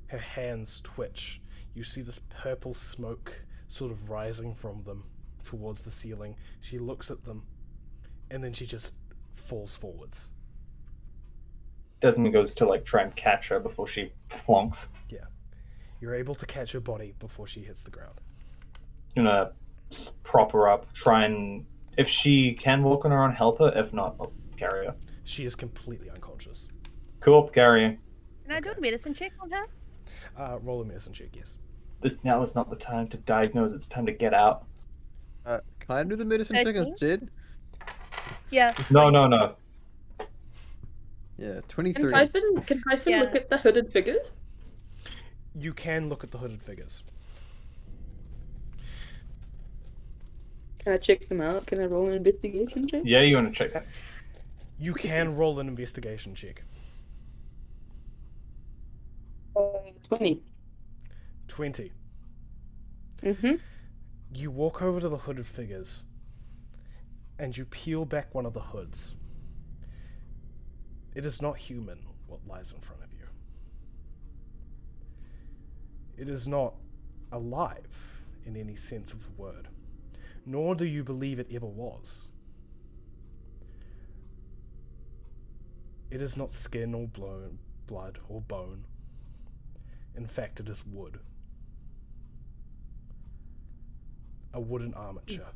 Her hands twitch. You see this purple smoke sort of rising from them towards the ceiling. She looks at them, and then she just falls forwards. Desmond goes to try and catch her before she flunks. Yeah. You're able to catch her body before she hits the ground. Gonna just prop her up, try and if she can walk on her own, help her. If not, I'll carry her. She is completely unconscious. Cool, carry her. Can I do a medicine check on her? Roll a medicine check, yes. Now is not the time to diagnose. It's time to get out. Can I do the medicine check as 13? Jid? Yeah. No. Yeah, Can 23. Typhon Yeah. look at the hooded figures? You can look at the hooded figures. Can I check them out? Can I roll an investigation check? Yeah, you want to check that? You can roll an investigation check. 20. 20. Mm-hmm. You walk over to the hooded figures, and you peel back one of the hoods. It is not human, what lies in front of you. It is not alive in any sense of the word, nor do you believe it ever was. It is not skin or blood or bone. In fact, it is wood. A wooden armature.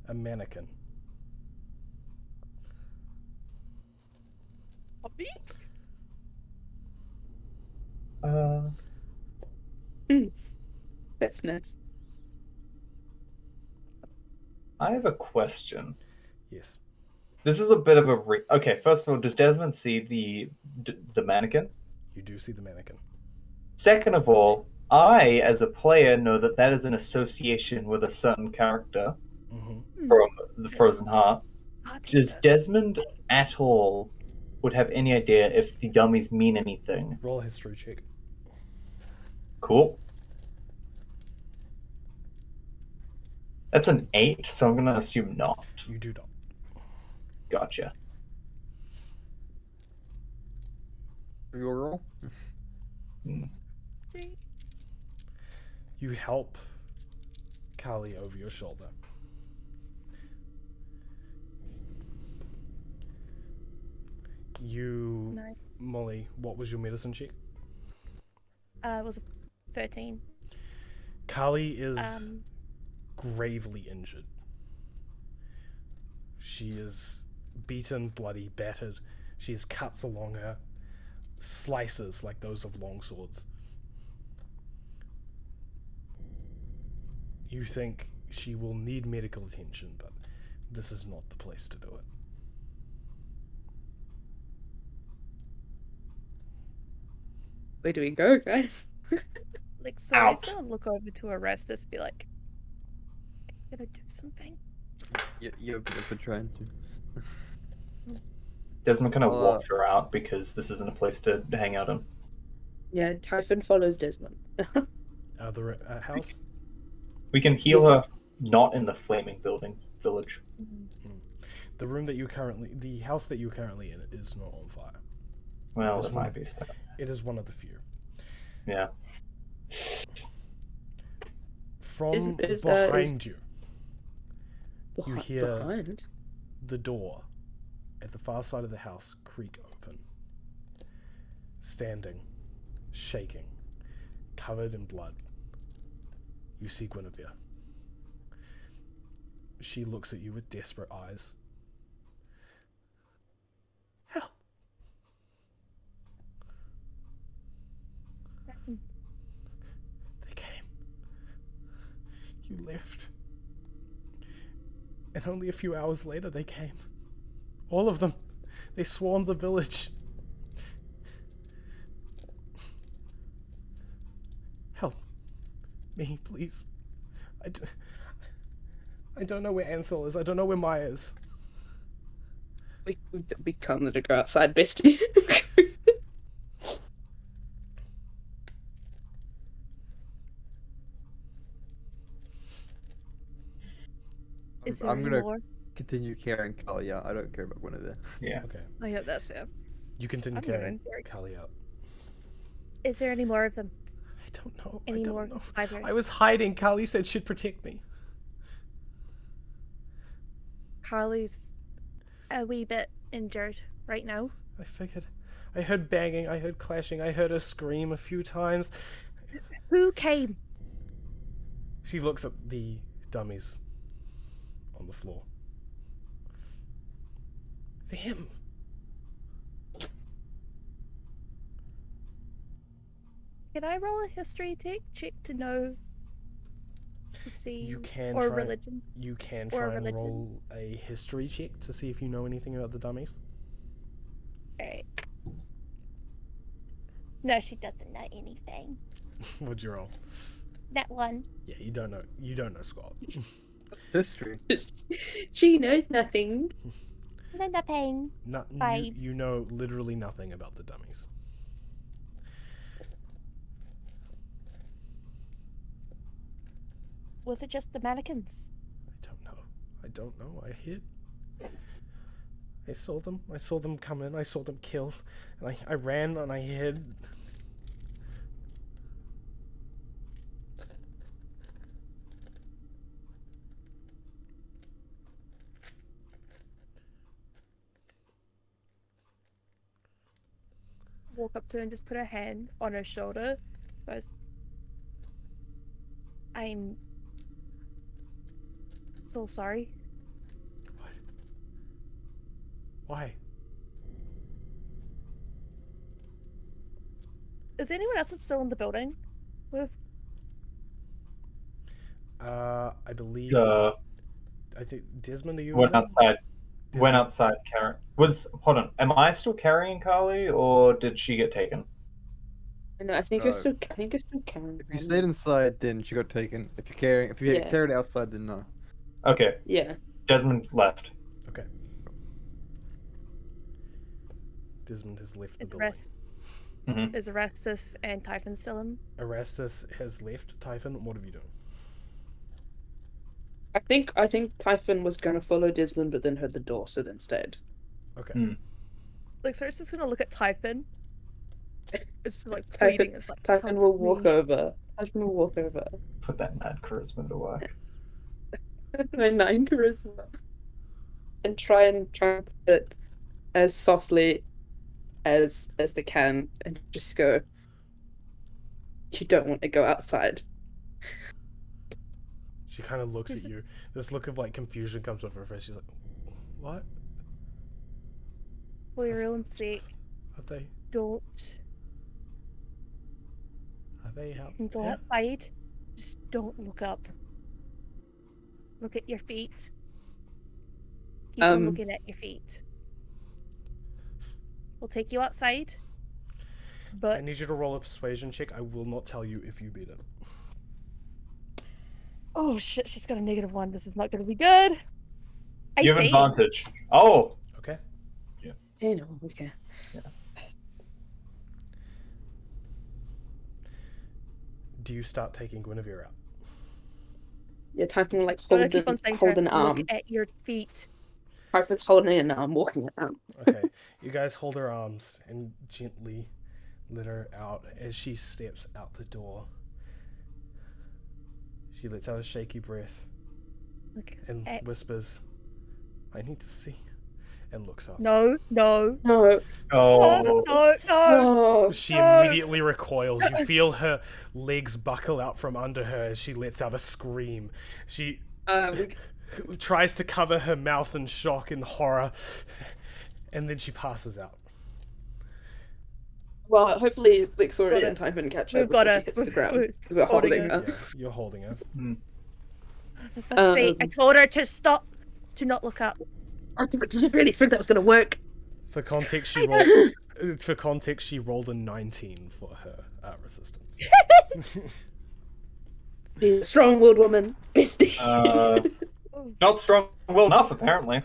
A mannequin. Puppy? That's nice. I have a question. Yes. This is a bit of a okay. First of all, does Desmond see the mannequin? You do see the mannequin. Second of all, I, as a player, know that that is an association with a certain character Mm-hmm. from the Frozen Heart. What? Does Desmond at all would have any idea if the dummies mean anything? Roll a history check. Cool. That's an 8, so I'm gonna assume not. You do not. Gotcha. Your roll? You help Kali over your shoulder. You, No. Molly, what was your medicine check? It was a 13. Kali is Um, gravely injured. She is beaten, bloody, battered. She has cuts along her, slices like those of long swords. You think she will need medical attention, but this is not the place to do it. Where do we go, guys? like, so Out. he's gonna look over to Orestes, be like, "Gotta do something." You're trying to. Desmond kind of Well, walks her out because this isn't a place to hang out in. Yeah, Typhon follows Desmond. The house? We can heal her not in the flaming village. The room that the house that you're currently in is not on fire. Well, This it one- might be so. It is one of the few. Yeah. From Is- behind you, You Behi- hear- behind. the door at the far side of the house creak open. Standing, shaking, covered in blood, you see Guinevere. She looks at you with desperate eyes. Help! They came. You left. And only a few hours later they came. All of them. They swarmed the village. Help me, please. I don't know where Ansel is. I don't know where Maya is. We can't let her go outside, bestie. Is there I'm any gonna more? continue carrying Kalia. I don't care about Guinevere. Yeah. Okay. I hope that's fair. You continue I'm gonna carrying carry- Kali out. Is there any more of them? I don't know. Any I don't more know. spiders? I was hiding. Kali said she'd protect me. Carly's a wee bit injured right now. I figured. I heard banging. I heard clashing. I heard her scream a few times. Who came? She looks at the dummies on the floor. Them. Can I roll a history check to know? To see. You can or try. religion. You can Or try and religion. roll a history check to see if you know anything about the dummies. Alright. No, she doesn't know anything. What'd you roll? That one. Yeah, you don't know. You don't know squat. History. She knows nothing. No, nothing. You, 5. you know literally nothing about the dummies. was it just the mannequins? I don't know. I hid. I saw them. I saw them come in. I saw them kill. And I ran and I hid. Walk up to her and just put her hand on her shoulder. Goes, I'm so sorry. What? Why? Is there anyone else that's still in the building? With I believe. Uh, I think Desmond, are you? went in there? outside. Went Desmond? outside. Hold on. Am I still carrying Carly, or did she get taken? No, I think you're still. I think you're still carrying. If you stayed inside, then she got taken. If you Yeah. carried outside, then no. Okay. Yeah. Desmond left. Okay. Desmond has left the is building. Mhm. Is Erastus and Typhon still in? Erastus has left. Typhon, what have you done? I think Typhon was gonna follow Desmond, but then heard the door, so then stayed. Okay. Like, so it's just gonna look at Typhon. It's just, like Typhon- pleading. It's like Typhon "Oh, will walk please." over. Typhon will walk over. Put that mad charisma to work. My 9 charisma. And try and put it as softly as they can, and just go. You don't want to go outside. She kind of looks This at you. This look of like confusion comes over her face. She's like, "What? For your own sake, Are they? don't Are they out go there?" outside. Just don't look up. Look at your feet. Keep on looking at your feet. We'll take you outside. But I need you to roll a persuasion check. I will not tell you if you beat it. oh shit, she's got a -1. This is not going to be good. You have 18. advantage. Oh, Okay. You know, okay. Do you start taking Guinevere out? Yeah, Typhon will like Just gotta hold keep on saying to her, an arm. Look at your feet. Typhon's holding an arm, walking it out. Okay. You guys hold her arms and gently let her out as she steps out the door. She lets out a shaky breath Look and at... whispers, "I need to see," and looks up. No. No. No. oh. Oh. She No. immediately recoils. You feel her legs buckle out from under her as she lets out a scream. She tries to cover her mouth in shock and horror, and then she passes out. Well, hopefully Lixor Got and it. Typhon catch her We've before got she her. hits the ground. We're Because we're holding holding her. her. Yeah, you're holding her. Fuck's sake, I told her to stop. To not look up. I didn't really expect that was going to work. For context, I she know. rolled. For context, she rolled a 19 for her resistance. Be a strong-willed woman. Bestie. Not strong well enough, apparently.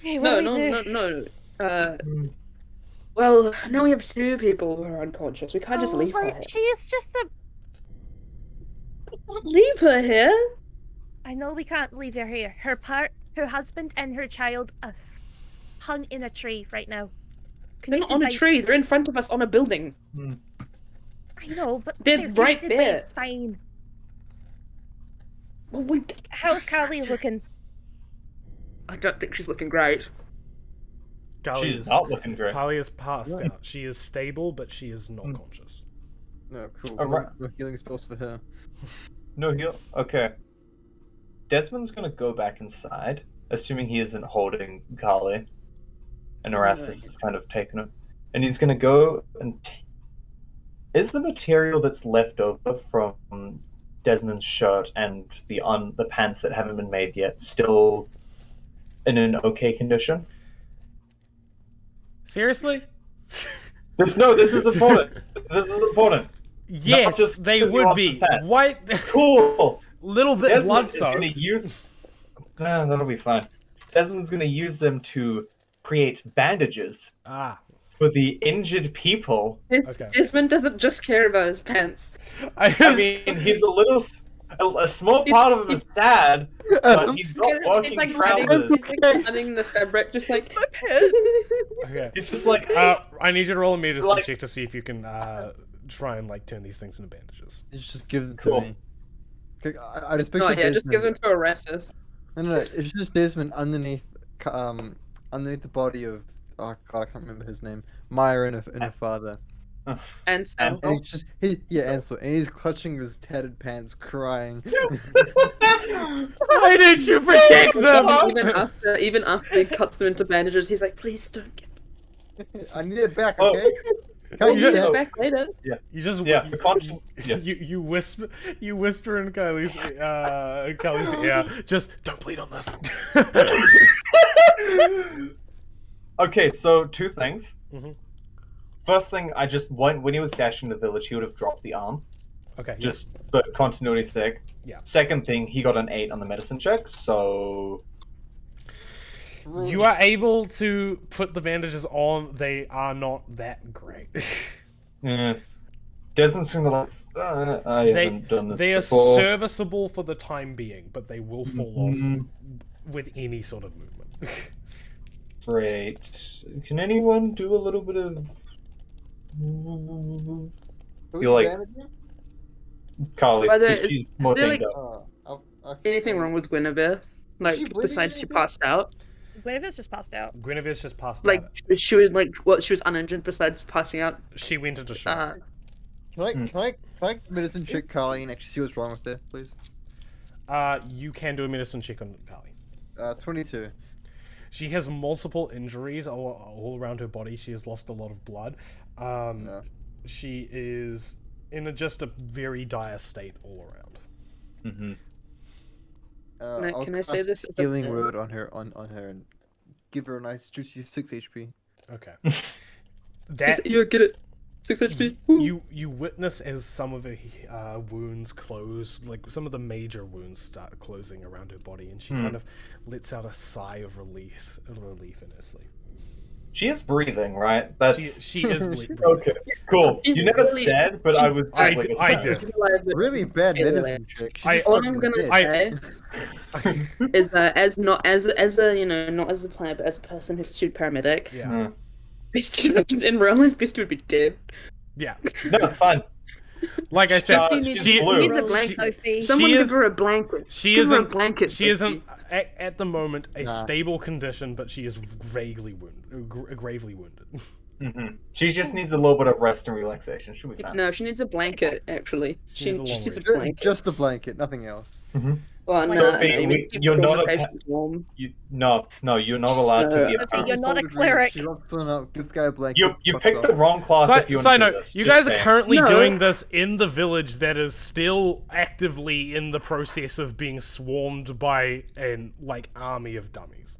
Hey, what No. do we do? Well, now we have 2 people who are unconscious. We can't just leave her here. She is just a... We can't leave her here. I know we can't leave her here. Her husband and her child are hung in a tree right now. They're not Connected on a by- tree. They're in front of us on a building. I know, but They're right connected by a there. sign. Well, How's Carly looking? I don't think she's looking great. She's not looking great. Kali is passed out. She is stable, but she is not conscious. No, cool. Alright. No healing spells for her. No heal. Okay. Desmond's gonna go back inside, assuming he isn't holding Kali. And Erastus is kind of taking him. And he's gonna go and... Is the material that's left over from Desmond's shirt and the pants that haven't been made yet still in an okay condition? Seriously? This is important. This is important. Yes, just they 'cause he would wants be. his pet. White, Cool. little bit Desmond blood is going to soaked. use... that'll be fine. Desmond's going to use them to create bandages Ah, for the injured people. Okay. Desmond doesn't just care about his pants. I mean, he's a little... A small part of him is sad, but he's got working like trousers. he's like cutting the fabric, just like. Okay. It's just like I need you to roll a medicine Like- check to see if you can try and like turn these things into bandages. Just give them to Cool. me. Okay, I just picture Oh yeah, just give them Desmond. to Orestes. No, it's just Desmond underneath the body of oh god, I can't remember his name. Maya and her father. And so. And And he's just Ansel, and he's clutching his tattered pants, crying. Why did you protect them? Even after he cuts them into bandages, he's like, please don't get I need it back, Oh. okay? Can't Yeah. you it see back later. You just Yeah, for conscience. Yeah. you whisper in Kylie's ear. Just don't bleed on this. Okay, so two things. Mhm. First thing, I just when he was dashing the village, he would have dropped the arm, Okay. just for continuity's sake. Yeah. Second thing, he got an 8 on the medicine check, so You are able to put the bandages on. They are not that great. doesn't seem like I haven't done this They are before. serviceable for the time being, but they will fall Mhm. off with any sort of movement. Great. Can anyone do a little bit of Who's You're like- bandaging? Carly? By the way, 'Cause she's more there, dinged like- up. Okay. Anything wrong with Guinevere? Like, she bleeding besides she anything? passed out? Guinevere's just passed out. Guinevere's just passed Like, out. she was like, what? She was uninjured besides passing out. She went into shock. Can I medicine check Carly and actually see what's wrong with her, please? You can do a medicine check on Carly. 22. She has multiple injuries all around her body. She has lost a lot of blood. Yeah. She is in just a very dire state all around. Mm-hmm. Can I say cast this as a healing plan? word on her and give her a nice juicy 6 HP. Okay. That You get it. 6 HP. Woo. you witness as some of her wounds close, like some of the major wounds start closing around her body, and she kind of lets out a sigh of relief in her sleep. She is breathing, right? That's She is breathing. okay. Cool. She's You never really- said, but I was. Just I like, d- I assumed. did. Really bad Anyway. medicine check. She I- just All fucking I'm gonna did. say is that as not as a not as a player, but as a person who's a student paramedic, Yeah. Mm. Beastie in real life, Beastie would be dead. Yeah. No, it's fine. Like I said, She needs, she- she needs a she- blanket. Sophie. Someone She give is- her a blanket. She Give her a isn't. blanket. She isn't Beastie. at the moment a Nah. stable condition, but she is gravely wounded. Mhm. She just needs a little bit of rest and relaxation. She'll be fine. No, she needs a blanket. Actually, She needs a long needs a rest. blanket. Just a blanket, nothing else. Well, no, Sophie, no, you need to keep you're all not the a patients warm. No, you're not allowed to be a Sophie, parent. you're not a Told her cleric. She locks one up, gives the guy a blanket. You fucks picked off. the wrong class if you want Side to do note, this. you Just guys are saying. currently No. doing this in the village that is still actively in the process of being swarmed by an army of dummies.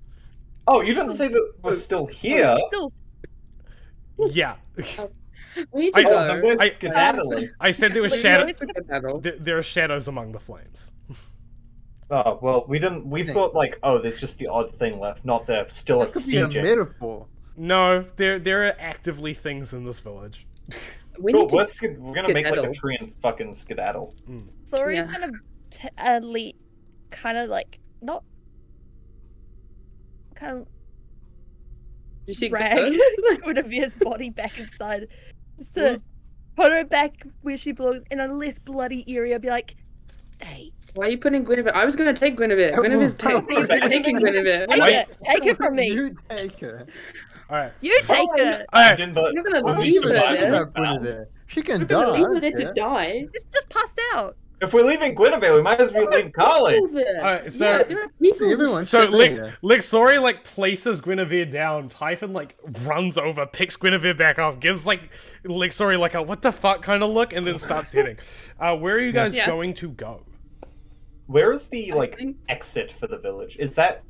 Oh, you didn't say that we're still here. Still, Yeah, We need to I- go. Then we're I- skedaddling. I said there was Like, shadow. no, it's a good battle. There are shadows among the flames. Oh well, we didn't. We thought there's just the odd thing left, not they're still That could be a sieging. metaphor. No, there are actively things in this village. We Cool, need to. we're gonna make like a skedaddle. tree and fucking skedaddle. Sori's Yeah. gonna kind of not kind of You see, drag ghosts? Guinevere's body back inside, just to put her back where she belongs in a less bloody area. Be like, hey, Why are you putting Guinevere? I was gonna take Guinevere. Guinevere's taking Guinevere. take her from me. You take her. All right, You take her. all right. Didn't the- You're not gonna Oh, leave her you I survived can there. have Guinevere. She can You're die. gonna leave her I there don't to care. die. Just passed out. If we're leaving Guinevere, we might as well leave Carly. Alright, so- yeah, there are people. Everyone, So stay there. Lixori places Guinevere down. Typhon runs over, picks Guinevere back up, gives Lixori a what the fuck kind of look, and then starts hitting. Where are you guys Yeah. going to go? Where is the think- exit for the village?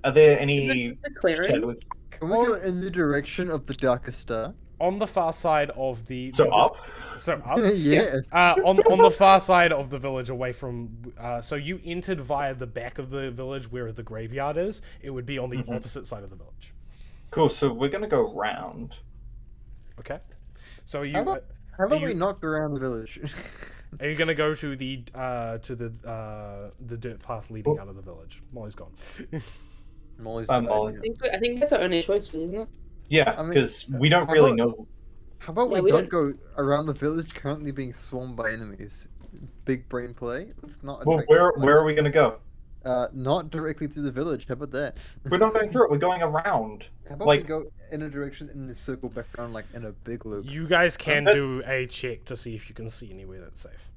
Are there any The clearing. shadows? Can we go in the direction of the darkest star? On the far side of the So up? So up. Yes. On the far side of the village, away from. So you entered via the back of the village, where the graveyard is. It would be on the opposite side of the village. Cool. So we're gonna go round. Okay. So you. How about we you- knock around the village? Are you gonna go to the dirt path leading out of the village? Molly's gone. Molly's Molly. I think that's our only choice, isn't it? Yeah, I mean, because we don't how really about- know. How about Yeah, we we don't don't- go around the village currently being swarmed by enemies? Big brain play. Let's not. Well, attract where are we gonna go? Not directly through the village. How about that? We're not going through it. We're going around. How about we Like, go in a direction and then circle back around like in a big loop? You guys can Okay. do a check to see if you can see anywhere that's safe.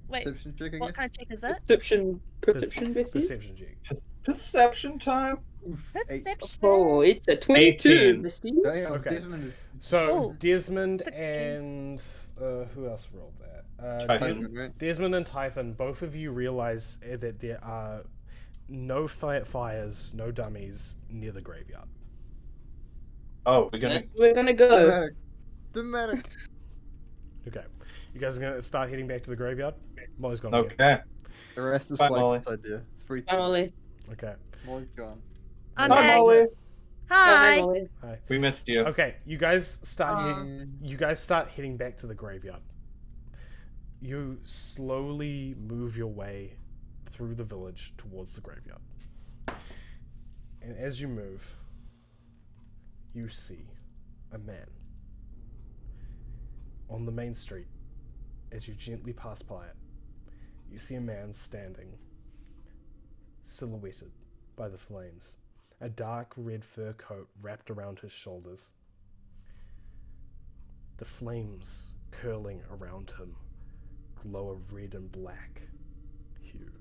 Wait, Perception check, I what guess? kind of check is that? Perception besties. Perception check. perception time. Oof, eight. Perception. Oh, it's a 22, 18. besties. Damn, Okay. Desmond is So Oh, Desmond 16. and who else rolled that? Typhon. Desmond, right? Desmond and Typhon, both of you realize that there are no fires, no dummies near the graveyard. Oh, we're gonna. Yes, we're gonna go. Dramatic. Dramatic. Okay, you guys are gonna start heading back to the graveyard. Molly's gone. Again. Okay. The rest is Bye, Slake's idea. It's free. Emily. Okay. Molly's gone. I'm Hi, back. Molly. Hi. Emily. We missed you. Okay, you guys start. Aw. You guys start heading back to the graveyard. You slowly move your way through the village towards the graveyard. And as you move, you see a man on the main street. As you gently pass by it, you see a man standing, silhouetted by the flames, a dark red fur coat wrapped around his shoulders. The flames curling around him glow a red and black hue.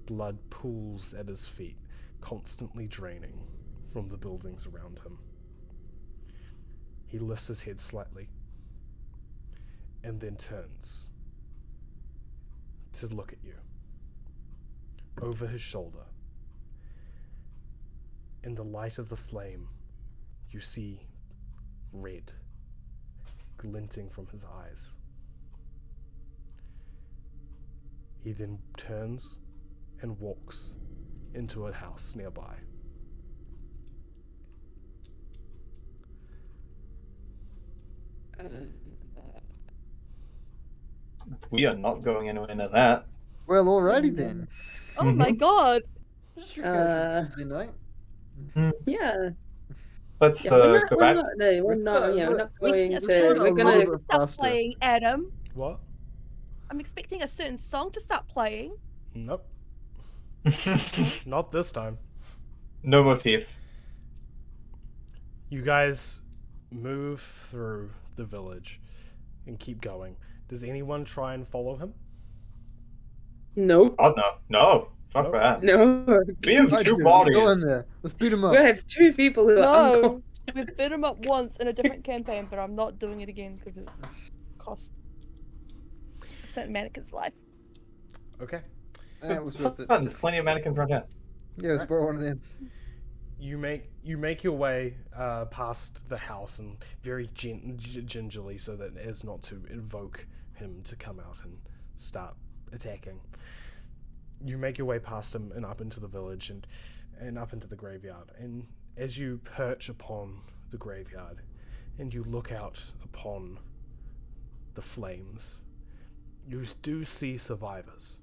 Blood pools at his feet, constantly draining from the buildings around him. He lifts his head slightly and then turns to look at you. Over his shoulder, in the light of the flame, you see red glinting from his eyes. He then turns and walks into a house nearby. We are not going anywhere near that. Well, alrighty then. Oh my god. Tuesday night. Yeah. Let's Yeah, go back. we're not going It's to. going We're to gonna. bit start faster. playing, Adam. What? I'm expecting a certain song to start playing. Nope. Not this time. No motifs. You guys move through the village and keep going. Does anyone try and follow him? No. Oh no, no, fuck Nope. that. No. We have Right, two dude, bodies. Go in there. Let's beat him up. We have two people who are No, unconscious. we've bit him up once in a different campaign, but I'm not doing it again because it costs a certain mannequin's life. Okay. Yeah, it was It's worth it. fun. There's plenty of mannequins around here. Yeah, let's borrow one of them. You make your way past the house and very gingerly, so that as not to invoke him to come out and start attacking. You make your way past him and up into the village and up into the graveyard. And as you perch upon the graveyard and you look out upon the flames, you do see survivors.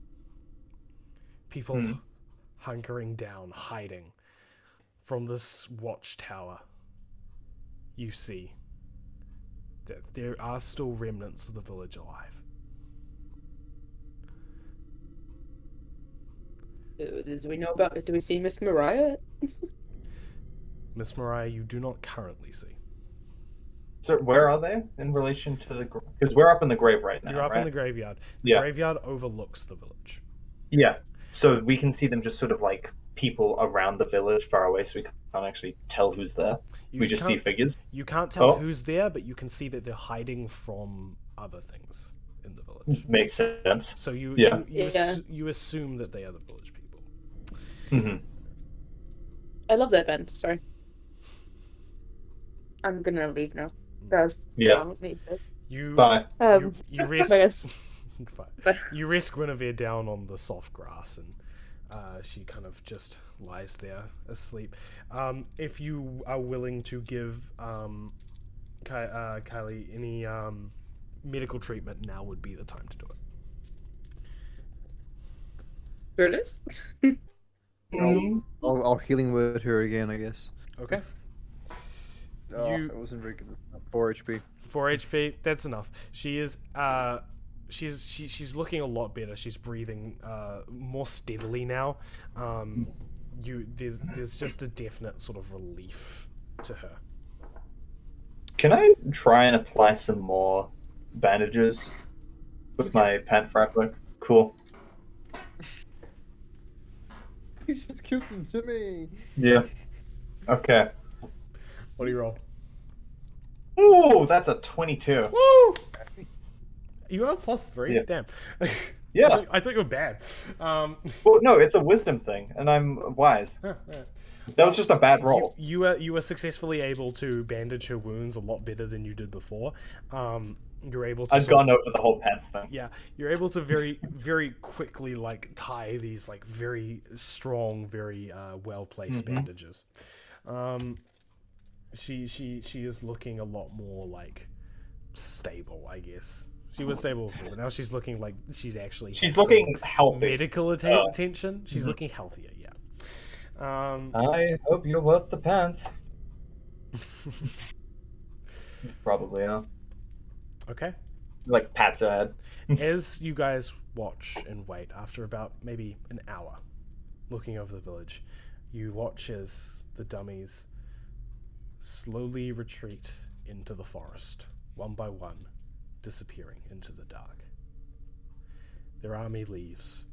People hunkering down, hiding. From this watchtower, you see that there are still remnants of the village alive. Do we see Miss Mariah? Miss Mariah, you do not currently see. So where are they in relation to the? Because we're up in the grave right now. You're up right? in the graveyard. The Yeah. graveyard overlooks the village. Yeah. So we can see them just sort of like people around the village far away, so we can't actually tell who's there. You We just see can't- figures. You can't tell Oh. who's there, but you can see that they're hiding from other things in the village. Makes sense. So you Yeah. you assume that they are the village people. Hmm. I love that band. Sorry. I'm gonna leave now. Guys, Yeah. You Bye. you rest. Yes. Fine. Bye. You rest Guinevere down on the soft grass, and she kind of just lies there asleep. If you are willing to give Kylie any medical treatment, now would be the time to do it. Fearless? I'll healing word her again, I guess. Okay. It wasn't very good. 4 HP. 4 HP, that's enough. She is she's looking a lot better. She's breathing more steadily now. There's just a definite sort of relief to her. Can I try and apply some more bandages with my pant fragment? Cool. You just killed them to me. Yeah. Okay. What do you roll? Ooh, that's a 22. Woo! You are +3? Yeah. Damn. Yeah. I thought you were bad. Well, no, it's a wisdom thing, and I'm wise. That was just a bad roll. You were successfully able to bandage her wounds a lot better than you did before. You're able to. I've gone over the whole pants thing. Yeah, you're able to very quickly tie these very strong, very well placed bandages. She is looking a lot more stable, I guess. She was stable before, but now she's looking like she's actually. She's looking healthy. Medical attention. She's looking healthier. Yeah. I hope you're worth the pants. Probably, yeah. Okay. Pats her head. As you guys watch and wait, after about maybe an hour, looking over the village, you watch as the dummies slowly retreat into the forest, one by one, disappearing into the dark. Their army leaves,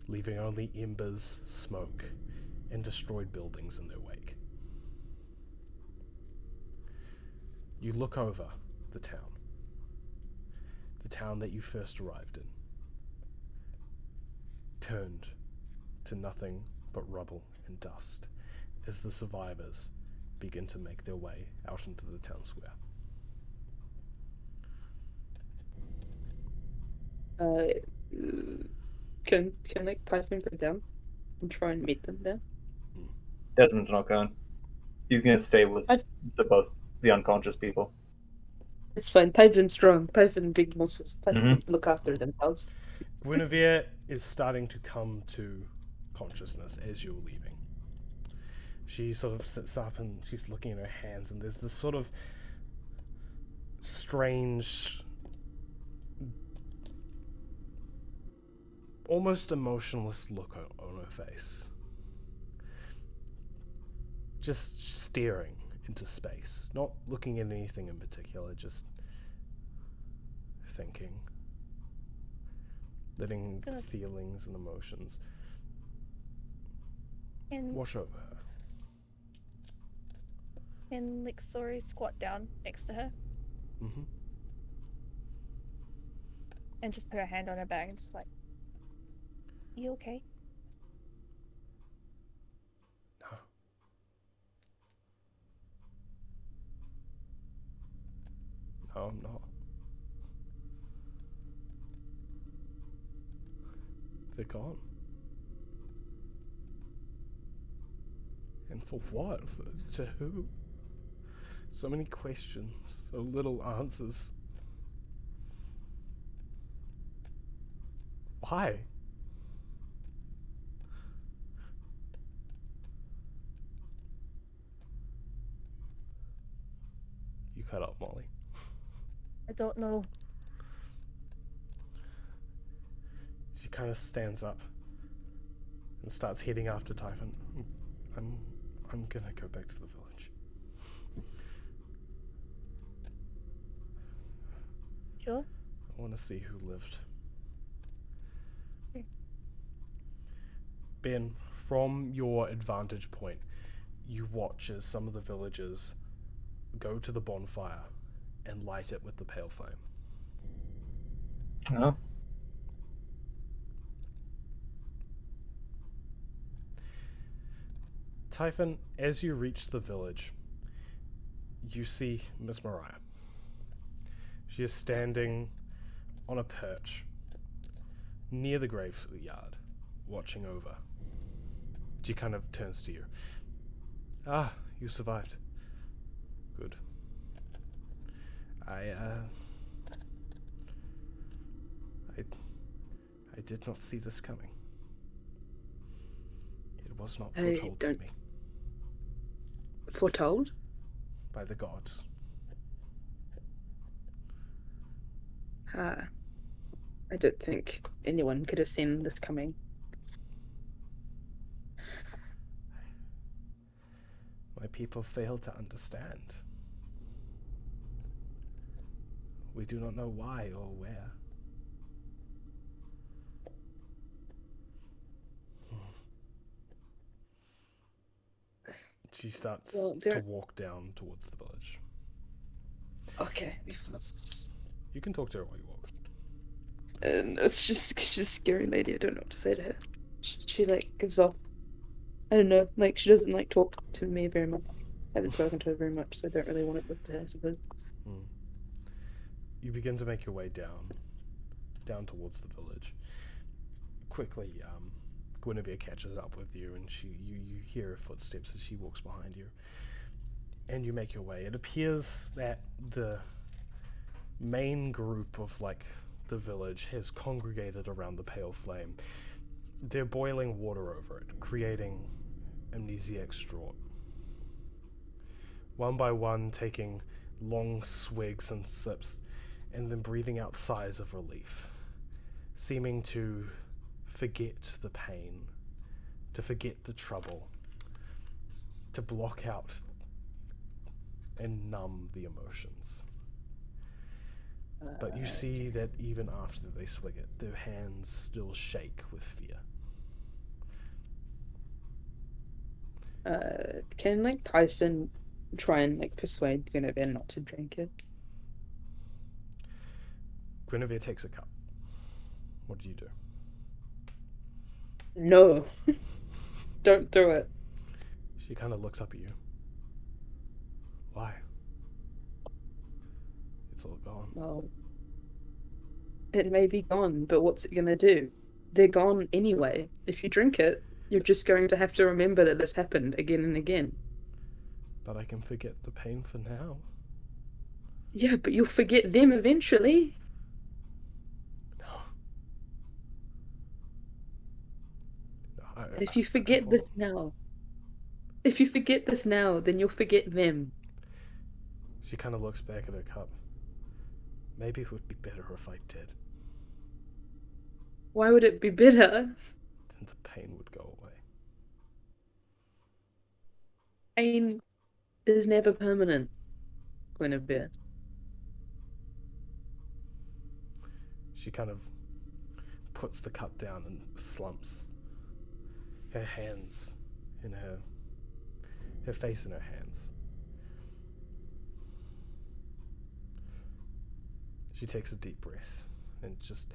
leaving only embers, smoke, and destroyed buildings in their wake. You look over the town that you first arrived in, turned to nothing but rubble and dust as the survivors begin to make their way out into the town square. Can Typhon go down and try and meet them there? Desmond's not going. He's gonna stay with the unconscious people. It's fine. Typhon's strong. Typhon big muscles. Typhon look after themselves. Guinevere is starting to come to consciousness as you're leaving. She sort of sits up and she's looking at her hands, and there's this sort of strange, almost emotionless look on her face. Just staring into space, not looking at anything in particular, just thinking, letting feelings and emotions wash over her. And Lixori squat down next to her Mm-hmm. and just put her hand on her back and just you okay? No. No, I'm not. They're gone. And for what? To who? So many questions, so little answers. Why? You cut up, Molly. I don't know. She kind of stands up and starts heading after Typhon. I'm gonna go back to the village. Sure. I want to see who lived. Okay. Ben, from your advantage point, you watch as some of the villagers go to the bonfire and light it with the pale flame. Oh. Typhon, as you reach the village, you see Miss Mariah. She is standing on a perch near the graveyard, watching over. She kind of turns to you. Ah, you survived. Good. I did not see this coming. It was not I foretold to don't- me Foretold? by the gods. I don't think anyone could have seen this coming. My people failed to understand. We do not know why or where. She starts Well, to there- walk down towards the village. Okay. You can talk to her while you walk. And it's just she's a scary lady. I don't know what to say to her. She like gives off. I don't know. Like she doesn't like talk to me very much. I haven't spoken to her very much, so I don't really want to talk to her. I suppose. You begin to make your way down towards the village. Quickly, Guinevere catches up with you, and you hear her footsteps as she walks behind you. And you make your way. It appears that the main group of, like, the village has congregated around the pale flame. They're boiling water over it, creating amnesiac draught. One by one, taking long swigs and sips, and then breathing out sighs of relief, seeming to forget the pain, to forget the trouble, to block out and numb the emotions. But you see that even after they swig it, their hands still shake with fear. Can like Typhon try and like persuade Guinevere not to drink it? Guinevere takes a cup. What do you do? No, don't do it. She kind of looks up at you. Why? It's all gone. Well, it may be gone, but what's it gonna do? They're gone anyway. If you drink it, you're just going to have to remember that this happened again and again. But I can forget the pain for now. Yeah, but you'll forget them eventually. No. No, If you forget this now, then you'll forget them. She kind of looks back at her cup. Maybe it would be better if I did. Why would it be bitter? Then the pain would go away. Pain is never permanent, Guinevere. She kind of puts the cup down and slumps. Her hands in her face in her hands. She takes a deep breath and just,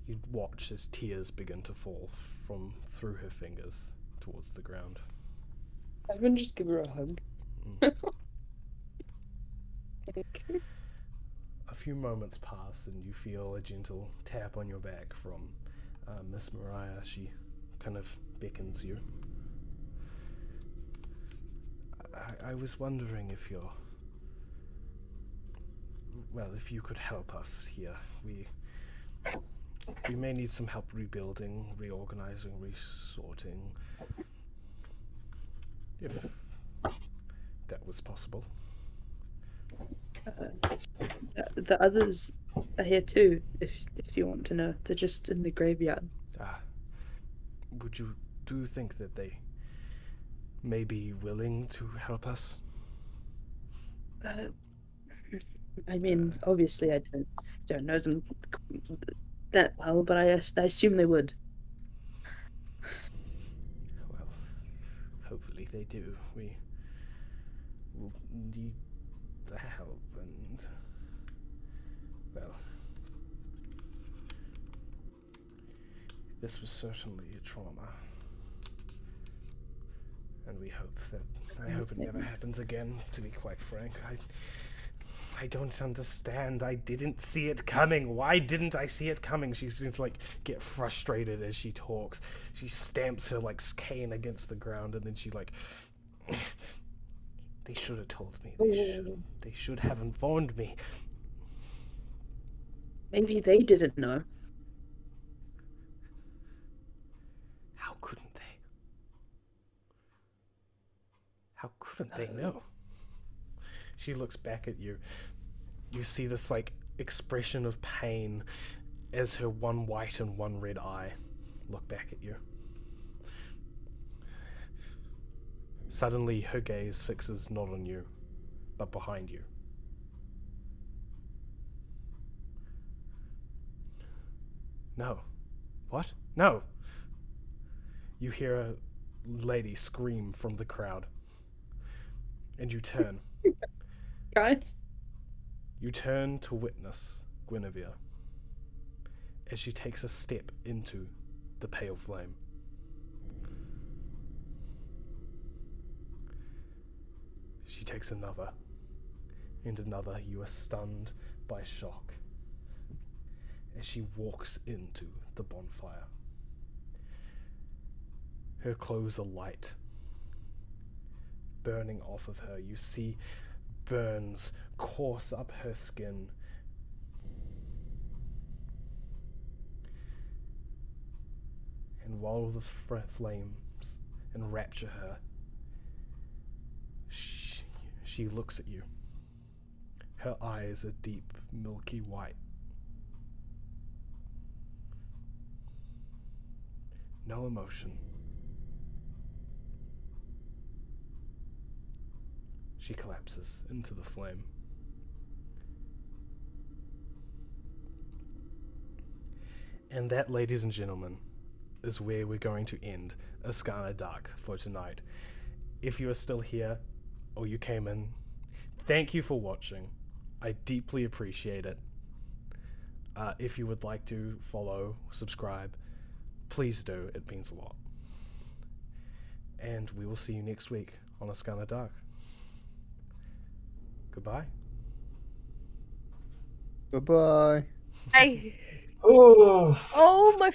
you watch as tears begin to fall from through her fingers towards the ground. Everyone just give her a hug. A few moments pass and you feel a gentle tap on your back from Miss Mariah. She kind of beckons you. I was wondering if if you could help us here. We may need some help rebuilding, reorganizing, resorting. If that was possible. The others are here too, if you want to know. They're just in the graveyard. Do you think that they may be willing to help us? I mean, obviously I don't know them that well, but I assume they would. Well, hopefully they do. We will need the help, and well, this was certainly a trauma, and I hope it never happens again. To be quite frank, I don't understand. I didn't see it coming. Why didn't I see it coming? She seems like get frustrated as she talks. She stamps her like cane against the ground, and then she like, they should have told me. They should have informed me. Maybe they didn't know. didn't they know? She looks back at you. You see this like expression of pain as her one white and one red eye look back at you. Suddenly her gaze fixes not on you, but behind you. No. What? No! You hear a lady scream from the crowd. And you turn. Guys. You turn to witness Guinevere as she takes a step into the pale flame. She takes another and another. You are stunned by shock as she walks into the bonfire. Her clothes are light, burning off of her. You see burns course up her skin. And while the flames enrapture her, she looks at you. Her eyes are deep, milky white. No emotion. She collapses into the flame. And that, ladies and gentlemen, is where we're going to end Ascana Dark for tonight. If you are still here, or you came in, thank you for watching. I deeply appreciate it. If you would like to follow, subscribe, please do. It means a lot. And we will see you next week on Ascana Dark. Goodbye. Bye-bye. Hey. Oh. Oh my